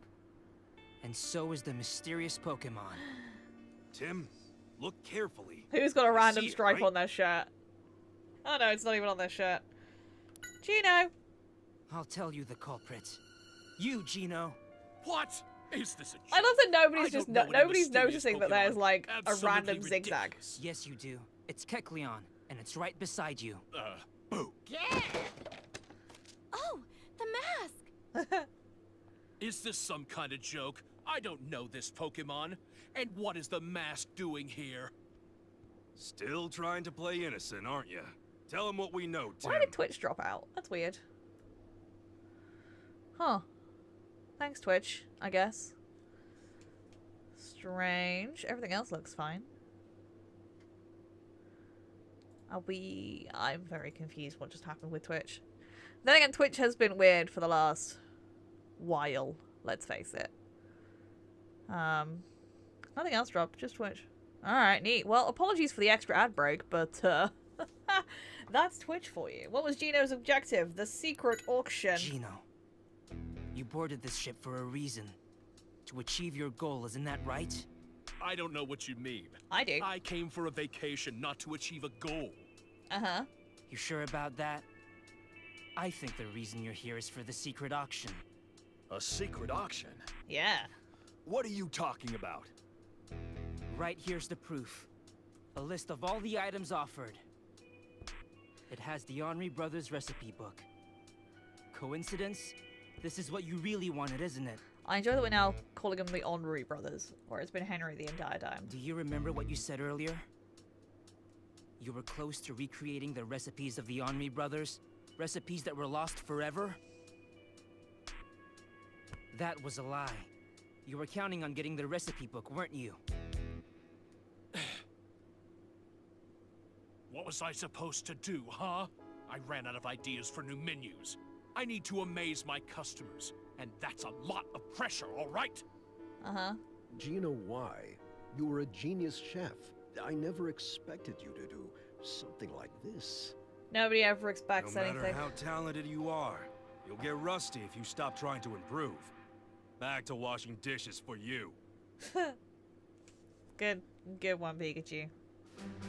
C: And so is the mysterious Pokemon.
B: Tim, look carefully.
A: Who's got a
B: I
A: random
B: see it,
A: stripe
B: right?
A: on their shirt? Oh no, it's not even on their shirt. Gino!
C: I'll tell you the culprit. You, Gino.
F: What? Is this a joke?
A: I love that nobody's
F: I
A: just
F: don't know any
A: nobody's
F: mysterious
A: noticing that there's
F: Pokemon.
A: like a
F: Absolutely
A: random zigzag.
F: ridiculous.
C: Yes, you do. It's Kecleon, and it's right beside you.
F: Boo.
D: Oh, the mask!
F: Is this some kind of joke? I don't know this Pokemon. And what is the mask doing here?
B: Still trying to play innocent, aren't you? Tell him what we know, Tim.
A: Why did Twitch drop out? That's weird. Huh. Thanks, Twitch, I guess. Strange. Everything else looks fine. I'm very confused what just happened with Twitch. Then again, Twitch has been weird for the last while, let's face it. Nothing else dropped, just Twitch. Alright, neat. Well, apologies for the extra ad break, but that's Twitch for you. What was Gino's objective? The secret auction.
C: Gino, you boarded this ship for a reason. To achieve your goal, isn't that right?
F: I don't know what you mean.
A: I do.
F: I came for a vacation, not to achieve a goal.
A: Uh-huh.
C: You sure about that? I think the reason you're here is for the secret auction.
G: A secret auction?
A: Yeah.
G: What are you talking about?
C: Right here's the proof. A list of all the items offered. It has the Henri Brothers recipe book. Coincidence? This is what you really wanted, isn't it?
A: I enjoy that we're now calling them the Henri brothers, or it's been Henry the entire time.
C: Do you remember what you said earlier? You were close to recreating the recipes of the Henri Brothers? Recipes that were lost forever? That was a lie. You were counting on getting the recipe book, weren't you?
F: What was I supposed to do, huh? I ran out of ideas for new menus. I need to amaze my customers, and that's a lot of pressure, all right?
A: Uh-huh.
J: Gina, why? You were a genius chef. I never expected you to do something like this.
A: Nobody ever expects
B: No matter
A: anything.
B: how talented you are, you'll get rusty if you stop trying to improve. Back to washing dishes for you.
A: Good one, Pikachu.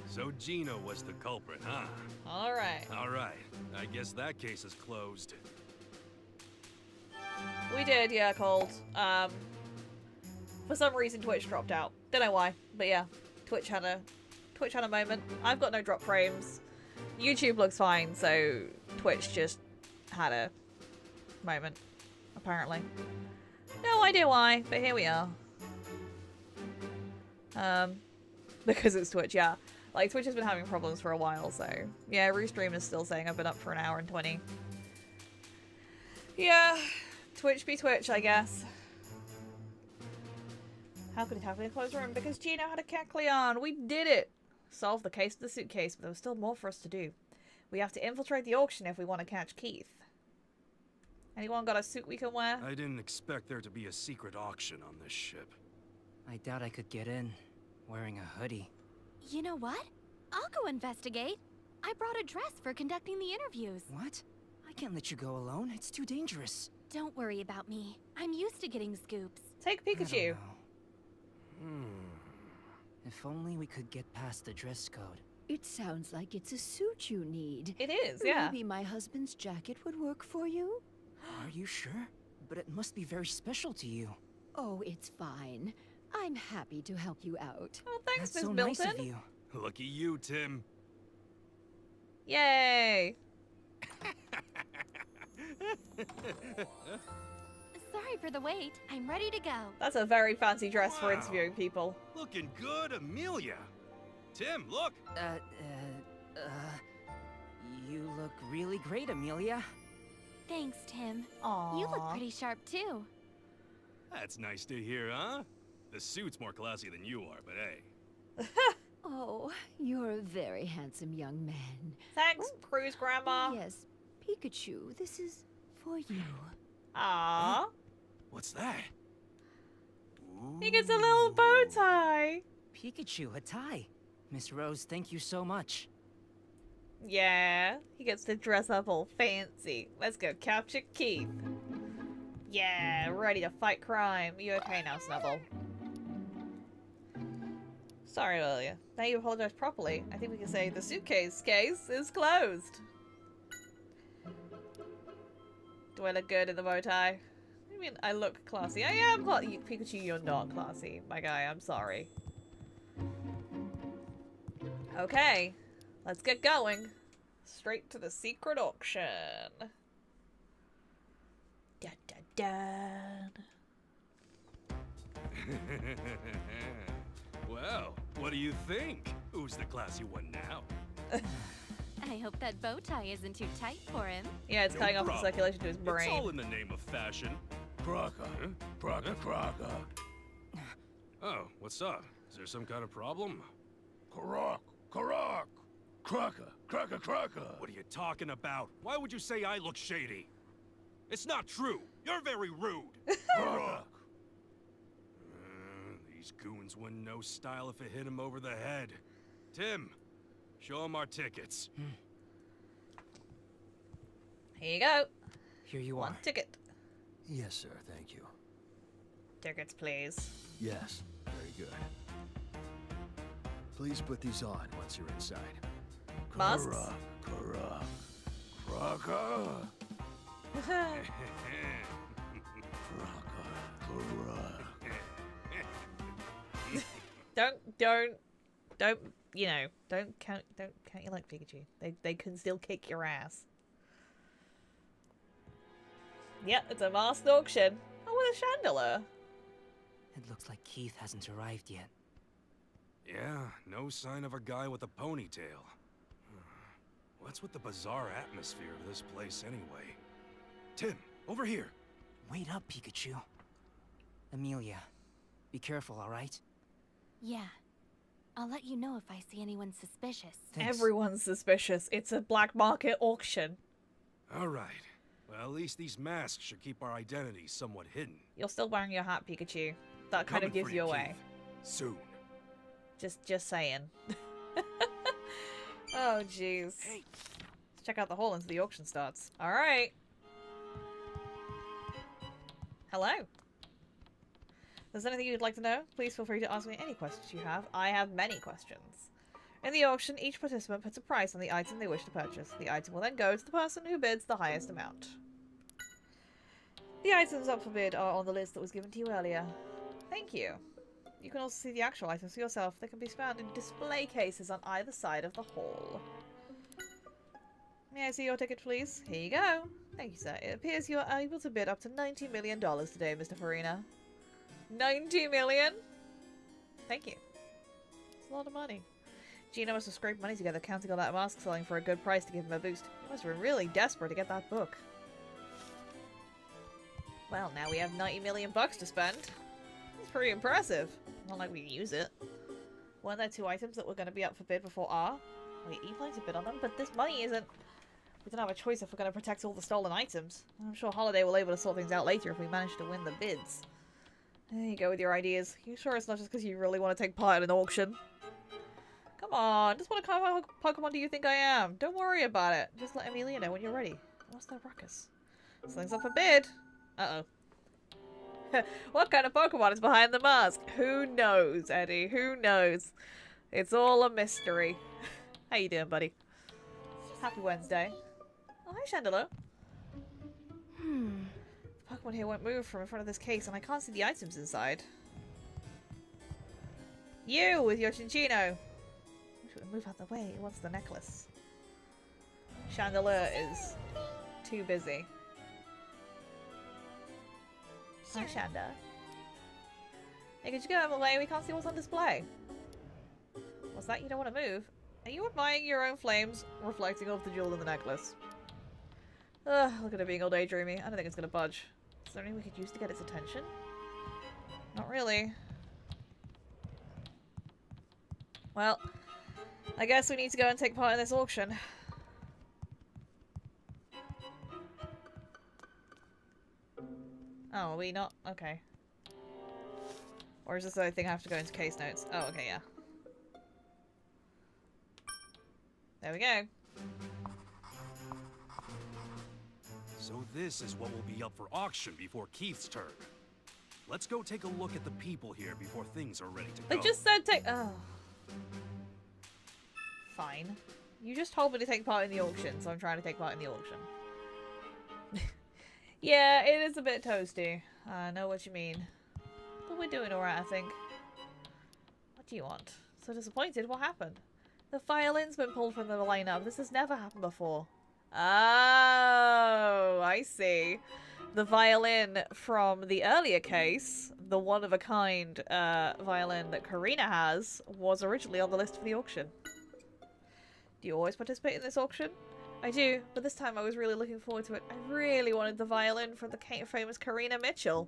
B: So Gina was the culprit, huh?
A: Alright.
B: Alright, I guess that case is closed.
A: We did, yeah, Cold. For some reason Twitch dropped out. Don't know why, but yeah. Twitch had a moment. I've got no drop frames. YouTube looks fine, so Twitch just had a moment, apparently. No idea why, but here we are. Because it's Twitch, yeah. Like, Twitch has been having problems for a while, so... Yeah, Restream is still saying I've been up for an hour and 20. Yeah, Twitch be Twitch, I guess. How could it happen in a closed room? Because Gino had a Kecleon! We did it! Solved the case of the suitcase, but there was still more for us to do. We have to infiltrate the auction if we want to catch Keith. Anyone got a suit we can wear?
B: I didn't expect there to be a secret auction on this ship.
C: I doubt I could get in wearing a hoodie.
D: You know what? I'll go investigate. I brought a dress for conducting the interviews.
C: What? I can't let you go alone. It's too dangerous.
D: Don't worry about me. I'm used to getting scoops.
A: Take
C: I don't
A: Pikachu.
C: know. If only we could get past the dress code.
E: It sounds like it's a suit you need.
A: It is, yeah.
E: Maybe my husband's jacket would work for you?
C: Are you sure? But it must be very special to you.
E: Oh, it's fine. I'm happy to help you out.
A: Oh, thanks,
C: That's
A: Miss
C: so
A: Milton.
C: nice of you.
B: Lucky you, Tim.
A: Yay!
D: Sorry for the wait. I'm ready to go.
A: That's a very fancy dress for
B: Wow.
A: interviewing people.
B: Looking good, Amelia. Tim, look.
C: You look really great, Amelia.
D: Thanks, Tim.
A: Aww.
D: You look pretty sharp, too.
B: That's nice to hear, huh? The suit's more classy than you are, but hey.
E: Oh, you're a very handsome young man.
A: Thanks, Cruise Grandma.
E: Yes, Pikachu, this is for you.
A: Aww.
B: What's that?
A: He gets a little bow tie.
C: Pikachu, a tie. Miss Rose, thank you so much.
A: Yeah, he gets to dress up all fancy. Let's go capture Keith. Yeah, ready to fight crime. You okay now, Snubble? Sorry earlier. Now you apologize properly. I think we can say the suitcase case is closed. Do I look good in the bow tie? I mean, I look classy. I am classy. Pikachu, you're not classy. My guy, I'm sorry. Okay. Let's get going. Straight to the secret auction. Dun dun dun.
B: Well, what do you think? Who's the classy one now?
D: I hope that bow tie isn't too tight for him.
A: Yeah, it's
B: No
A: cutting off the
B: problem.
A: circulation to his
B: It's all
A: brain.
B: in the name of fashion.
F: Crocker.
B: Huh?
F: Crocker, Crocker.
B: Oh, what's up? Is there some kind of problem?
F: Karak, Karak. Crocker, Crocker, Crocker.
B: What are you talking about? Why would you say I look shady? It's not true. You're very rude.
F: Karak.
B: These goons wouldn't know style if it hit him over the head. Tim, show him our tickets.
A: Here you go.
C: Here you
A: One
C: are.
A: ticket.
G: Yes, sir, thank you.
A: Tickets, please.
G: Yes, very good. Please put these on once you're inside.
A: Musts.
F: Karak, Karak. Crocker.
A: Don't, you know, don't count you like Pikachu. They can still kick your ass. Yep, it's a masked auction. Oh, with a chandelier.
C: It looks like Keith hasn't arrived yet.
B: Yeah, no sign of a guy with a ponytail. What's with the bizarre atmosphere of this place anyway? Tim, over here.
C: Wait up, Pikachu. Amelia, be careful, all right?
D: Yeah. I'll let you know if I see anyone suspicious.
C: Thanks.
A: Everyone's suspicious. It's a black market auction.
B: All right. Well, at least these masks should keep our identities somewhat hidden.
A: You're still wearing your hat, Pikachu. That kind of
B: Coming
A: gives
B: for
A: you away.
B: Keith. Soon.
A: Just saying. Oh, jeez.
B: Hey.
A: Let's check out the hall until the auction starts. Alright. Hello. If there's anything you'd like to know, please feel free to ask me any questions you have. I have many questions. In the auction, each participant puts a price on the item they wish to purchase. The item will then go to the person who bids the highest amount. The items up for bid are on the list that was given to you earlier. Thank you. You can also see the actual items for yourself. They can be found in display cases on either side of the hall. May I see your ticket, please? Here you go. Thank you, sir. It appears you are able to bid up to $90 million today, Mr. Farina. 90 million? Thank you. It's a lot of money. Gino must have scraped money together counting all that mask selling for a good price to give him a boost. He must have been really desperate to get that book. Well, now we have 90 million bucks to spend. That's pretty impressive. Not like we use it. Weren't there 2 items that were going to be up for bid before R? Wait, you planning to bid on them? But this money isn't... We don't have a choice if we're going to protect all the stolen items. I'm sure Holiday will be able to sort things out later if we manage to win the bids. There you go with your ideas. You sure it's not just because you really want to take part in an auction? Come on, just what kind of Pokemon do you think I am? Don't worry about it. Just let Amelia know when you're ready. What's that ruckus? Something's up for bid. Uh-oh. What kind of Pokemon is behind the mask? Who knows, Eddie? Who knows? It's all a mystery. How you doing, buddy? Happy Wednesday. Oh, hi, Chandelier. The Pokemon here won't move from in front of this case, and I can't see the items inside. You, with your Chinchino. Move out the way. He wants the necklace. Chandelier is too busy. Hi, Shanda. Hey, could you get out of the way? We can't see what's on display. What's that? You don't want to move? Are you admiring your own flames, reflecting off the jewel in the necklace? Ugh, look at it being all daydreamy. I don't think it's gonna budge. Is there anything we could use to get its attention? Not really. Well, I guess we need to go and take part in this auction. Oh, are we not? Okay. Or is this the other thing I have to go into case notes? Oh, okay, yeah. There we go.
B: So this is what will be up for auction before Keith's turn. Let's go take a look at the people here before things are ready to go.
A: They just said take- oh. Fine. You just told me to take part in the auction, so I'm trying to take part in the auction. Yeah, it is a bit toasty. I know what you mean. But we're doing alright, I think. What do you want? So disappointed? What happened? The violin's been pulled from the lineup. This has never happened before. Oh, I see. The violin from the earlier case, the one-of-a-kind violin that Karina has, was originally on the list for the auction. Do you always participate in this auction? I do, but this time I was really looking forward to it. I really wanted the violin from the famous Karina Mitchell.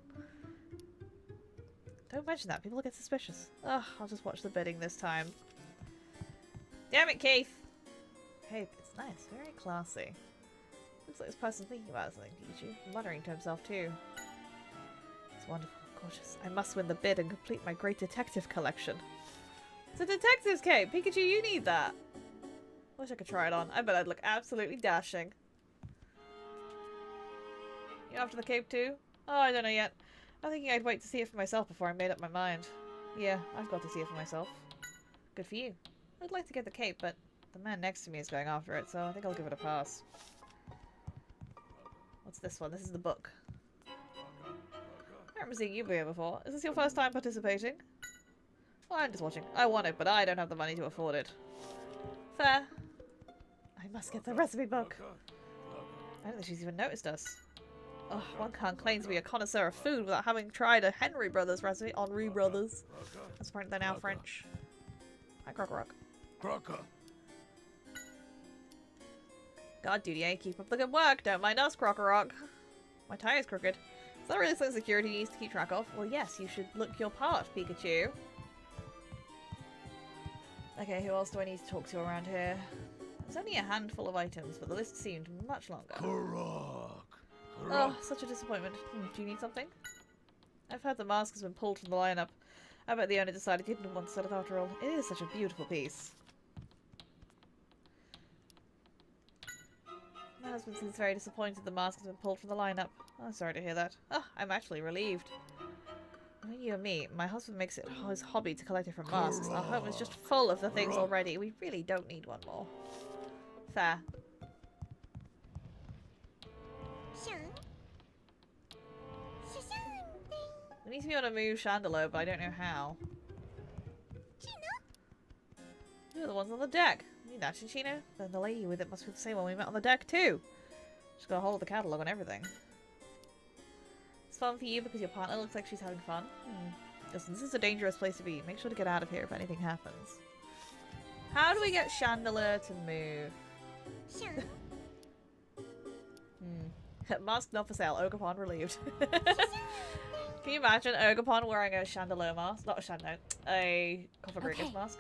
A: Don't mention that. People get suspicious. Ugh, I'll just watch the bidding this time. Damn it, Keith! Hey, it's nice. Very classy. Looks like this person's thinking about something, Pikachu. Muttering to himself, too. It's wonderful. Gorgeous. I must win the bid and complete my great detective collection. It's a detective's cape! Pikachu, you need that! Wish I could try it on. I bet I'd look absolutely dashing. You after the cape too? Oh, I don't know yet. I'm thinking I'd wait to see it for myself before I made up my mind. Yeah, I've got to see it for myself. Good for you. I'd like to get the cape, but the man next to me is going after it, so I think I'll give it a pass. What's this one? This is the book. I remember seeing you here before. Is this your first time participating? Well, I'm just watching. I want it, but I don't have the money to afford it. Fair. I must get the recipe book. I don't think she's even noticed us. Oh, one can't claim to be a connoisseur of food without having tried a Henry Brothers recipe. Henri Brothers. That's apparently they're now French. Hi, Crocker.
H: Crocker.
A: God, Dudier, keep up the good work. Don't mind us, Crocker. My tie's crooked. Is that really something security needs to keep track of? Well, yes, you should look your part, Pikachu. Okay, who else do I need to talk to around here? There's only a handful of items, but the list seemed much longer. Oh, such a disappointment. Do you need something? I've heard the mask has been pulled from the lineup. I bet the owner decided he didn't want to sell it after all. It is such a beautiful piece. My husband seems very disappointed the mask has been pulled from the lineup. Oh, sorry to hear that. Oh, I'm actually relieved. Between you and me, my husband makes it his hobby to collect different masks. Our home is just full of the things already. We really don't need one more. Fair. We need to be able to move Chandelier, but I don't know how. You're the ones on the deck. You need that, Chino? Then the lady with it must be the same one we met on the deck too. She's got a hold of the catalogue and everything. It's fun for you because your partner looks like she's having fun. Listen, this is a dangerous place to be. Make sure to get out of here if anything happens. How do we get Chandelier to move? Mask not for sale. Ogapon relieved. Can you imagine Ogapon wearing a Chandelier mask? Not a Chandelier, a Coffer mask.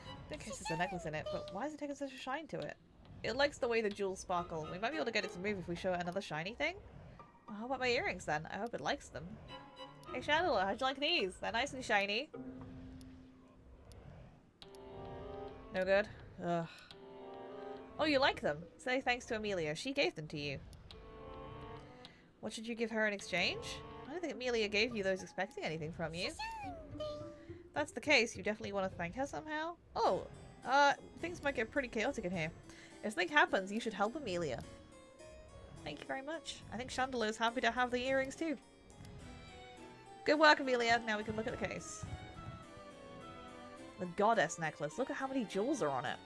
A: I think there's a necklace in it, but why is it taking such a shine to it? It likes the way the jewels sparkle. We might be able to get it to move if we show it another shiny thing. Well, how about my earrings then? I hope it likes them. Hey Chandelier, how'd you like these? They're nice and shiny. No good? Ugh. Oh, you like them? Say thanks to Amelia. She gave them to you. What should you give her in exchange? I don't think Amelia gave you those expecting anything from you. If that's the case, you definitely want to thank her somehow? Oh, things might get pretty chaotic in here. If something happens, you should help Amelia. Thank you very much. I think Chandelier's happy to have the earrings too. Good work, Amelia. Now we can look at the case. The goddess necklace. Look at how many jewels are on it.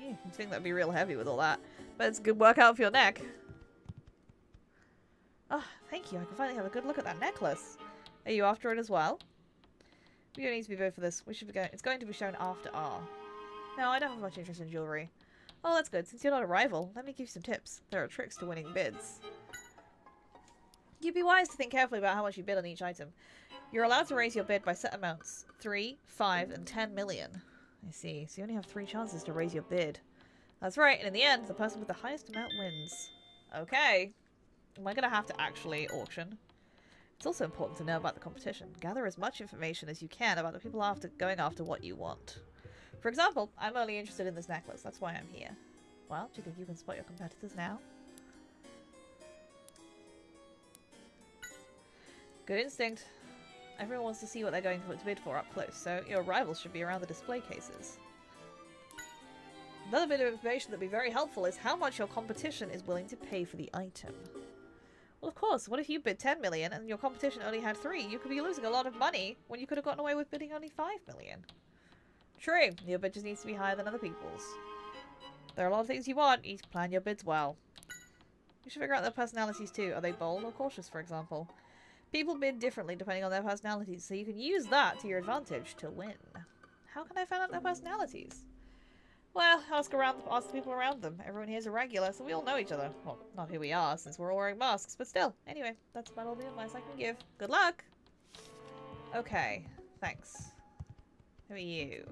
A: You'd think that'd be real heavy with all that. But it's a good workout for your neck. Oh, thank you. I can finally have a good look at that necklace. Are you after it as well? We don't need to be voted for this. We should be going. It's going to be shown after R. No, I don't have much interest in jewelry. Oh, that's good. Since you're not a rival, let me give you some tips. There are tricks to winning bids. You'd be wise to think carefully about how much you bid on each item. You're allowed to raise your bid by set amounts. 3, 5, and 10 million. I see. So you only have 3 chances to raise your bid. That's right. And in the end, the person with the highest amount wins. Okay. Am I going to have to actually auction? It's also important to know about the competition. Gather as much information as you can about the people going after what you want. For example, I'm only interested in this necklace. That's why I'm here. Well, do you think you can spot your competitors now? Good instinct. Everyone wants to see what they're going to bid for up close, so your rivals should be around the display cases. Another bit of information that would be very helpful is how much your competition is willing to pay for the item. Well, of course, what if you bid 10 million and your competition only had 3? You could be losing a lot of money when you could have gotten away with bidding only 5 million. True, your bid just needs to be higher than other people's. There are a lot of things you want. You need to plan your bids well. You should figure out their personalities too. Are they bold or cautious, for example? People bid differently depending on their personalities, so you can use that to your advantage to win. How can I find out their personalities? Well, ask the people around them. Everyone here is a regular, so we all know each other. Well, not who we are, since we're all wearing masks, but still. Anyway, that's about all the advice I can give. Good luck! Okay, thanks. Who are you?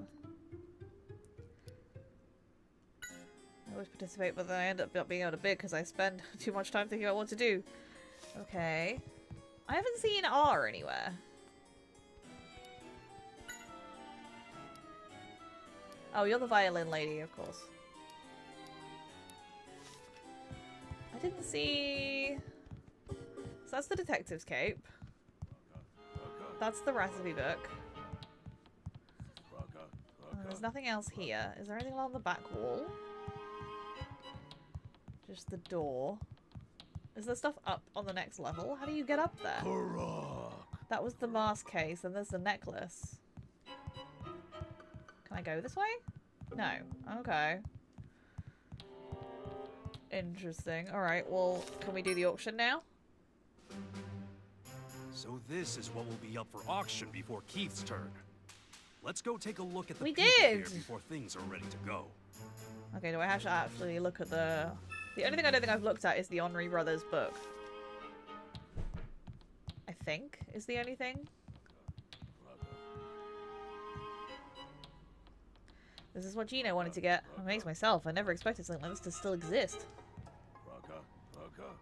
A: I always participate, but then I end up not being able to bid because I spend too much time thinking about what to do. Okay. I haven't seen R anywhere. Oh, you're the violin lady, of course. I didn't see... So that's the detective's cape. That's the recipe book. There's nothing else here. Is there anything along the back wall? Just the door. Is there stuff up on the next level? How do you get up there? That was the mask case, and there's the necklace. Can I go this way? No. Okay. Interesting. Alright, well, can we do the auction now?
B: So this is what will be up for auction before Keith's turn. Let's go take a look at the
A: We
B: people
A: did!
B: here before things are ready to go.
A: Okay, do I have to actually look at the... The only thing I don't think I've looked at is the Henri Brothers book. I think is the only thing. This is what Gino wanted to get. I'm amazed myself. I never expected something like this to still exist.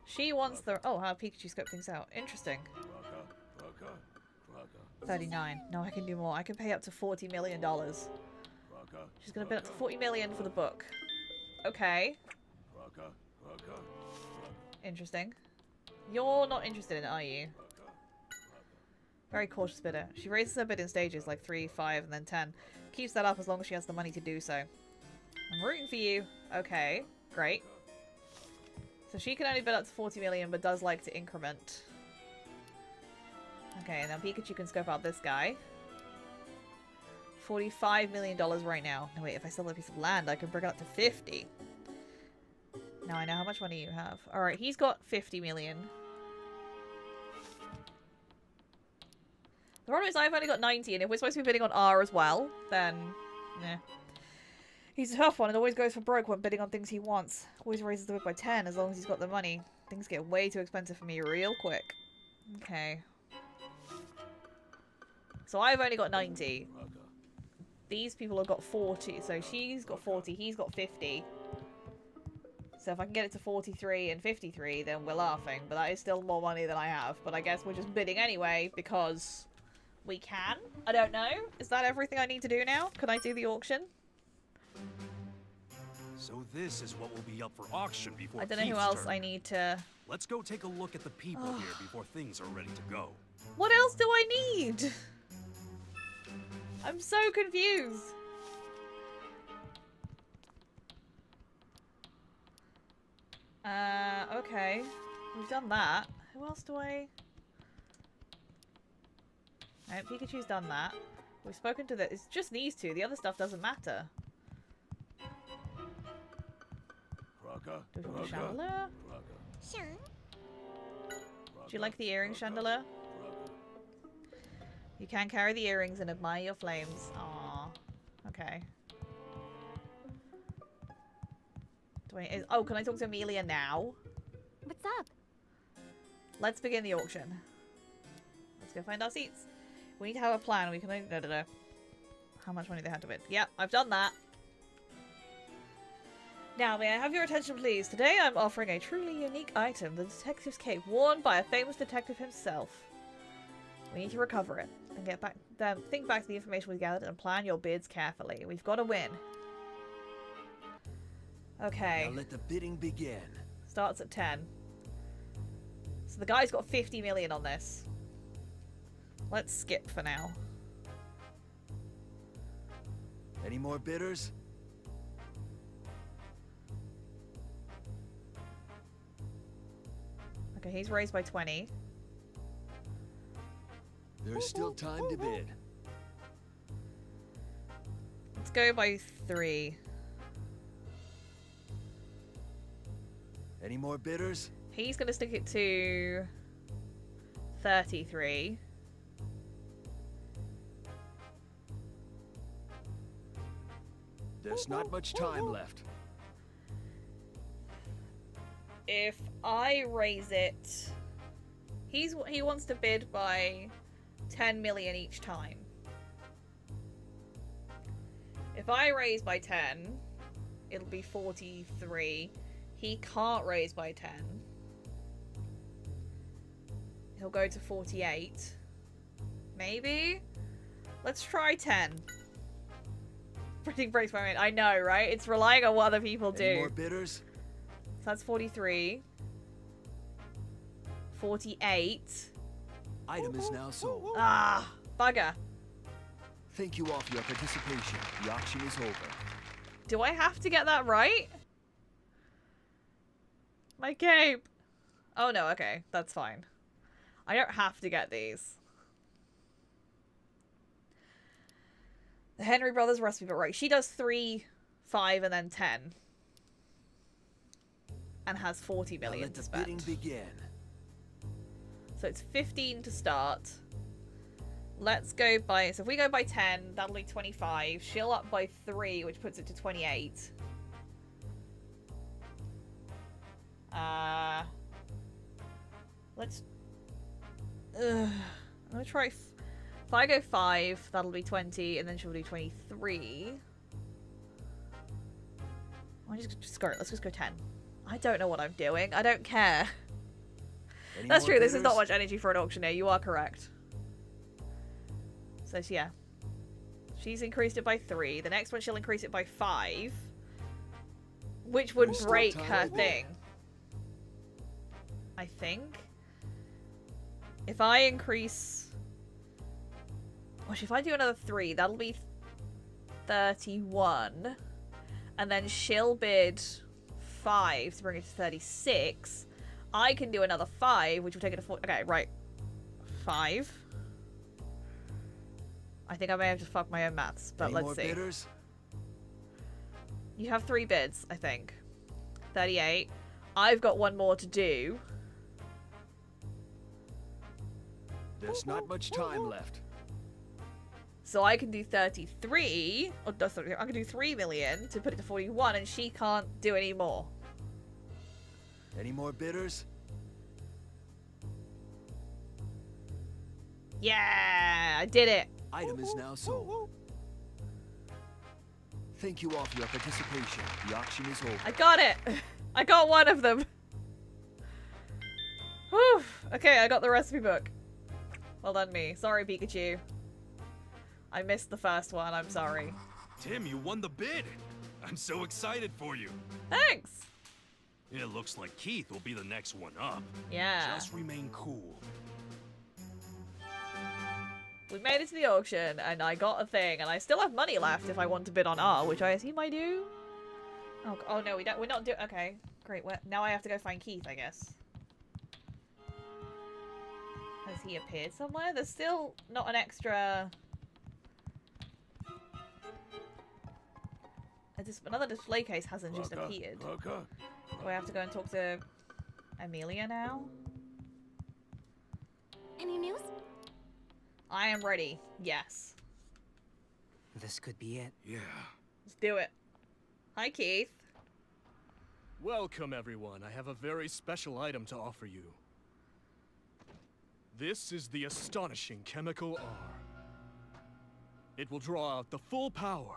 A: She wants the... Oh, how Pikachu scoped things out. Interesting. 39. No, I can do more. I can pay up to $40 million. She's gonna bid up to $40 million for the book. Okay. Interesting. You're not interested in it, are you? Very cautious bidder. She raises her bid in stages, like 3, 5, and then 10. Keeps that up as long as she has the money to do so. I'm rooting for you. Okay, great. So she can only bid up to 40 million, but does like to increment. Okay, now Pikachu can scope out this guy. $45 million right now. No, wait, if I sell a piece of land, I can bring it up to 50. Now I know how much money you have. Alright, he's got 50 million. The problem is I've only got 90, and if we're supposed to be bidding on R as well, then... nah. He's a tough one and always goes for broke when bidding on things he wants. Always raises the bid by 10 as long as he's got the money. Things get way too expensive for me real quick. Okay. So I've only got 90. These people have got 40. So she's got 40, he's got 50. So if I can get it to 43 and 53, then we're laughing. But that is still more money than I have. But I guess we're just bidding anyway because we can. I don't know. Is that everything I need to do now? Can I do the auction?
B: So this is what will be up for auction before
A: I don't know who else I need to...
B: Let's go take a look at the people here before things are ready to go.
A: What else do I need? I'm so confused. Okay. We've done that. Who else do I... Alright, Pikachu's done that. We've spoken to the... It's just these two. The other stuff doesn't matter. Do we want a chandelier? Do you like the earring chandelier? You can carry the earrings and admire your flames. Aww. Okay. Oh, can I talk to Amelia now?
D: What's up?
A: Let's begin the auction. Let's go find our seats. We need to have a plan. We can only... No. How much money they had to bid. Yep, I've done that. Now, may I have your attention, please? Today I'm offering a truly unique item, the detective's cape, worn by a famous detective himself. We need to recover it and get back. Think back to the information we gathered and plan your bids carefully. We've got to win. Okay.
G: Now let the bidding begin.
A: Starts at 10. So the guy's got 50 million on this. Let's skip for now.
G: Any more bidders?
A: Okay, he's raised by 20.
G: There's still time to bid.
A: Let's go by 3.
G: Any more bidders?
A: He's going to stick it to 33.
G: There's not much time left.
A: If I raise it, he wants to bid by 10 million each time. If I raise by 10, it'll be 43. He can't raise by 10. He'll go to 48. Maybe? Let's try 10. Printing breaks my mind. I know, right? It's relying on what other people do.
G: Any more bidders?
A: So that's 43. 48.
G: Item is now sold.
A: Ah, bugger.
G: Thank you all for your participation. The auction is over.
A: Do I have to get that right? My cape. Oh no, okay. That's fine. I don't have to get these. The Henry Brothers recipe, but right. She does 3, 5, and then 10. And has 40 million to spend.
G: Let the bidding begin.
A: So it's 15 to start. Let's go by... So if we go by 10, that'll be 25. She'll up by 3, which puts it to 28. Let's... I'm gonna try... If I go 5, that'll be 20, and then she'll do 23. Let's just go 10. I don't know what I'm doing. I don't care.
G: Any
A: That's
G: more
A: true. This is not
G: bidders?
A: much energy for an auctioneer. You are correct. So yeah. She's increased it by 3. The next one she'll increase it by 5. Which would
G: There's still
A: break
G: time
A: her
G: to bid.
A: thing. I think. If I increase... Gosh, if I do another 3, that'll be 31. And then she'll bid 5 to bring it to 36. I can do another 5, which will take it to 4. Okay, right. 5. I think I may have just fucked my own maths, but
G: Any
A: let's
G: more
A: see.
G: bidders?
A: You have 3 bids, I think. 38. I've got 1 more to do.
G: There's not much time left.
A: So I can do 33. Or no, sorry, I can do 3 million to put it to 41, and she can't do any more.
G: Any more bidders?
A: Yeah, I did it.
G: Item is now sold. Thank you all for your participation. The auction is over.
A: I got it. I got 1 of them. Whew. Okay, I got the recipe book. Well done me. Sorry, Pikachu. I missed the first one. I'm sorry.
B: Tim, you won the bid. I'm so excited for you.
A: Thanks.
B: It looks like Keith will be the next one up.
A: Yeah.
B: Just remain cool.
A: We made it to the auction, and I got a thing, and I still have money left if I want to bid on R, which I assume I do. Oh no, we don't. We're not doing. Okay, great. Well, now I have to go find Keith, I guess. Has he appeared somewhere? There's still not an extra. Another display case hasn't just appeared. Do I have to go and talk to Amelia now?
D: Any news?
A: I am ready. Yes.
C: This could be it.
B: Yeah.
A: Let's do it. Hi, Keith.
F: Welcome, everyone. I have a very special item to offer you. This is the astonishing chemical R. It will draw out the full power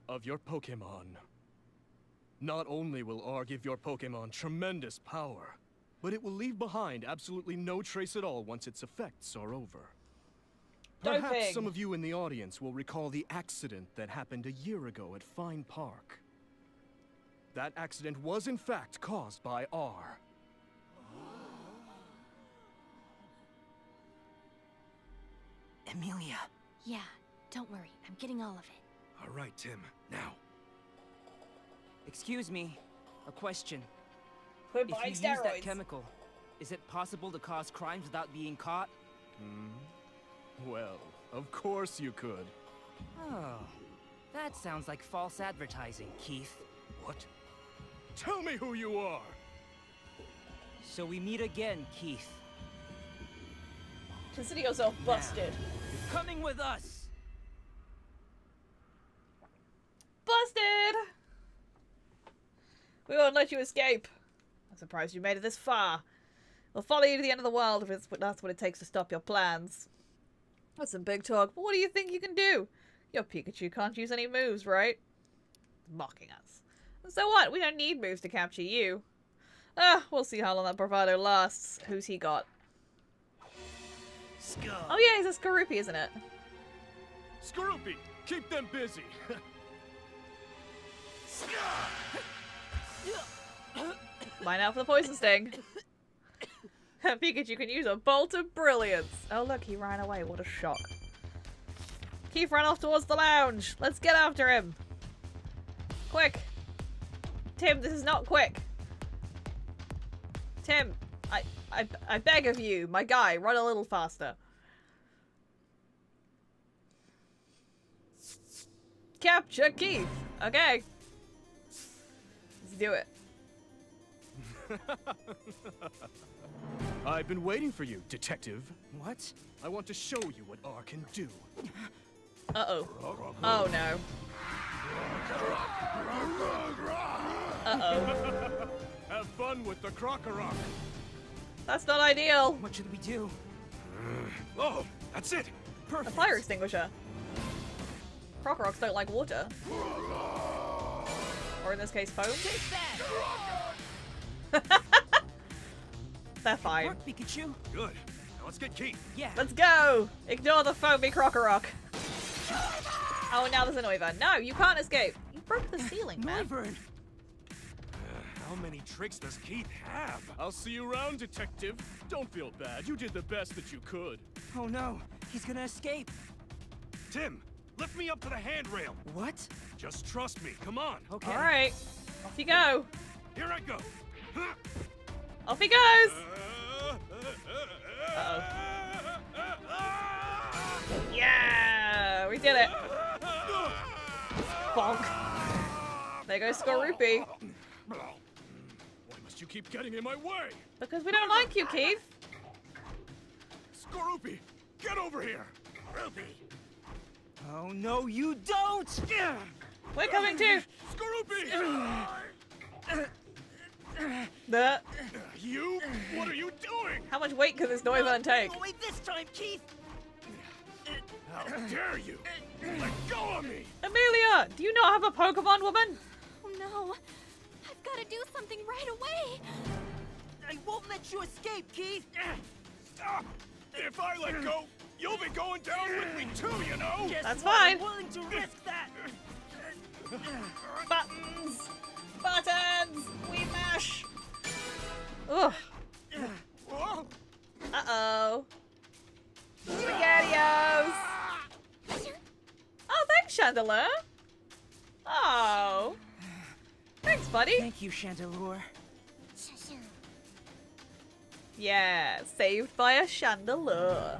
F: of your Pokémon. Not only will R give your Pokémon tremendous power, but it will leave behind absolutely no trace at all once its effects are over.
A: Doping.
F: Perhaps some of you in the audience will recall the accident that happened a year ago at Fine Park. That accident was in fact caused by R.
C: Amelia.
D: Yeah, don't worry. I'm getting all of it.
B: All right, Tim. Now.
C: Excuse me. A question.
A: Quit
C: If you
A: buying
C: use that
A: steroids.
C: chemical, is it possible to cause crimes without being caught?
F: Well, of course you could.
C: Oh, that sounds like false advertising, Keith.
F: What? Tell me who you are!
C: So we meet again, Keith.
A: Consider yourself busted.
C: You're coming with us!
A: Busted! We won't let you escape. I'm surprised you made it this far. We'll follow you to the end of the world if that's what it takes to stop your plans. That's some big talk, but what do you think you can do? Your Pikachu can't use any moves, right? Mocking us. And so what? We don't need moves to capture you. We'll see how long that bravado lasts. Who's he got? Oh yeah, he's a Skorupi, isn't it?
F: Skorupi, keep them busy!
A: Mine out for the poison sting. Pikachu can use a bolt of brilliance. Oh look, he ran away. What a shock. Keith ran off towards the lounge. Let's get after him. Quick. Tim, this is not quick. Tim, I beg of you, my guy, run a little faster. Capture Keith. Okay. Let's do it.
F: I've been waiting for you, detective.
C: What?
F: I want to show you what R can do.
A: Uh-oh. Oh, no. Uh-oh.
F: Have fun with the Krokorok.
A: That's not ideal.
C: What should we do?
B: Oh, that's it.
A: A
B: Perfect.
A: fire extinguisher. Crocoroks don't like water. Or in this case, foam.
C: Take that!
A: They're fine.
C: Work, Pikachu.
B: Good. Now let's get Keith.
C: Yeah.
A: Let's go! Ignore the foamy Crocorock. Oh, now there's an Noivern. No, you can't escape. You broke the ceiling, man.
C: Noivern.
B: How many tricks does Keith have?
F: I'll see you around, detective. Don't feel bad. You did the best that you could.
C: Oh no, he's gonna escape.
B: Tim, lift me up to the handrail.
C: What?
B: Just trust me. Come on.
C: Okay.
A: Alright. Off you go.
B: Here I go.
A: Off he goes! Yeah! We did it. Bonk. There goes Skorupi.
F: Why must you keep getting in my way?
A: Because we don't like you, Keith.
F: Skorupi, get over here!
C: Oh no, you don't!
A: We're coming too.
F: Skorupi!
A: The.
F: You? What are you doing?
A: How much weight can this Noivern take?
C: Wait this time, Keith!
F: How dare you? Let go of me!
A: Amelia, do you not have a Pokemon, woman?
D: Oh no. I've got to do something right away.
C: I won't let you escape, Keith!
F: Stop! If I let go, you'll be going down with me too, you know?
C: Guess
A: That's
C: what?
A: fine.
C: I'm willing to risk that!
A: Buttons! Buttons! We mash! Ugh.
F: Whoa.
A: Uh-oh. SpaghettiOs! Oh, thanks, Chandelure. Oh. Thanks, buddy.
C: Thank you, Chandelure.
A: Yeah, saved by a Chandelure.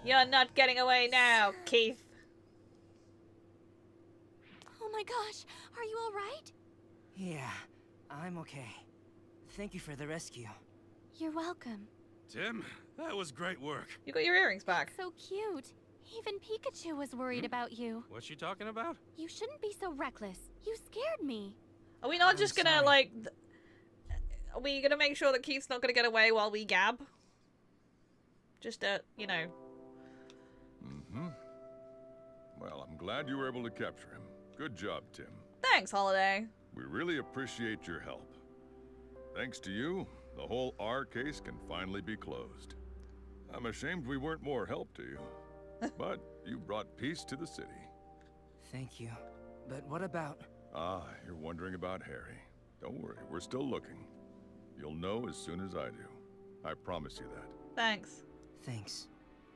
A: You're not getting away now, Keith.
D: Oh my gosh, are you all right?
C: Yeah, I'm okay. Thank you for the rescue.
D: You're welcome.
B: Tim, that was great work.
A: You got your earrings back.
D: So cute. Even Pikachu was worried about you.
B: What's she talking about?
D: You shouldn't be so reckless. You scared me.
A: Are we not
C: I'm
A: just gonna,
C: sorry.
A: like... Are we gonna make sure that Keith's not gonna get away while we gab? Just, you know...
H: Mm-hmm. Well, I'm glad you were able to capture him. Good job, Tim.
A: Thanks, Holiday.
H: We really appreciate your help. Thanks to you, the whole R case can finally be closed. I'm ashamed we weren't more help to you. But you brought peace to the city.
C: Thank you. But what about...
H: Ah, you're wondering about Harry. Don't worry, we're still looking. You'll know as soon as I do. I promise you that.
A: Thanks.
C: Thanks.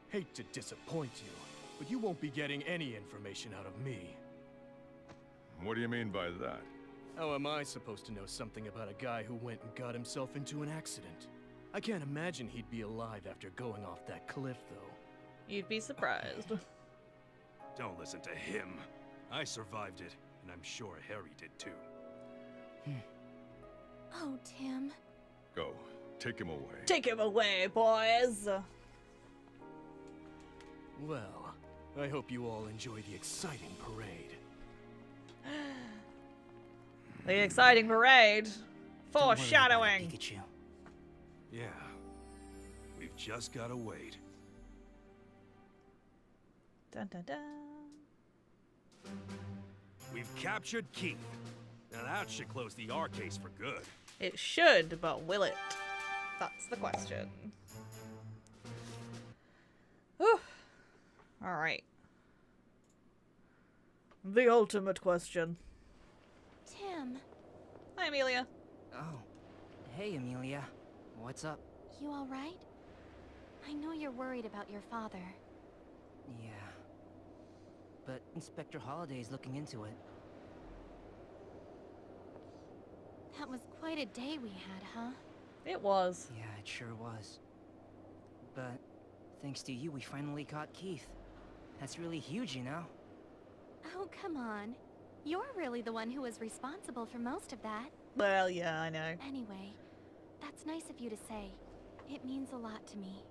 F: Hate to disappoint you, but you won't be getting any information out of me.
H: What do you mean by that?
F: How am I supposed to know something about a guy who went and got himself into an accident? I can't imagine he'd be alive after going off that cliff, though.
A: You'd be surprised.
B: Don't listen to him. I survived it, and I'm sure Harry did too.
D: Oh, Tim.
H: Go. Take him away.
A: Take him away, boys!
F: Well, I hope you all enjoy the exciting parade.
A: The exciting parade.
C: Don't worry about it,
A: Foreshadowing.
C: Pikachu.
B: Yeah. We've just gotta wait.
A: Dun dun dun.
B: We've captured Keith. Now that should close the R case for good.
A: It should, but will it? That's the question. Whew. Alright. The ultimate question.
D: Tim,
A: Hi, Amelia.
C: Oh. Hey, Amelia. What's up?
D: you all right? I know you're worried about your father.
C: Yeah. But Inspector Holliday's looking into it.
D: That was quite a day we had, huh?
A: It was.
C: Yeah, it sure was. But thanks to you, we finally caught Keith. That's really huge, you know?
D: Oh, come on. You're really the one who was responsible for most of that.
A: Well, yeah, I know.
D: Anyway, that's nice of you to say. It means a lot to me.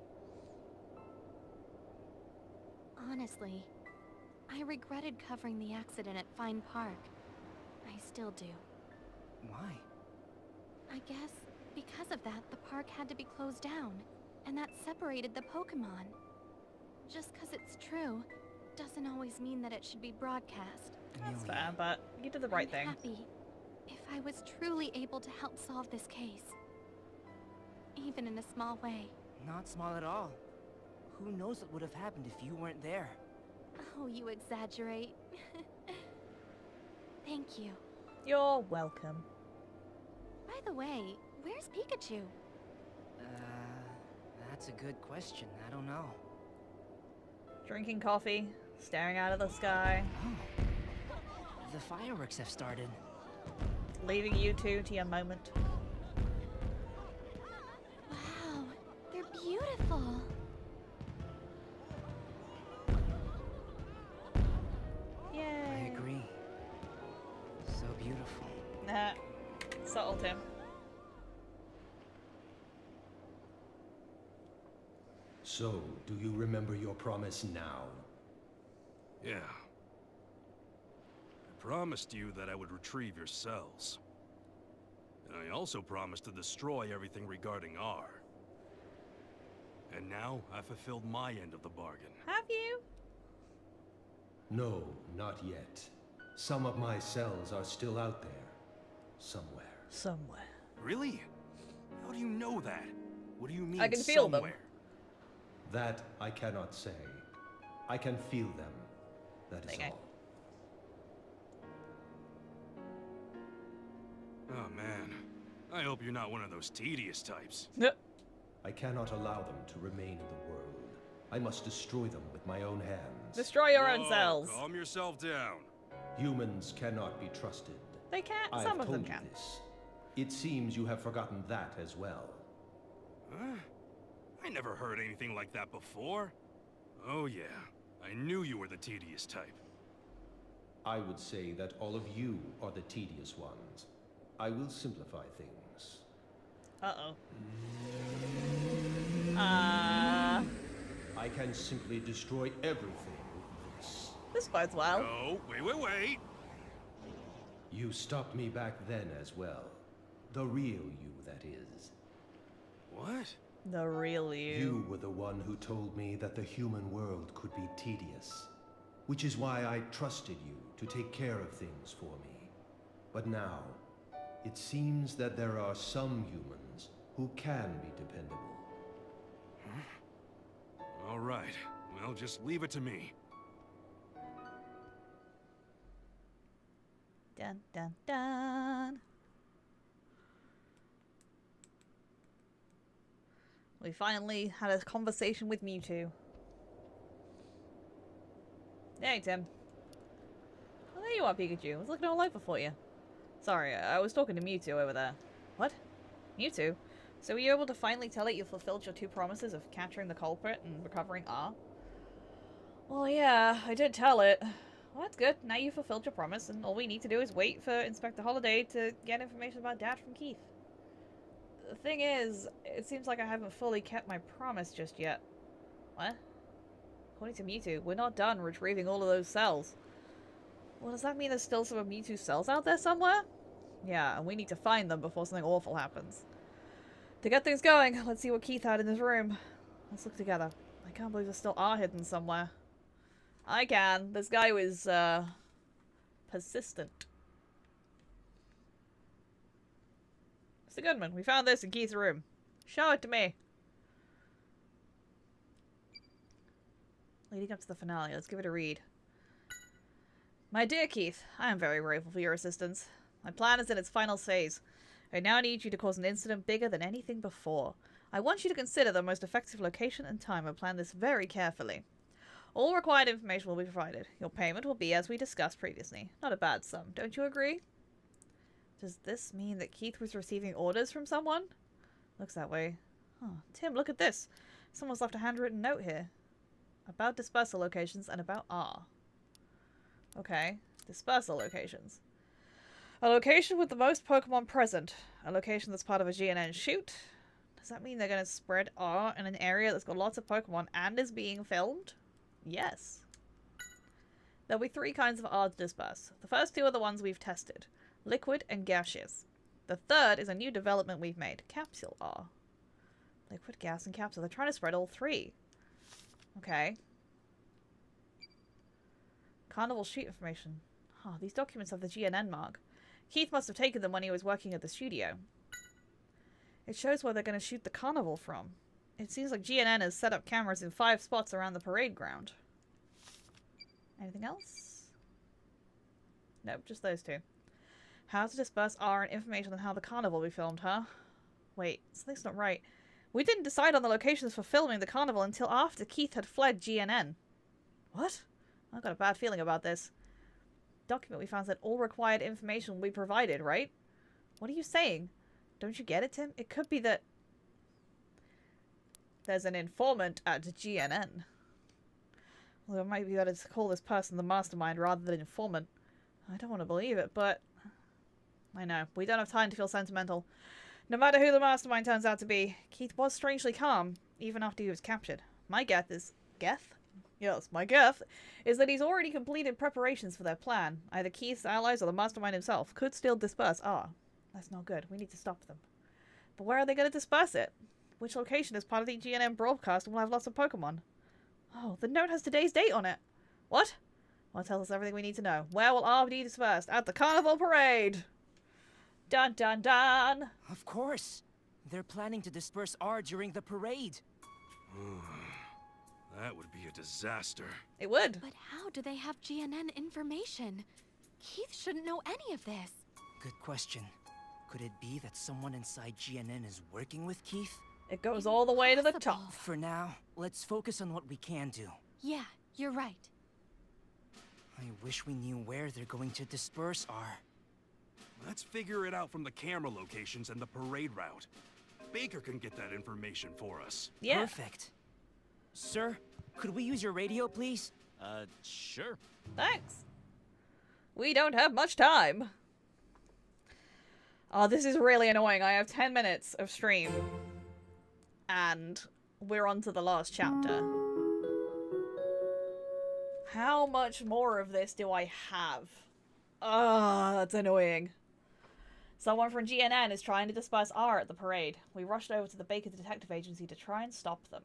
D: Honestly, I regretted covering the accident at Fine Park. I still do.
C: Why?
D: I guess because of that, the park had to be closed down, and that separated the Pokémon. Just 'cause it's true, doesn't always mean that it should be broadcast.
A: That's
C: Amelia.
A: fair, but you did the right
D: I'm
A: thing.
D: happy. If I was truly able to help solve this case. Even in a small way.
C: Not small at all. Who knows what would have happened if you weren't there?
D: Oh, you exaggerate. Thank you.
A: You're welcome.
D: By the way, where's Pikachu?
C: That's a good question. I don't know.
A: Drinking coffee, staring out of the sky,
C: Oh. The fireworks have started.
A: leaving you two to your moment.
D: Wow, they're beautiful.
C: I
A: Yay.
C: agree. So beautiful.
A: Nah. Subtle, Tim.
J: So, do you remember your promise now?
B: Yeah. I promised you that I would retrieve your cells. And I also promised to destroy everything regarding R. And now I've fulfilled my end of the bargain.
A: Have you?
J: No, not yet. Some of my cells are still out there. Somewhere.
A: Somewhere.
B: Really? How do you know that? What do you mean
A: I can feel them.
B: somewhere?
J: That I cannot say. I can feel them. That is
A: Okay.
J: all.
B: Oh man. I hope you're not one of those tedious types.
J: I cannot allow them to remain in the world. I must destroy them with my own hands.
A: Destroy your own
B: Whoa,
A: cells.
B: Calm yourself down.
J: Humans cannot be trusted.
A: They can't.
J: I've
A: Some of them
J: told you
A: can.
J: this. It seems you have forgotten that as well.
B: Huh? I never heard anything like that before. Oh yeah, I knew you were the tedious type.
J: I would say that all of you are the tedious ones. I will simplify things.
A: Uh-oh.
J: I can simply destroy everything with this.
A: This bodes well.
B: Oh, wait.
J: You stopped me back then as well. The real you, that is.
B: What?
A: The real you.
J: You were the one who told me that the human world could be tedious. Which is why I trusted you to take care of things for me. But now, it seems that there are some humans who can be dependable.
B: All right. Well, just leave it to me.
A: Dun dun dun. We finally had a conversation with Mewtwo. Hey, Tim. Oh, there you are, Pikachu. I was looking all over for you. Sorry, I was talking to Mewtwo over there. What? Mewtwo? So were you able to finally tell it you fulfilled your 2 promises of capturing the culprit and recovering R? Well, yeah, I did tell it. Well, that's good. Now you fulfilled your promise, and all we need to do is wait for Inspector Holiday to get information about Dad from Keith. The thing is, it seems like I haven't fully kept my promise just yet. What? According to Mewtwo, we're not done retrieving all of those cells. Well, does that mean there's still some of Mewtwo's cells out there somewhere? Yeah, and we need to find them before something awful happens. To get things going, let's see what Keith had in his room. Let's look together. I can't believe there still are hidden somewhere. I can. This guy was, persistent. Mr. Goodman, we found this in Keith's room. Show it to me. Leading up to the finale, let's give it a read. My dear Keith, I am very grateful for your assistance. My plan is in its final phase. I now need you to cause an incident bigger than anything before. I want you to consider the most effective location and time and plan this very carefully. All required information will be provided. Your payment will be as we discussed previously. Not a bad sum, don't you agree? Does this mean that Keith was receiving orders from someone? Looks that way. Huh. Tim, look at this. Someone's left a handwritten note here. About dispersal locations and about R. Okay. Dispersal locations. A location with the most Pokemon present. A location that's part of a GNN shoot. Does that mean they're going to spread R in an area that's got lots of Pokemon and is being filmed? Yes. There'll be 3 kinds of R to disperse. The first 2 are the ones we've tested. Liquid and gaseous. The third is a new development we've made. Capsule R. Liquid, gas, and capsule. They're trying to spread all 3. Okay. Carnival sheet information. Oh, these documents have the GNN mark. Keith must have taken them when he was working at the studio. It shows where they're going to shoot the carnival from. It seems like GNN has set up cameras in 5 spots around the parade ground. Anything else? Nope, just those 2. How to disperse R and information on how the carnival will be filmed, huh? Wait, something's not right. We didn't decide on the locations for filming the carnival until after Keith had fled GNN. What? I've got a bad feeling about this. Document we found said all required information will be provided, right? What are you saying? Don't you get it, Tim? It could be that there's an informant at GNN. Well, it might be better to call this person the mastermind rather than informant. I don't want to believe it, but I know. We don't have time to feel sentimental. No matter who the mastermind turns out to be, Keith was strangely calm, even after he was captured. My guess is... Geth? Yes, my guess is that he's already completed preparations for their plan. Either Keith's allies or the mastermind himself could still disperse R. That's not good. We need to stop them. But where are they going to disperse it? Which location is part of the GNM broadcast and will have lots of Pokemon? Oh, the note has today's date on it. What? Well, tell us everything we need to know. Where will R be dispersed? At the Carnival Parade! Dun dun dun!
C: Of course. They're planning to disperse R during the parade.
B: That would be a disaster.
A: It would.
D: But how do they have GNN information? Keith shouldn't know any of this.
C: Good question. Could it be that someone inside GNN is working with Keith?
A: It goes all the way to the top.
C: For now, let's focus on what we can do.
D: Yeah, you're right.
C: I wish we knew where they're going to disperse R.
B: Let's figure it out from the camera locations and the parade route. Baker can get that information for us.
A: Yeah.
C: Perfect. Sir, could we use your radio, please?
K: Sure.
A: Thanks. We don't have much time. Oh, this is really annoying. I have 10 minutes of stream. And we're on to the last chapter. How much more of this do I have? Ah, that's annoying. Someone from GNN is trying to disperse R at the parade. We rushed over to the Baker Detective Agency to try and stop them.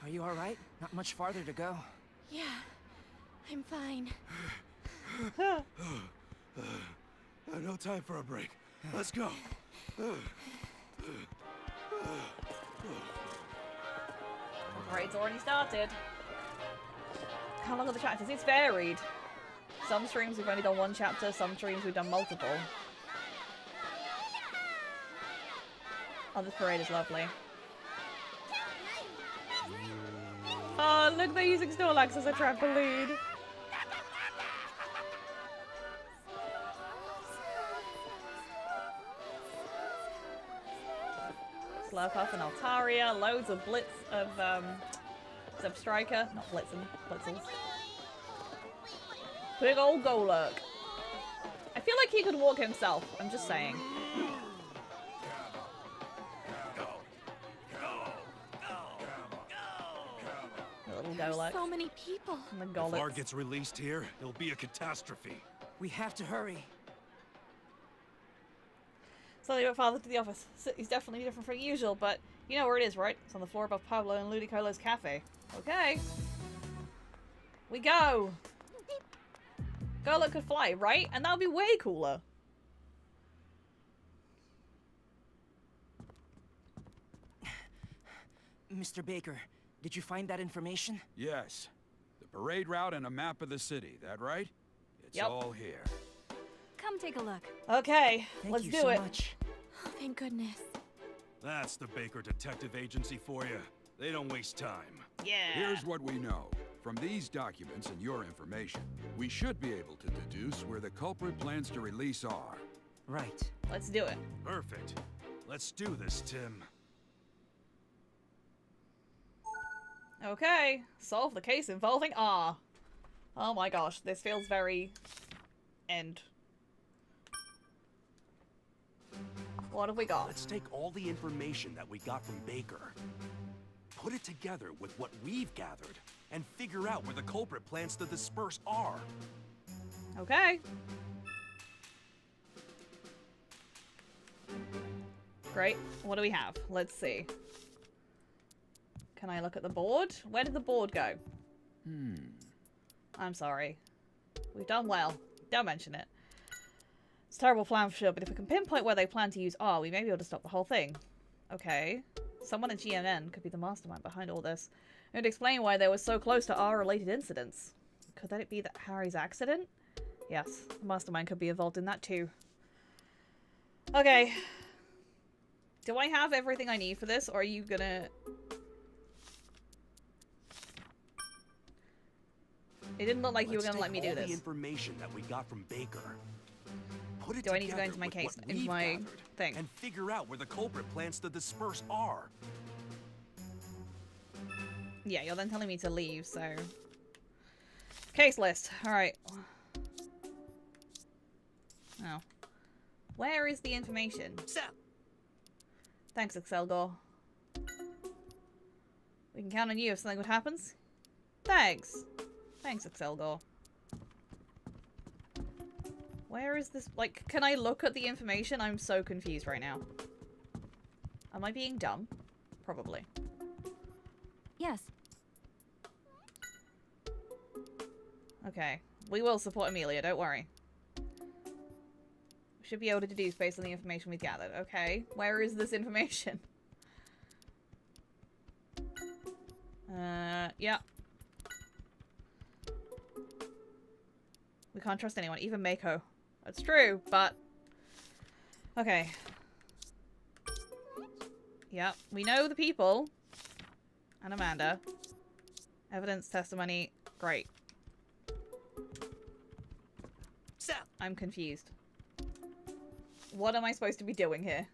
C: Are you alright? Not much farther to go.
D: Yeah, I'm fine.
B: No time for a break. Let's go.
A: The parade's already started. How long are the chapters? It's varied. Some streams we've only done 1 chapter, some streams we've done multiple. Oh, this parade is lovely. Oh, look, they're using Snorlax as a trampoline. Slurpuff and Altaria, loads of Blitz of Substriker, not Blitzen, Blitzels. Big old Golurk. I feel like he could walk himself, I'm just saying. Little Golurk.
D: So many people.
A: And the
B: If
A: Golurks.
B: R gets released here, it'll be a catastrophe.
C: We have to hurry.
A: Slowly went farther to the office. He's definitely different from usual, but you know where it is, right? It's on the floor above Pablo and Ludicolo's cafe. Okay. We go! Golurk could fly, right? And that would be way cooler.
C: Mr. Baker, did you find that information?
I: Yes. The parade route and a map of the city, that right? It's
A: Yep.
I: all here.
D: Come take a look.
A: Okay,
C: Thank
A: let's
C: you
A: do
C: so
A: it.
C: much.
D: Oh, thank goodness.
B: That's the Baker Detective Agency for you. They don't waste time.
A: Yeah.
I: Here's what we know. From these documents and your information, we should be able to deduce where the culprit plans to release R.
C: Right.
A: Let's do it.
B: Perfect. Let's do this, Tim.
A: Okay, solve the case involving R. Oh my gosh, this feels very... end. What have we got?
B: Let's take all the information that we got from Baker, put it together with what we've gathered, and figure out where the culprit plans to disperse R.
A: Okay. Great. What do we have? Let's see. Can I look at the board? Where did the board go? I'm sorry. We've done well. Don't mention it. It's a terrible plan for sure, but if we can pinpoint where they plan to use R, we may be able to stop the whole thing. Okay. Someone at GNN could be the mastermind behind all this. It would explain why they were so close to R-related incidents. Could that be that Harry's accident? Yes, the mastermind could be involved in that too. Okay. Do I have everything I need for this, or are you gonna... It didn't look like you were gonna let me do
B: Let's take all
A: this.
B: the information that we got from Baker. Put it
A: Do I need to go
B: together
A: into my
B: with
A: case,
B: what
A: into
B: we've
A: my
B: gathered,
A: thing?
B: and figure out where the culprit plans to disperse R.
A: Yeah, you're then telling me to leave, so... Case list. Alright. Oh. Where is the information? Thanks, Excelgor. We can count on you if something good happens. Thanks. Thanks, Excelgor. Where is this? Like, can I look at the information? I'm so confused right now. Am I being dumb? Probably.
D: Yes.
A: Okay. We will support Amelia, don't worry. We should be able to deduce based on the information we've gathered. Okay. Where is this information? Yeah. We can't trust anyone, even Mako. That's true, but... Okay. Yeah, we know the people. And Amanda. Evidence, testimony. Great. I'm confused. What am I supposed to be doing here?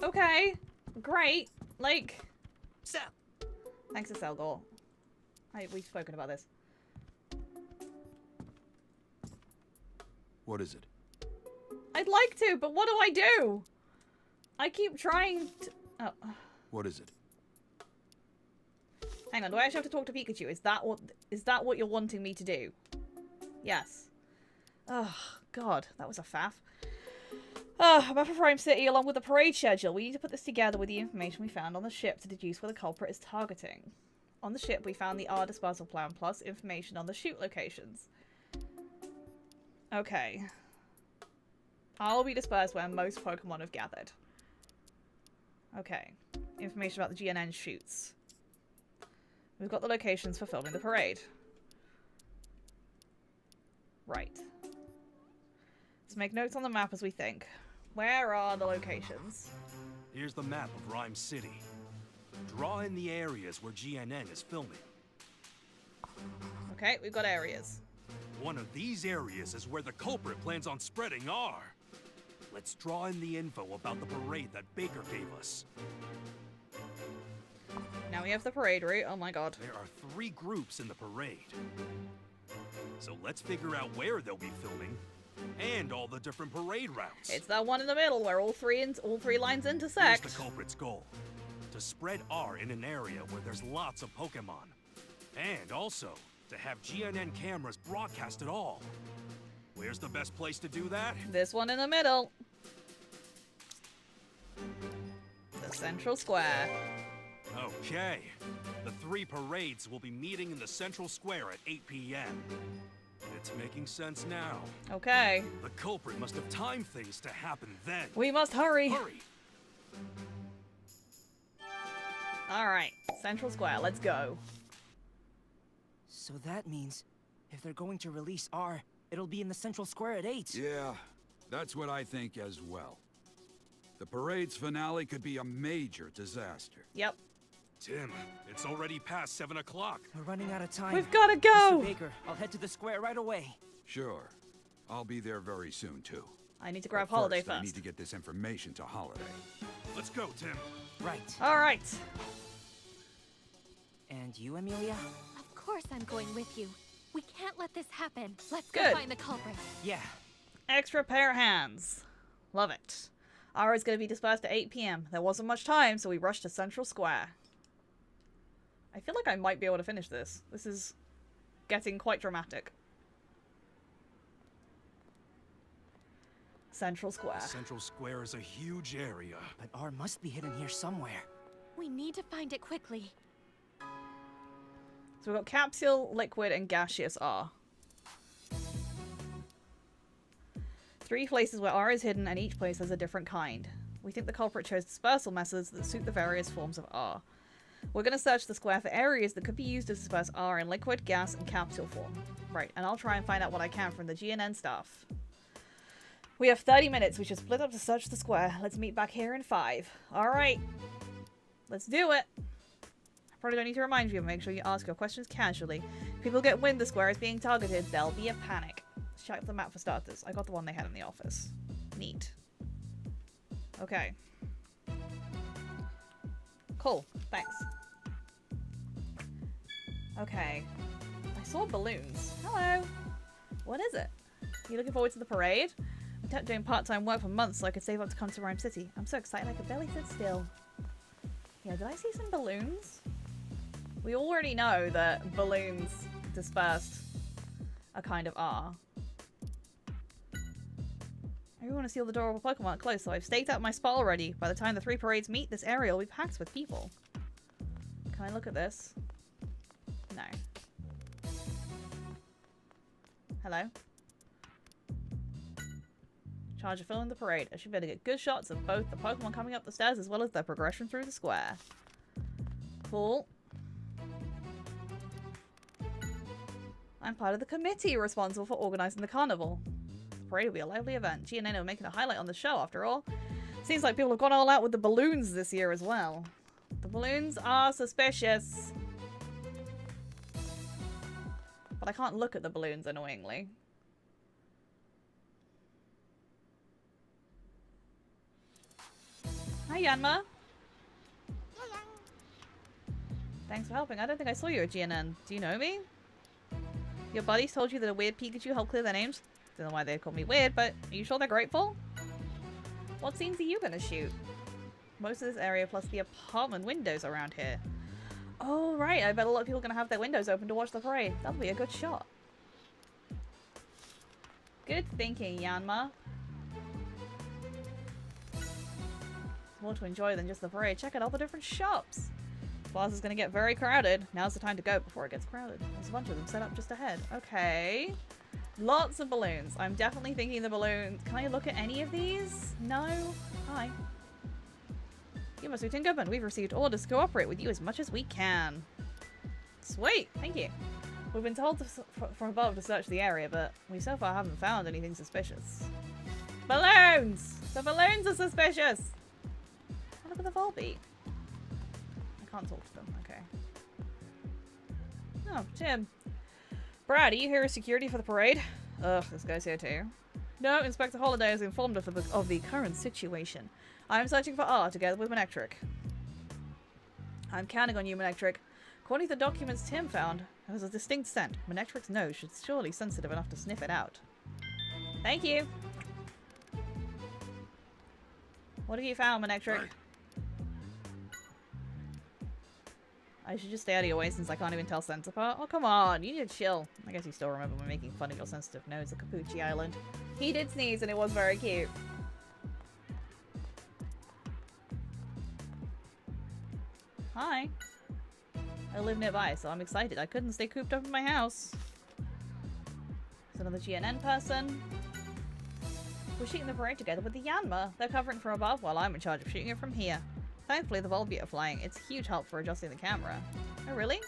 A: Okay. Great. Like... Thanks to Selgor. We've spoken about this.
I: What is it?
A: I'd like to, but what do I do? I keep trying to... Oh.
I: What is it?
A: Hang on, do I actually have to talk to Pikachu? Is that what you're wanting me to do? Yes. Oh, God. That was a faff. I'm up for Prime City along with the parade schedule. We need to put this together with the information we found on the ship to deduce where the culprit is targeting. On the ship, we found the R dispersal plan plus information on the shoot locations. Okay. R will be dispersed where most Pokemon have gathered. Okay. Information about the GNN shoots. We've got the locations for filming the parade. Right. Let's make notes on the map as we think. Where are the locations?
B: Here's the map of Rhyme City. Draw in the areas where GNN is filming.
A: Okay, we've got areas.
B: One of these areas is where the culprit plans on spreading R. Let's draw in the info about the parade that Baker gave us.
A: Now we have the parade route. Oh my god.
B: There are 3 groups in the parade. So let's figure out where they'll be filming and all the different parade routes.
A: It's that one in the middle where all three lines intersect.
B: Here's the culprit's goal. To spread R in an area where there's lots of Pokemon. And also, to have GNN cameras broadcast it all. Where's the best place to do that?
A: This one in the middle. The central square.
B: Okay. The 3 parades will be meeting in the central square at 8 p.m. It's making sense now.
A: Okay.
B: The culprit must have timed things to happen then.
A: We must hurry.
B: Hurry!
A: Alright, central square, let's go.
C: So that means if they're going to release R, it'll be in the central square at 8.
I: Yeah, that's what I think as well. The parade's finale could be a major disaster.
A: Yep.
B: Tim, it's already past 7 o'clock.
C: We're running out of time.
A: We've gotta go!
C: Mr. Baker, I'll head to the square right away.
I: Sure. I'll be there very soon, too.
A: I need to grab
I: But
A: Holiday
I: I
A: first.
I: need to get this information to Holiday.
B: Let's go, Tim.
C: Right.
A: Alright.
C: And you, Amelia?
D: Of course I'm going with you. We can't let this happen. Let's
A: Good.
D: go find the culprit.
C: Yeah.
A: Extra pair of hands. Love it. R is going to be dispersed at 8 p.m. There wasn't much time, so we rushed to Central Square. I feel like I might be able to finish this. This is getting quite dramatic. Central Square.
B: Central Square is a huge area.
C: But R must be hidden here somewhere.
D: We need to find it quickly.
A: So we've got capsule, liquid, and gaseous R. 3 places where R is hidden, and each place has a different kind. We think the culprit chose dispersal methods that suit the various forms of R. We're going to search the square for areas that could be used to disperse R in liquid, gas, and capsule form. Right, and I'll try and find out what I can from the GNN staff. We have 30 minutes. We should split up to search the square. Let's meet back here in 5. Alright. Let's do it. I probably don't need to remind you, but make sure you ask your questions casually. If people get wind the square is being targeted, there'll be a panic. Let's check the map for starters. I got the one they had in the office. Neat. Okay. Cool. Thanks. Okay. I saw balloons. Hello. What is it? You looking forward to the parade? I kept doing part-time work for months so I could save up to come to Rhyme City. I'm so excited I could barely sit still. Yeah, did I see some balloons? We already know that balloons dispersed a kind of R. I really want to seal the door of a Pokemon close, so I've staked out my spot already. By the time the 3 parades meet, this area will be packed with people. Can I look at this? No. Hello? Charge of filling the parade. I should be able to get good shots of both the Pokemon coming up the stairs as well as their progression through the square. Cool. I'm part of the committee responsible for organizing the carnival. The parade will be a lively event. GNN will make it a highlight on the show after all. Seems like people have gone all out with the balloons this year as well. The balloons are suspicious. But I can't look at the balloons, annoyingly. Hi, Yanma. Thanks for helping. I don't think I saw you at GNN. Do you know me? Your buddies told you that a weird Pikachu helped clear their names? Don't know why they called me weird, but are you sure they're grateful? What scenes are you gonna shoot? Most of this area plus the apartment windows around here. Oh, right. I bet a lot of people are gonna have their windows open to watch the parade. That'll be a good shot. Good thinking, Yanma. More to enjoy than just the parade. Check out all the different shops. Plaza's gonna get very crowded. Now's the time to go before it gets crowded. There's a bunch of them set up just ahead. Okay. Lots of balloons. I'm definitely thinking the balloons. Can I look at any of these? No? Hi. You must be Tin Goodman. We've received orders to cooperate with you as much as we can. Sweet. Thank you. We've been told from above to search the area, but we so far haven't found anything suspicious. Balloons! The balloons are suspicious! Oh, look at the Volbeat. I can't talk to them. Okay. Oh, Tim. Brad, are you here as security for the parade? Ugh, this guy's here too. No, Inspector Holiday is informed of the current situation. I am searching for R together with Manectric. I'm counting on you, Manectric. According to the documents Tim found, it was a distinct scent. Manectric's nose should surely be sensitive enough to sniff it out. Thank you. What have you found, Manectric? I should just stay out of your way since I can't even tell scents apart. Oh, come on. You need to chill. I guess you still remember me making fun of your sensitive nose at Capucci Island. He did sneeze and it was very cute. Hi. I live nearby, so I'm excited. I couldn't stay cooped up in my house. There's another GNN person. We're shooting the parade together with the Yanma. They're covering from above while I'm in charge of shooting it from here. Thankfully, the Volbeat are flying. It's a huge help for adjusting the camera. Oh, really?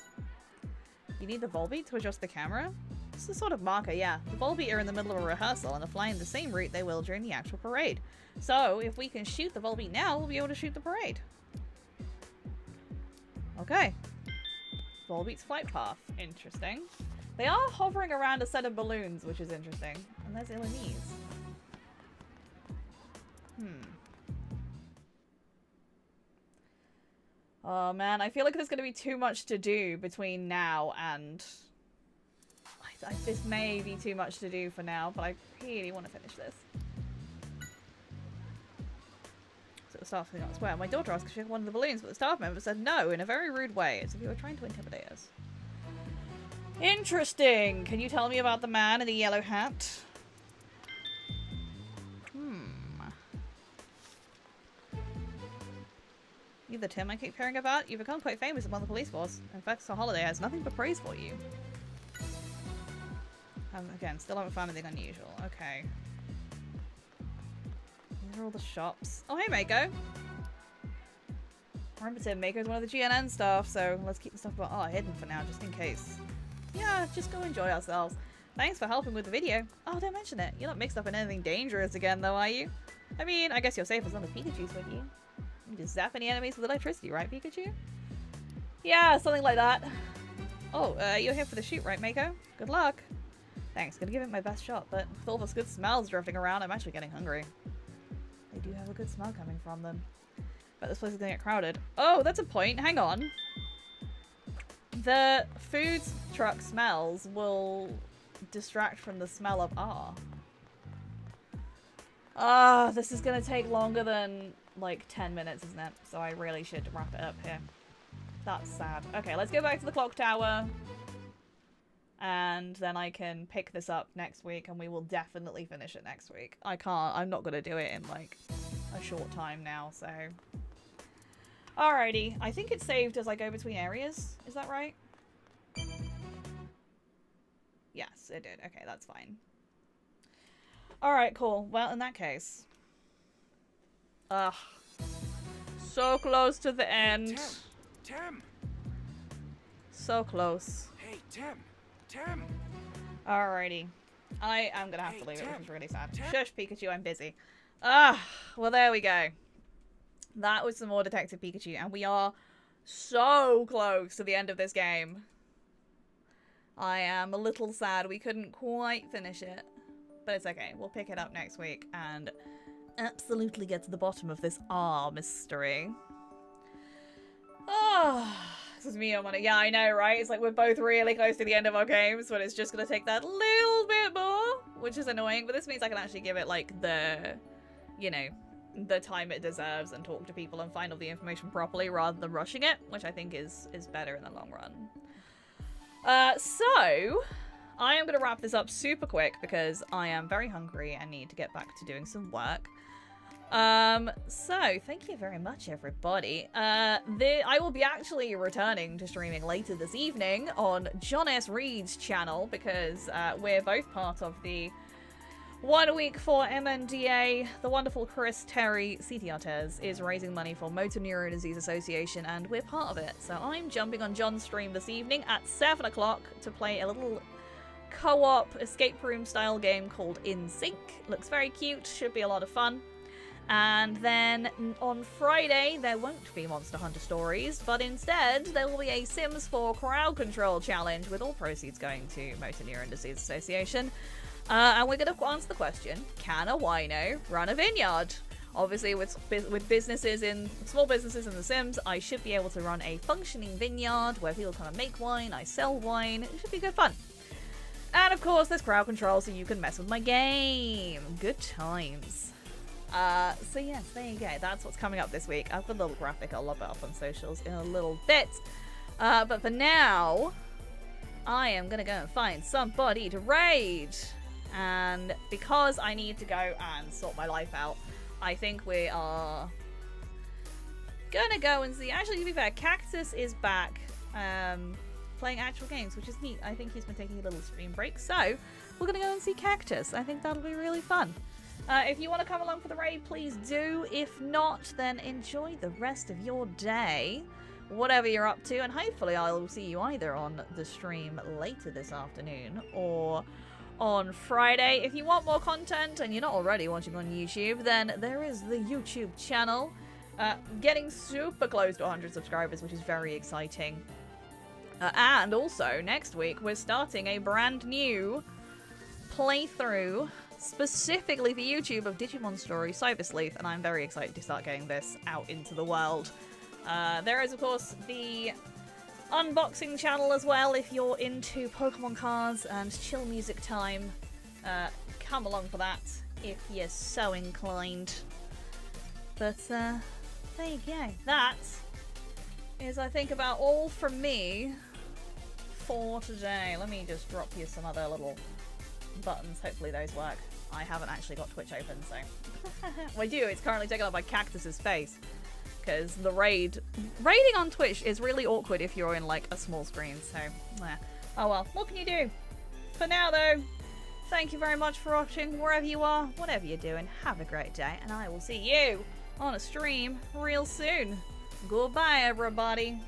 A: You need the Volbeat to adjust the camera? It's a sort of marker, yeah. The Volbeat are in the middle of a rehearsal and are flying the same route they will during the actual parade. So, if we can shoot the Volbeat now, we'll be able to shoot the parade. Okay. Volbeat's flight path. Interesting. They are hovering around a set of balloons, which is interesting. And there's Illinois. Oh man, I feel like there's going to be too much to do between now and... this may be too much to do for now, but I really want to finish this. So the staff thing, I swear. My daughter asked if she had one of the balloons, but the staff member said no in a very rude way, as if you were trying to intimidate us. Interesting! Can you tell me about the man in the yellow hat? You the Tim I keep hearing about? You've become quite famous among the police force. In fact, the holiday has nothing but praise for you. Again, still haven't found anything unusual. Okay. These are all the shops. Oh, hey, Mako. Remember, Tim, Mako's one of the GNN staff, so let's keep the stuff about R hidden for now, just in case. Yeah, just go enjoy ourselves. Thanks for helping with the video. Oh, don't mention it. You're not mixed up in anything dangerous again, though, are you? I mean, I guess you're safe as long as Pikachu's with you. You just zap any enemies with electricity, right, Pikachu? Yeah, something like that. Oh, you're here for the shoot, right, Mako? Good luck. Thanks, gonna give it my best shot, but with all those good smells drifting around, I'm actually getting hungry. They do have a good smell coming from them. But this place is gonna get crowded. Oh, that's a point. Hang on. The food truck smells will distract from the smell of R. Ah, this is gonna take longer than like 10 minutes, isn't it? So I really should wrap it up here. That's sad. Okay, let's go back to the clock tower. And then I can pick this up next week and we will definitely finish it next week. I'm not gonna do it in like a short time now, so. Alrighty, I think it's saved as I go between areas. Is that right? Yes, it did. Okay, that's fine. Alright, cool. Well, in that case. Ugh. So close to the end.
B: Tim!
A: So close.
B: Hey, Tim! Tim!
A: Alrighty. I am gonna have to leave it, which is really sad.
B: Tim.
A: Shush, Pikachu, I'm busy. Ah, well, there we go. That was some more Detective Pikachu, and we are so close to the end of this game. I am a little sad we couldn't quite finish it, but it's okay. We'll pick it up next week and absolutely get to the bottom of this R mystery. Oh, this is me on one. Yeah, I know, right? It's like we're both really close to the end of our games, but it's just gonna take that little bit more, which is annoying. But this means I can actually give it like the, you know, the time it deserves and talk to people and find all the information properly rather than rushing it, which I think is better in the long run. So I am going to wrap this up super quick because I am very hungry and need to get back to doing some work. So thank you very much, everybody. I will be actually returning to streaming later this evening on John S. Reed's channel because we're both part of the 1 week for MNDA. The wonderful Chris Terry Citiartes is raising money for Motor Neurone Disease Association, and we're part of it. So I'm jumping on John's stream this evening at 7 o'clock to play a little co-op escape room style game called In Sync. Looks very cute, should be a lot of fun. And then on Friday, there won't be Monster Hunter Stories, but instead there will be a Sims 4 crowd control challenge with all proceeds going to Motor Neurone Disease Association. And we're going to answer the question, can a wino run a vineyard? Obviously, with small businesses in The Sims, I should be able to run a functioning vineyard where people kind of make wine, I sell wine. It should be good fun. And of course, there's crowd control so you can mess with my game. Good times. So yes, there you go. That's what's coming up this week. I've got a little graphic. I'll lob it up on socials in a little bit. But for now, I am going to go and find somebody to raid. And because I need to go and sort my life out, I think we are gonna go and see. Actually, to be fair, Cactus is back playing actual games, which is neat. I think he's been taking a little stream break, so we're gonna go and see Cactus. I think that'll be really fun. If you want to come along for the raid, please do. If not, then enjoy the rest of your day, whatever you're up to, and hopefully I will see you either on the stream later this afternoon or on Friday. If you want more content and you're not already watching on YouTube, then there is the YouTube channel. Getting super close to 100 subscribers, which is very exciting. And also, next week, we're starting a brand new playthrough specifically for YouTube of Digimon Story Cyber Sleuth, and I'm very excited to start getting this out into the world. There is, of course, the unboxing channel as well if you're into Pokemon cards and chill music time. Come along for that if you're so inclined. But there you go. That is, I think, about all from me for today. Let me just drop you some other little buttons. Hopefully those work. I haven't actually got Twitch open, so... well, I do. It's currently taken up by Cactus's face. because the raiding on Twitch is really awkward if you're in like a small screen, so oh well, what can you do? For now though, thank you very much for watching wherever you are, whatever you're doing, have a great day, and I will see you on a stream real soon. Goodbye everybody.